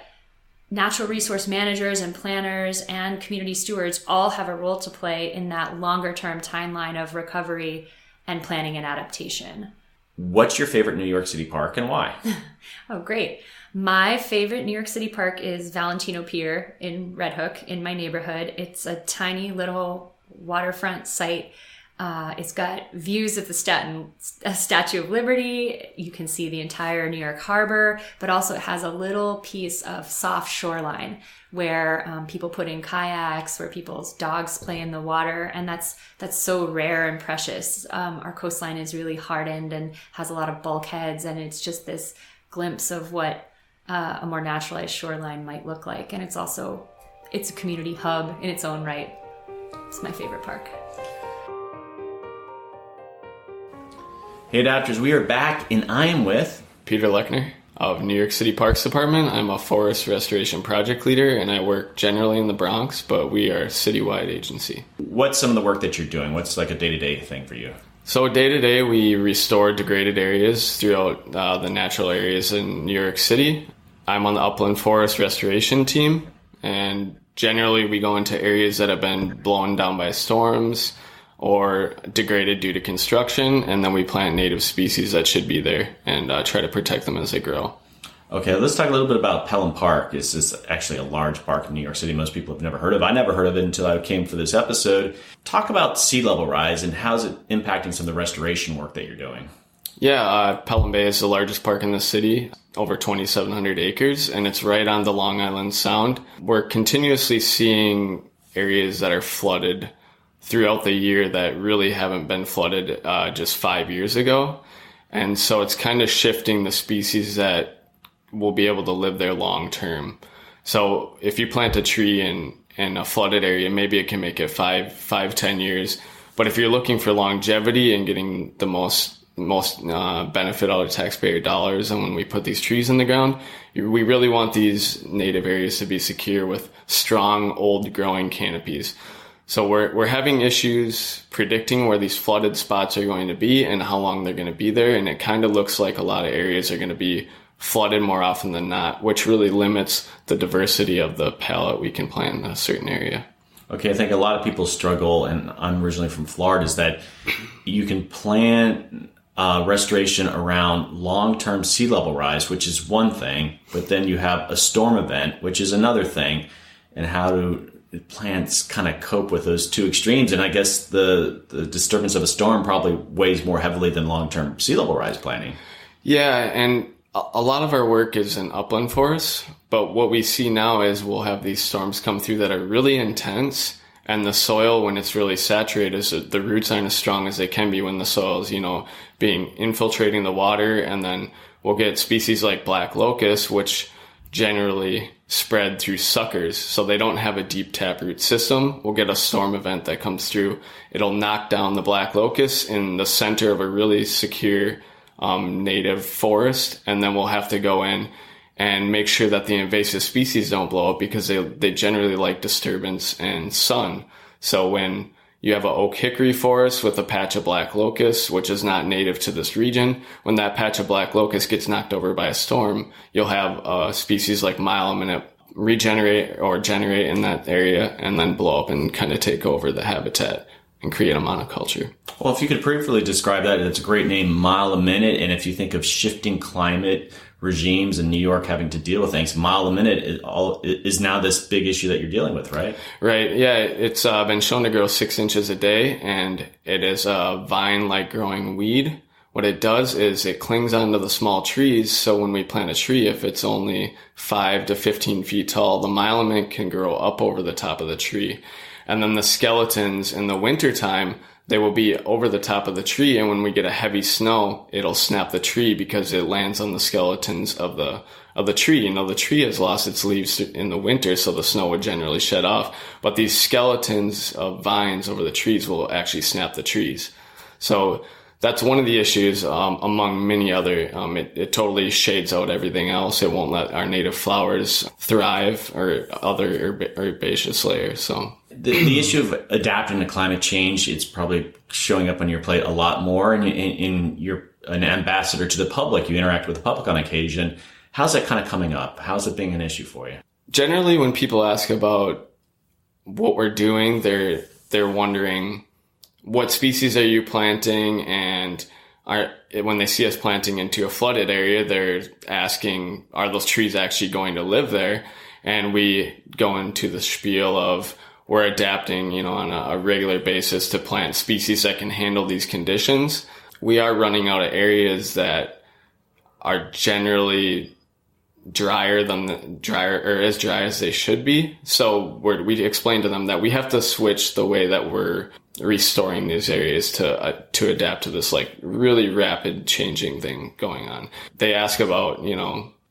natural resource managers and planners and community stewards all have a role to play in that longer term timeline of recovery and planning and adaptation. What's your favorite New York City park and why? Oh, great. My favorite New York City park is Valentino Pier in Red Hook in my neighborhood. It's a tiny little waterfront site. It's got views of the Statue of Liberty. You can see the entire New York Harbor, but also it has a little piece of soft shoreline where people put in kayaks, where people's dogs play in the water. And that's so rare and precious. Our coastline is really hardened and has a lot of bulkheads. And it's just this glimpse of what a more naturalized shoreline might look like. And it's a community hub in its own right. It's my favorite park. Hey Adapters, we are back and I am with Peter Lechnir of New York City Parks Department. I'm a forest restoration project leader and I work generally in the Bronx, but we are a citywide agency. What's some of the work that you're doing? What's like a day-to-day thing for you? So day to day, we restore degraded areas throughout the natural areas in New York City. I'm on the upland forest restoration team, and generally we go into areas that have been blown down by storms or degraded due to construction, and then we plant native species that should be there and try to protect them as they grow. Okay, let's talk a little bit about Pelham Park. This is actually a large park in New York City most people have never heard of. I never heard of it until I came for this episode. Talk about sea level rise and how's it impacting some of the restoration work that you're doing? Yeah, Pelham Bay is the largest park in the city, over 2,700 acres, and it's right on the Long Island Sound. We're continuously seeing areas that are flooded throughout the year that really haven't been flooded just 5 years ago. And so it's kind of shifting the species that will be able to live there long term. So if you plant a tree in a flooded area, maybe it can make it 10 years. But if you're looking for longevity and getting the most benefit out of taxpayer dollars, and when we put these trees in the ground, we really want these native areas to be secure with strong, old growing canopies. So we're having issues predicting where these flooded spots are going to be and how long they're going to be there. And it kind of looks like a lot of areas are going to be flooded more often than not, which really limits the diversity of the palette we can plant in a certain area. Okay, I think a lot of people struggle, and I'm originally from Florida, is that you can plant restoration around long-term sea level rise, which is one thing, but then you have a storm event, which is another thing, and how do plants kind of cope with those two extremes? And I guess the disturbance of a storm probably weighs more heavily than long-term sea level rise planning. Yeah, and a lot of our work is in upland forests, but what we see now is we'll have these storms come through that are really intense, and the soil, when it's really saturated, the roots aren't as strong as they can be when the soil is, infiltrating the water, and then we'll get species like black locust, which generally spread through suckers, so they don't have a deep taproot system. We'll get a storm event that comes through. It'll knock down the black locust in the center of a really secure native forest, and then we'll have to go in and make sure that the invasive species don't blow up, because they generally like disturbance and sun. So when you have an oak hickory forest with a patch of black locust, which is not native to this region, when that patch of black locust gets knocked over by a storm, you'll have a species like mile-a-minute regenerate or generate in that area and then blow up and kind of take over the habitat and create a monoculture. Well, if you could briefly describe that, it's a great name, mile a minute. And if you think of shifting climate regimes in New York having to deal with things, mile a minute is now this big issue that you're dealing with, right? Right. Yeah. It's been shown to grow 6 inches a day, and it is a vine-like growing weed. What it does is it clings onto the small trees. So when we plant a tree, if it's only 5 to 15 feet tall, the mile a minute can grow up over the top of the tree. And then the skeletons in the wintertime, they will be over the top of the tree. And when we get a heavy snow, it'll snap the tree because it lands on the skeletons of the tree. The tree has lost its leaves in the winter, so the snow would generally shed off. But these skeletons of vines over the trees will actually snap the trees. So that's one of the issues, among many other. It totally shades out everything else. It won't let our native flowers thrive or other herbaceous layers. So the issue of adapting to climate change, it's probably showing up on your plate a lot more. And you're an ambassador to the public. You interact with the public on occasion. How's that kind of coming up? How's it being an issue for you? Generally, when people ask about what we're doing, they're wondering, what species are you planting? And when they see us planting into a flooded area, they're asking, are those trees actually going to live there? And we go into the spiel of, we're adapting, on a regular basis to plant species that can handle these conditions. We are running out of areas that are generally drier or as dry as they should be. So we explain to them that we have to switch the way that we're restoring these areas to adapt to this really rapid changing thing going on. They ask about,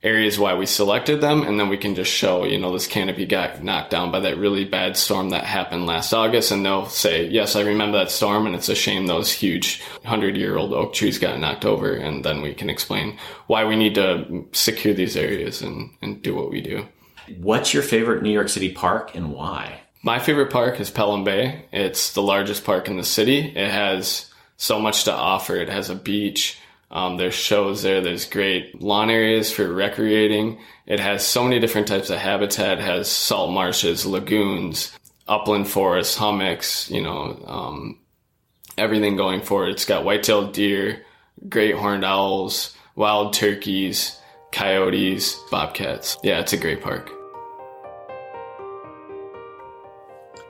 areas why we selected them, and then we can just show, this canopy got knocked down by that really bad storm that happened last August, and they'll say, yes, I remember that storm, and it's a shame those huge 100-year-old oak trees got knocked over, and then we can explain why we need to secure these areas and do what we do. What's your favorite New York City park and why? My favorite park is Pelham Bay. It's the largest park in the city. It has so much to offer. It has a beach. There's shows there. There's great lawn areas for recreating. It has so many different types of habitat. It has salt marshes, lagoons, upland forests, hummocks, everything going for it. It's got white-tailed deer, great horned owls, wild turkeys, coyotes, bobcats. Yeah, it's a great park.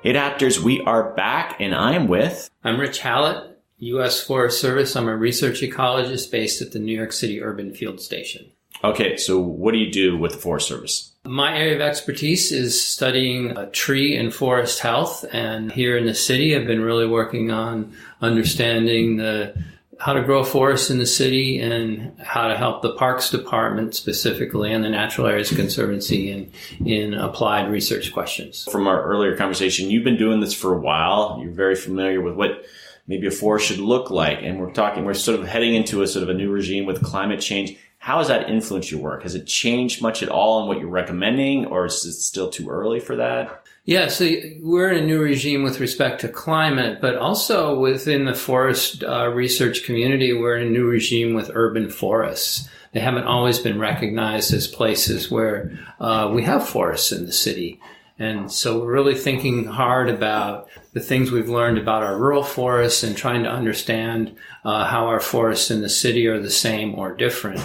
Hey, Adapters, we are back, and I'm Rich Hallett, U.S. Forest Service. I'm a research ecologist based at the New York City Urban Field Station. Okay, so what do you do with the Forest Service? My area of expertise is studying tree and forest health, and here in the city I've been really working on understanding how to grow forests in the city and how to help the Parks Department specifically and the Natural Areas Conservancy in applied research questions. From our earlier conversation, you've been doing this for a while. You're very familiar with what maybe a forest should look like. And we're sort of heading into a sort of a new regime with climate change. How has that influenced your work? Has it changed much at all in what you're recommending, or is it still too early for that? Yeah, so we're in a new regime with respect to climate, but also within the forest research community, we're in a new regime with urban forests. They haven't always been recognized as places where we have forests in the city. And so we're really thinking hard about the things we've learned about our rural forests and trying to understand how our forests in the city are the same or different.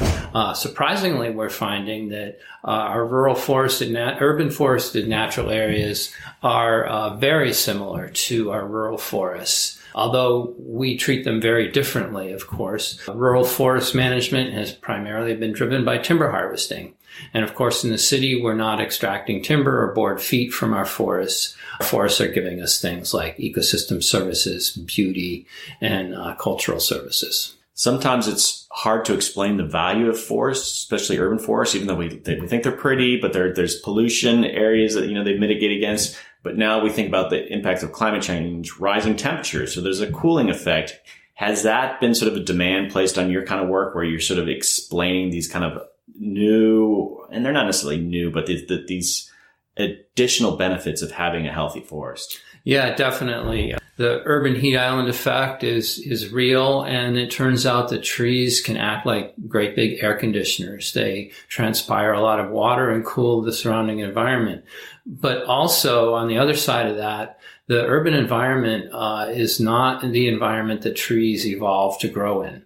Surprisingly, we're finding that our rural forested, urban forested natural areas are very similar to our rural forests, although we treat them very differently, of course. Rural forest management has primarily been driven by timber harvesting. And of course, in the city, we're not extracting timber or board feet from our forests. Our forests are giving us things like ecosystem services, beauty, and cultural services. Sometimes it's hard to explain the value of forests, especially urban forests, even though we think they're pretty, but there's pollution areas that, they mitigate against. But now we think about the impacts of climate change, rising temperatures. So there's a cooling effect. Has that been sort of a demand placed on your kind of work where you're sort of explaining these kind of new, and they're not necessarily new, but these additional benefits of having a healthy forest? Yeah, definitely. The urban heat island effect is real, and it turns out that trees can act like great big air conditioners. They transpire a lot of water and cool the surrounding environment. But also, on the other side of that, the urban environment is not the environment that trees evolved to grow in.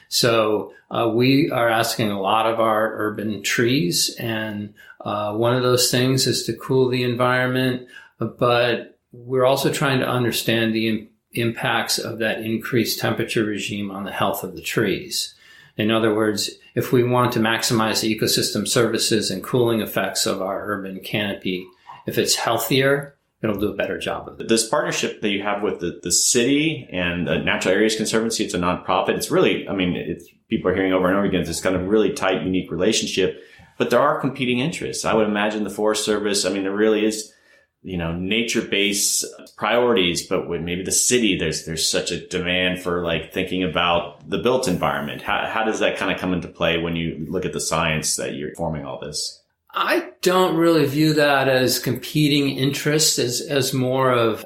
So we are asking a lot of our urban trees, and one of those things is to cool the environment, but we're also trying to understand the impacts of that increased temperature regime on the health of the trees. In other words, if we want to maximize the ecosystem services and cooling effects of our urban canopy, if it's healthier, it'll do a better job of it. This partnership that you have with the city and the Natural Areas Conservancy, it's a nonprofit. It's really, people are hearing over and over again, it's kind of really tight, unique relationship, but there are competing interests. I would imagine the Forest Service, there really is, nature-based priorities, but with maybe the city, there's such a demand for thinking about the built environment. How does that kind of come into play when you look at the science that you're forming all this? I don't really view that as competing interests, as more of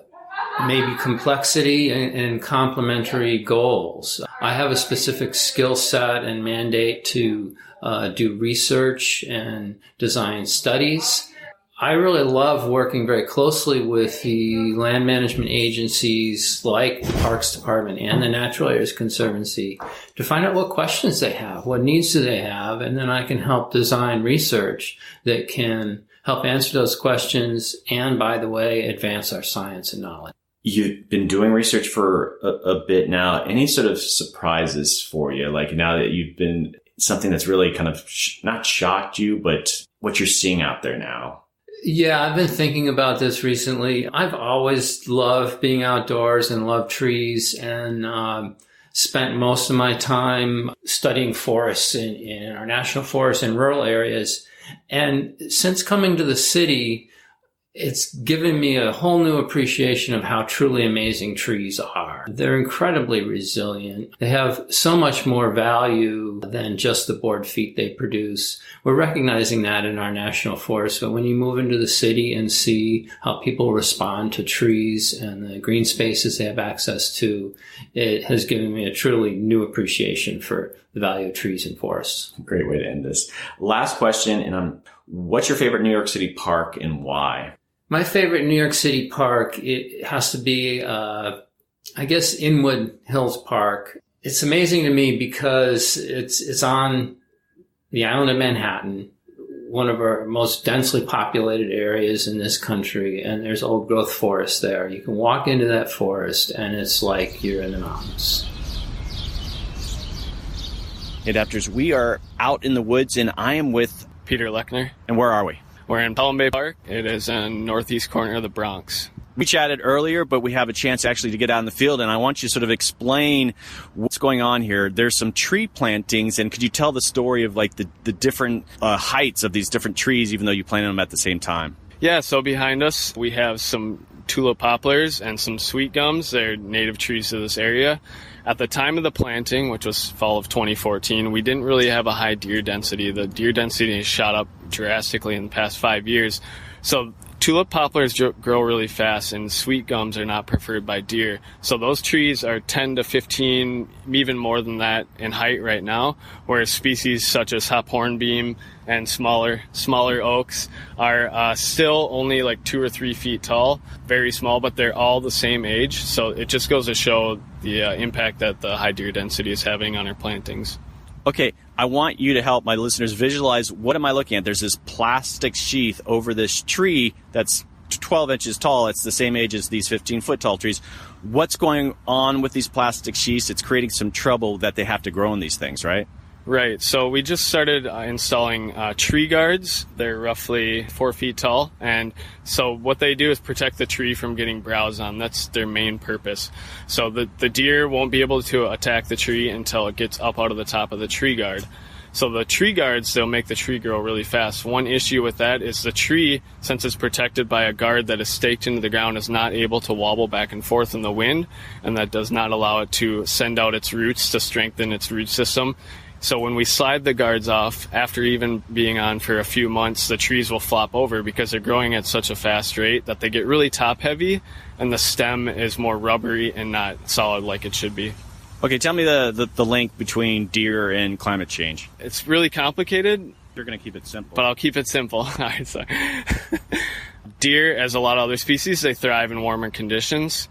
maybe complexity and complementary goals. I have a specific skill set and mandate to do research and design studies. I really love working very closely with the land management agencies like the Parks Department and the Natural Areas Conservancy to find out what questions they have, what needs do they have, and then I can help design research that can help answer those questions and, by the way, advance our science and knowledge. You've been doing research for a bit now. Any sort of surprises for you? Now that you've been something that's really kind of not shocked you, but what you're seeing out there now? Yeah, I've been thinking about this recently. I've always loved being outdoors and loved trees, and spent most of my time studying forests in our national forests and rural areas. And since coming to the city, it's given me a whole new appreciation of how truly amazing trees are. They're incredibly resilient. They have so much more value than just the board feet they produce. We're recognizing that in our national forests, but when you move into the city and see how people respond to trees and the green spaces they have access to, it has given me a truly new appreciation for the value of trees and forests. Great way to end this. Last question, and what's your favorite New York City park and why? My favorite New York City park, it has to be, Inwood Hills Park. It's amazing to me because it's on the island of Manhattan, one of our most densely populated areas in this country, and there's old growth forest there. You can walk into that forest and it's like you're in the mountains. Adapters, we are out in the woods, and I am with Peter Lechnir. And where are we? We're in Pelham Bay Park. It is in northeast corner of the Bronx. We chatted earlier, but we have a chance actually to get out in the field, and I want you to sort of explain what's going on here. There's some tree plantings, and could you tell the story of the different heights of these different trees, even though you planted them at the same time? Yeah, so behind us we have some tulip poplars and some sweet gums. They're native trees to this area. At the time of the planting, which was fall of 2014, we didn't really have a high deer density. The deer density has shot up drastically in the past 5 years. So tulip poplars grow really fast, and sweet gums are not preferred by deer. So those trees are 10 to 15, even more than that in height right now, whereas species such as hop hornbeam and smaller oaks are still only like 2 or 3 feet tall, very small, but they're all the same age. So it just goes to show the impact that the high deer density is having on our plantings. Okay, I want you to help my listeners visualize, what am I looking at? There's this plastic sheath over this tree that's 12 inches tall. It's the same age as these 15-foot tall trees. What's going on with these plastic sheaths? It's creating some trouble that they have to grow in these things, right? Right. So we just started installing tree guards. They're roughly 4 feet tall. And so what they do is protect the tree from getting browsed on. That's their main purpose. So the deer won't be able to attack the tree until it gets up out of the top of the tree guard. So the tree guards, they'll make the tree grow really fast. One issue with that is the tree, since it's protected by a guard that is staked into the ground, is not able to wobble back and forth in the wind, and that does not allow it to send out its roots to strengthen its root system. So when we slide the guards off, after even being on for a few months, the trees will flop over because they're growing at such a fast rate that they get really top heavy, and the stem is more rubbery and not solid like it should be. Okay, tell me the link between deer and climate change. It's really complicated. You're going to keep it simple. But I'll keep it simple. All right, sorry. Deer, as a lot of other species, they thrive in warmer conditions.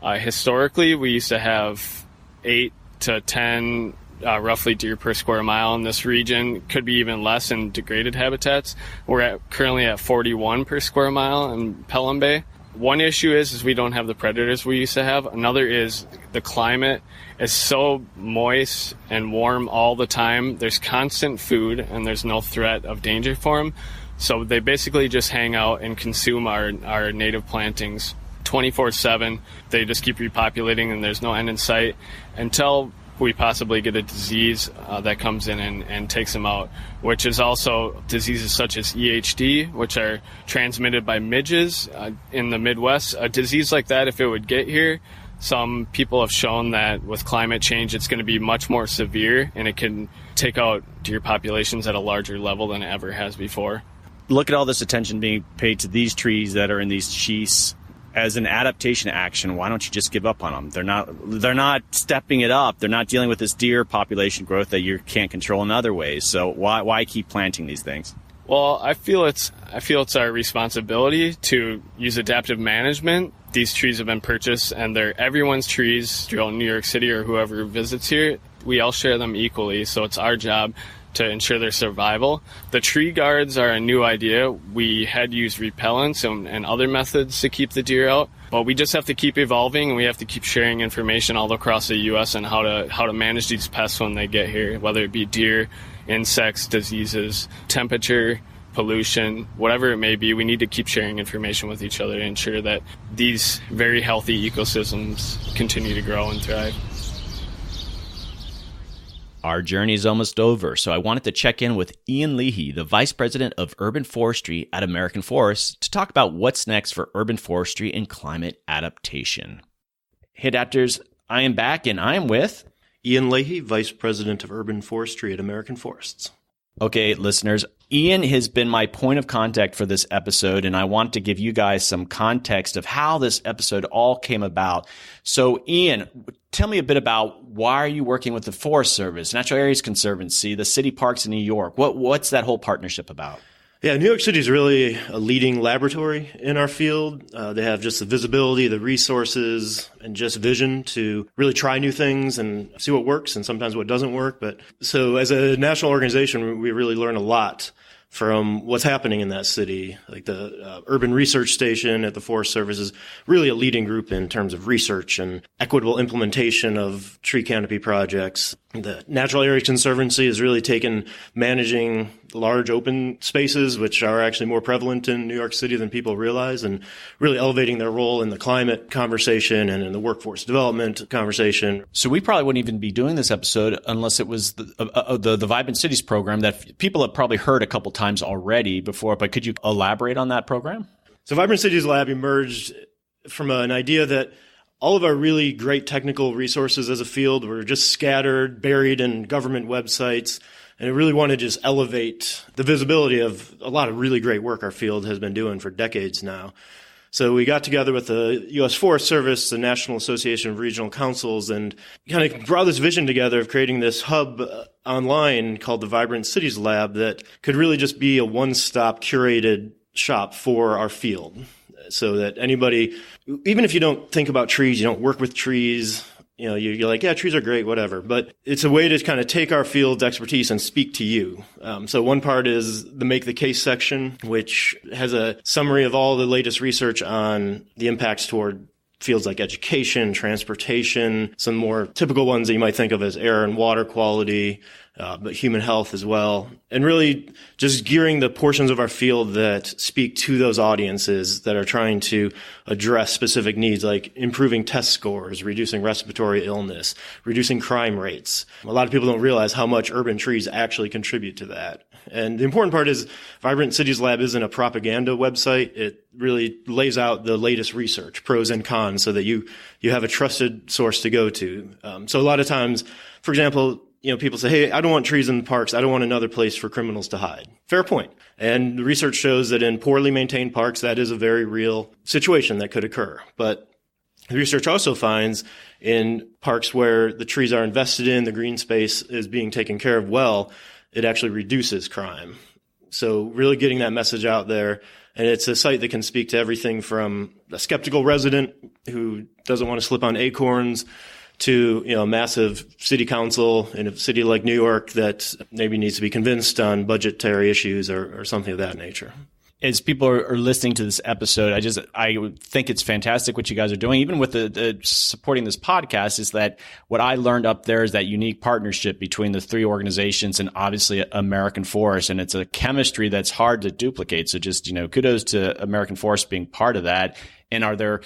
Historically, we used to have 8 to 10 roughly deer per square mile in this region, could be even less in degraded habitats. We're currently at 41 per square mile in Pelham Bay. One issue is we don't have the predators we used to have. Another is the climate is so moist and warm all the time. There's constant food and there's no threat of danger for them. So they basically just hang out and consume our native plantings 24/7. They just keep repopulating and there's no end in sight until we possibly get a disease that comes in and takes them out, which is also diseases such as EHD, which are transmitted by midges in the Midwest. A disease like that, if it would get here, some people have shown that with climate change, it's going to be much more severe, and it can take out deer populations at a larger level than it ever has before. Look at all this attention being paid to these trees that are in these sheaths. As an adaptation action, why don't you just give up on them? They're not stepping it up. They're not dealing with this deer population growth that you can't control in other ways. So why keep planting these things? Well, I feel it's our responsibility to use adaptive management. These trees have been purchased, and they're everyone's trees throughout New York City or whoever visits here. We all share them equally, so it's our job to ensure their survival. The tree guards are a new idea. We had used repellents and other methods to keep the deer out, but we just have to keep evolving, and we have to keep sharing information all across the U.S. on how to manage these pests when they get here, whether it be deer, insects, diseases, temperature, pollution, whatever it may be. We need to keep sharing information with each other to ensure that these very healthy ecosystems continue to grow and thrive. Our journey is almost over, so I wanted to check in with Ian Leahy, the Vice President of Urban Forestry at American Forests, to talk about what's next for urban forestry and climate adaptation. Hey, Adapters, I am back, and I am with Ian Leahy, Vice President of Urban Forestry at American Forests. Okay, listeners, Ian has been my point of contact for this episode, and I want to give you guys some context of how this episode all came about. So, Ian, tell me a bit about why are you working with the Forest Service, Natural Areas Conservancy, the city parks in New York? What's that whole partnership about? Yeah, New York City is really a leading laboratory in our field. They have just the visibility, the resources, and just vision to really try new things and see what works and sometimes what doesn't work. But so as a national organization, we really learn a lot from what's happening in that city. Like the Urban Research Station at the Forest Service is really a leading group in terms of research and equitable implementation of tree canopy projects. The Natural Areas Conservancy has really taken managing large open spaces, which are actually more prevalent in New York City than people realize, and really elevating their role in the climate conversation and in the workforce development conversation. So we probably wouldn't even be doing this episode unless it was the Vibrant Cities program that people have probably heard a couple times already before, but could you elaborate on that program? So Vibrant Cities Lab emerged from an idea that all of our really great technical resources as a field were just scattered, buried in government websites, And I really want to just elevate the visibility of a lot of really great work our field has been doing for decades now. So we got together with the U.S. Forest Service, the National Association of Regional Councils, and kind of brought this vision together of creating this hub online called the Vibrant Cities Lab that could really just be a one-stop curated shop for our field. So that anybody, even if you don't think about trees, you don't work with trees, you're like, yeah, trees are great, whatever. But it's a way to kind of take our field's expertise and speak to you. So one part is the Make the Case section, which has a summary of all the latest research on the impacts toward fields like education, transportation, some more typical ones that you might think of as air and water quality, but human health as well. And really just gearing the portions of our field that speak to those audiences that are trying to address specific needs, like improving test scores, reducing respiratory illness, reducing crime rates. A lot of people don't realize how much urban trees actually contribute to that. And the important part is Vibrant Cities Lab isn't a propaganda website. It really lays out the latest research, pros and cons, so that you have a trusted source to go to. So a lot of times, for example, people say, hey, I don't want trees in the parks. I don't want another place for criminals to hide. Fair point. And the research shows that in poorly maintained parks, that is a very real situation that could occur. But the research also finds in parks where the trees are invested in, the green space is being taken care of well, it actually reduces crime. So really getting that message out there. And it's a site that can speak to everything from a skeptical resident who doesn't want to slip on acorns to, a massive city council in a city like New York that maybe needs to be convinced on budgetary issues or something of that nature. As people are listening to this episode, I think it's fantastic what you guys are doing. Even with the supporting this podcast, is that what I learned up there is that unique partnership between the three organizations and obviously American Forest. And it's a chemistry that's hard to duplicate. So just, kudos to American Forest being part of that. And are there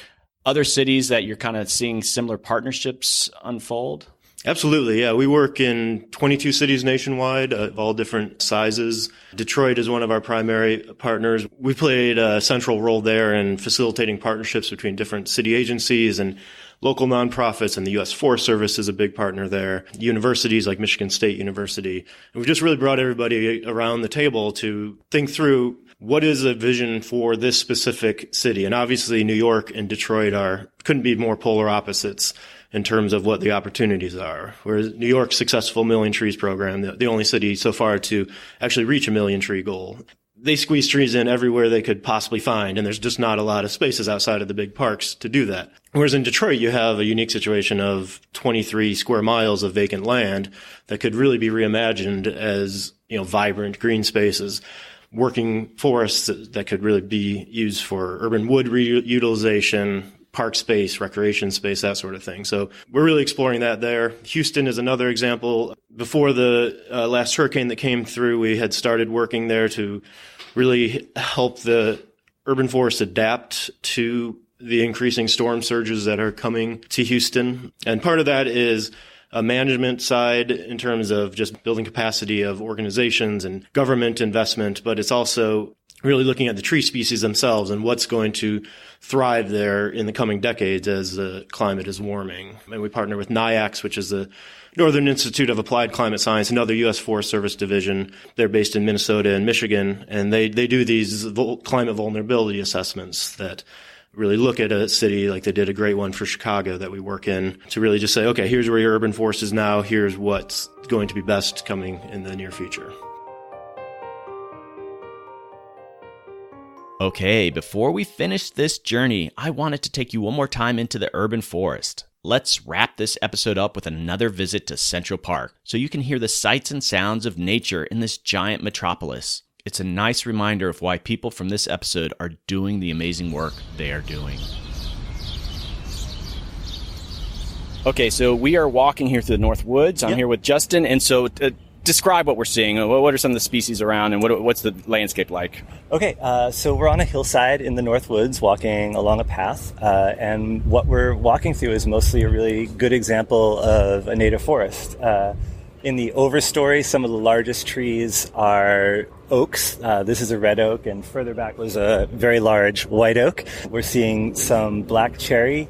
other cities that you're kind of seeing similar partnerships unfold? Absolutely, yeah. We work in 22 cities nationwide of all different sizes. Detroit is one of our primary partners. We played a central role there in facilitating partnerships between different city agencies and local nonprofits, and the U.S. Forest Service is a big partner there. Universities like Michigan State University. And we've just really brought everybody around the table to think through what is a vision for this specific city. And obviously New York and Detroit couldn't be more polar opposites in terms of what the opportunities are. Whereas New York's successful Million Trees program, the only city so far to actually reach a million tree goal, they squeeze trees in everywhere they could possibly find, and there's just not a lot of spaces outside of the big parks to do that. Whereas in Detroit, you have a unique situation of 23 square miles of vacant land that could really be reimagined as, vibrant green spaces, working forests that could really be used for urban wood reutilization, park space, recreation space, that sort of thing. So we're really exploring that there. Houston is another example. Before the last hurricane that came through, we had started working there to really help the urban forest adapt to the increasing storm surges that are coming to Houston. And part of that is a management side in terms of just building capacity of organizations and government investment, but it's also really looking at the tree species themselves and what's going to thrive there in the coming decades as the climate is warming. And we partner with NIACS, which is the Northern Institute of Applied Climate Science, another U.S. Forest Service division. They're based in Minnesota and Michigan, and they do these climate vulnerability assessments that really look at a city, like they did a great one for Chicago that we work in, to really just say, okay, here's where your urban forest is now, here's what's going to be best coming in the near future. Okay, before we finish this journey, I wanted to take you one more time into the urban forest. Let's wrap this episode up with another visit to Central Park so you can hear the sights and sounds of nature in this giant metropolis. It's a nice reminder of why people from this episode are doing the amazing work they are doing. Okay, so we are walking here through the North Woods. I'm here with Justin, and so describe what we're seeing. What are some of the species around, and what's the landscape like? Okay, so we're on a hillside in the North Woods walking along a path, and what we're walking through is mostly a really good example of a native forest. In the overstory, some of the largest trees are oaks. This is a red oak, and further back was a very large white oak. We're seeing some black cherry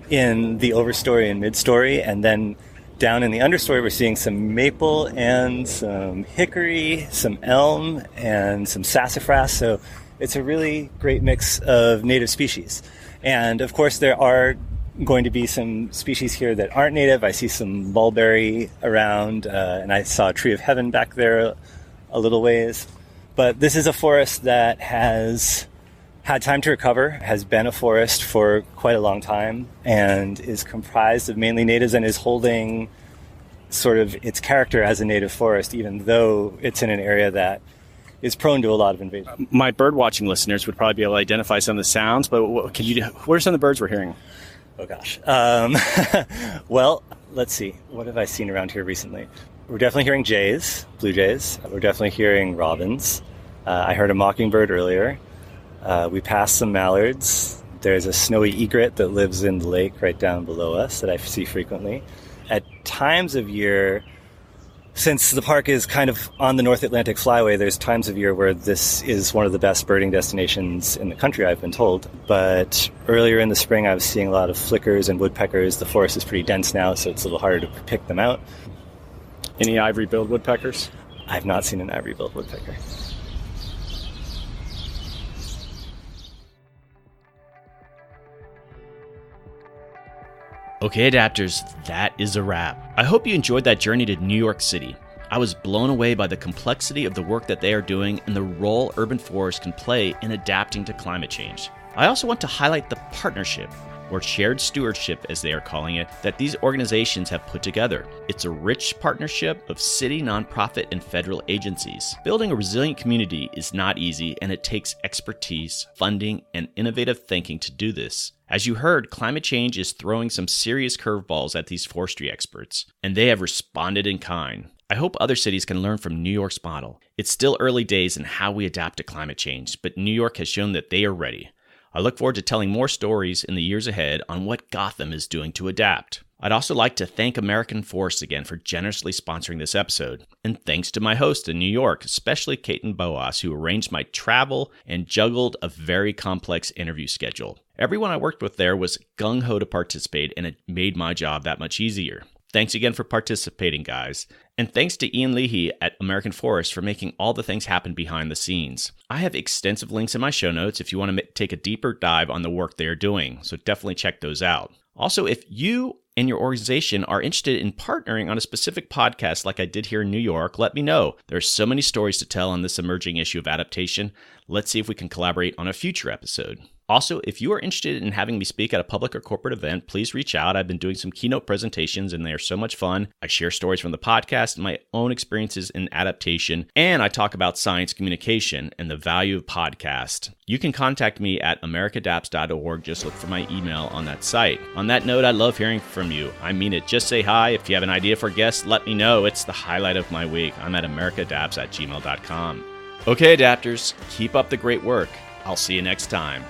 in the overstory and midstory, and then Down in the understory, we're seeing some maple and some hickory, some elm, and some sassafras. So it's a really great mix of native species. And of course, there are going to be some species here that aren't native. I see some mulberry around, and I saw a tree of heaven back there a little ways. But this is a forest that has had time to recover, has been a forest for quite a long time, and is comprised of mainly natives and is holding sort of its character as a native forest, even though it's in an area that is prone to a lot of invasion. My bird watching listeners would probably be able to identify some of the sounds, but what are some of the birds we're hearing? Oh gosh. Well, let's see. What have I seen around here recently? We're definitely hearing jays, blue jays. We're definitely hearing robins. I heard a mockingbird earlier. We passed some mallards. There's a snowy egret that lives in the lake right down below us that I see frequently. At times of year, since the park is kind of on the North Atlantic Flyway, there's times of year where this is one of the best birding destinations in the country, I've been told. But earlier in the spring, I was seeing a lot of flickers and woodpeckers. The forest is pretty dense now, so it's a little harder to pick them out. Any ivory-billed woodpeckers? I've not seen an ivory-billed woodpecker. Okay, Adapters, that is a wrap. I hope you enjoyed that journey to New York City. I was blown away by the complexity of the work that they are doing and the role urban forests can play in adapting to climate change. I also want to highlight the partnership, or shared stewardship as they are calling it, that these organizations have put together. It's a rich partnership of city, nonprofit, and federal agencies. Building a resilient community is not easy, and it takes expertise, funding, and innovative thinking to do this. As you heard, climate change is throwing some serious curveballs at these forestry experts, and they have responded in kind. I hope other cities can learn from New York's model. It's still early days in how we adapt to climate change, but New York has shown that they are ready. I look forward to telling more stories in the years ahead on what Gotham is doing to adapt. I'd also like to thank American Forests again for generously sponsoring this episode. And thanks to my host in New York, especially Caton Boas, who arranged my travel and juggled a very complex interview schedule. Everyone I worked with there was gung-ho to participate, and it made my job that much easier. Thanks again for participating, guys. And thanks to Ian Leahy at American Forest for making all the things happen behind the scenes. I have extensive links in my show notes if you want to take a deeper dive on the work they are doing, so definitely check those out. Also, if you and your organization are interested in partnering on a specific podcast like I did here in New York, let me know. There are so many stories to tell on this emerging issue of adaptation. Let's see if we can collaborate on a future episode. Also, if you are interested in having me speak at a public or corporate event, please reach out. I've been doing some keynote presentations and they are so much fun. I share stories from the podcast and my own experiences in adaptation, and I talk about science communication and the value of podcast. You can contact me at americadapts.org. Just look for my email on that site. On that note, I love hearing from you. I mean it. Just say hi. If you have an idea for guests, let me know. It's the highlight of my week. I'm at americadapts@gmail.com. Okay, Adapters, keep up the great work. I'll see you next time.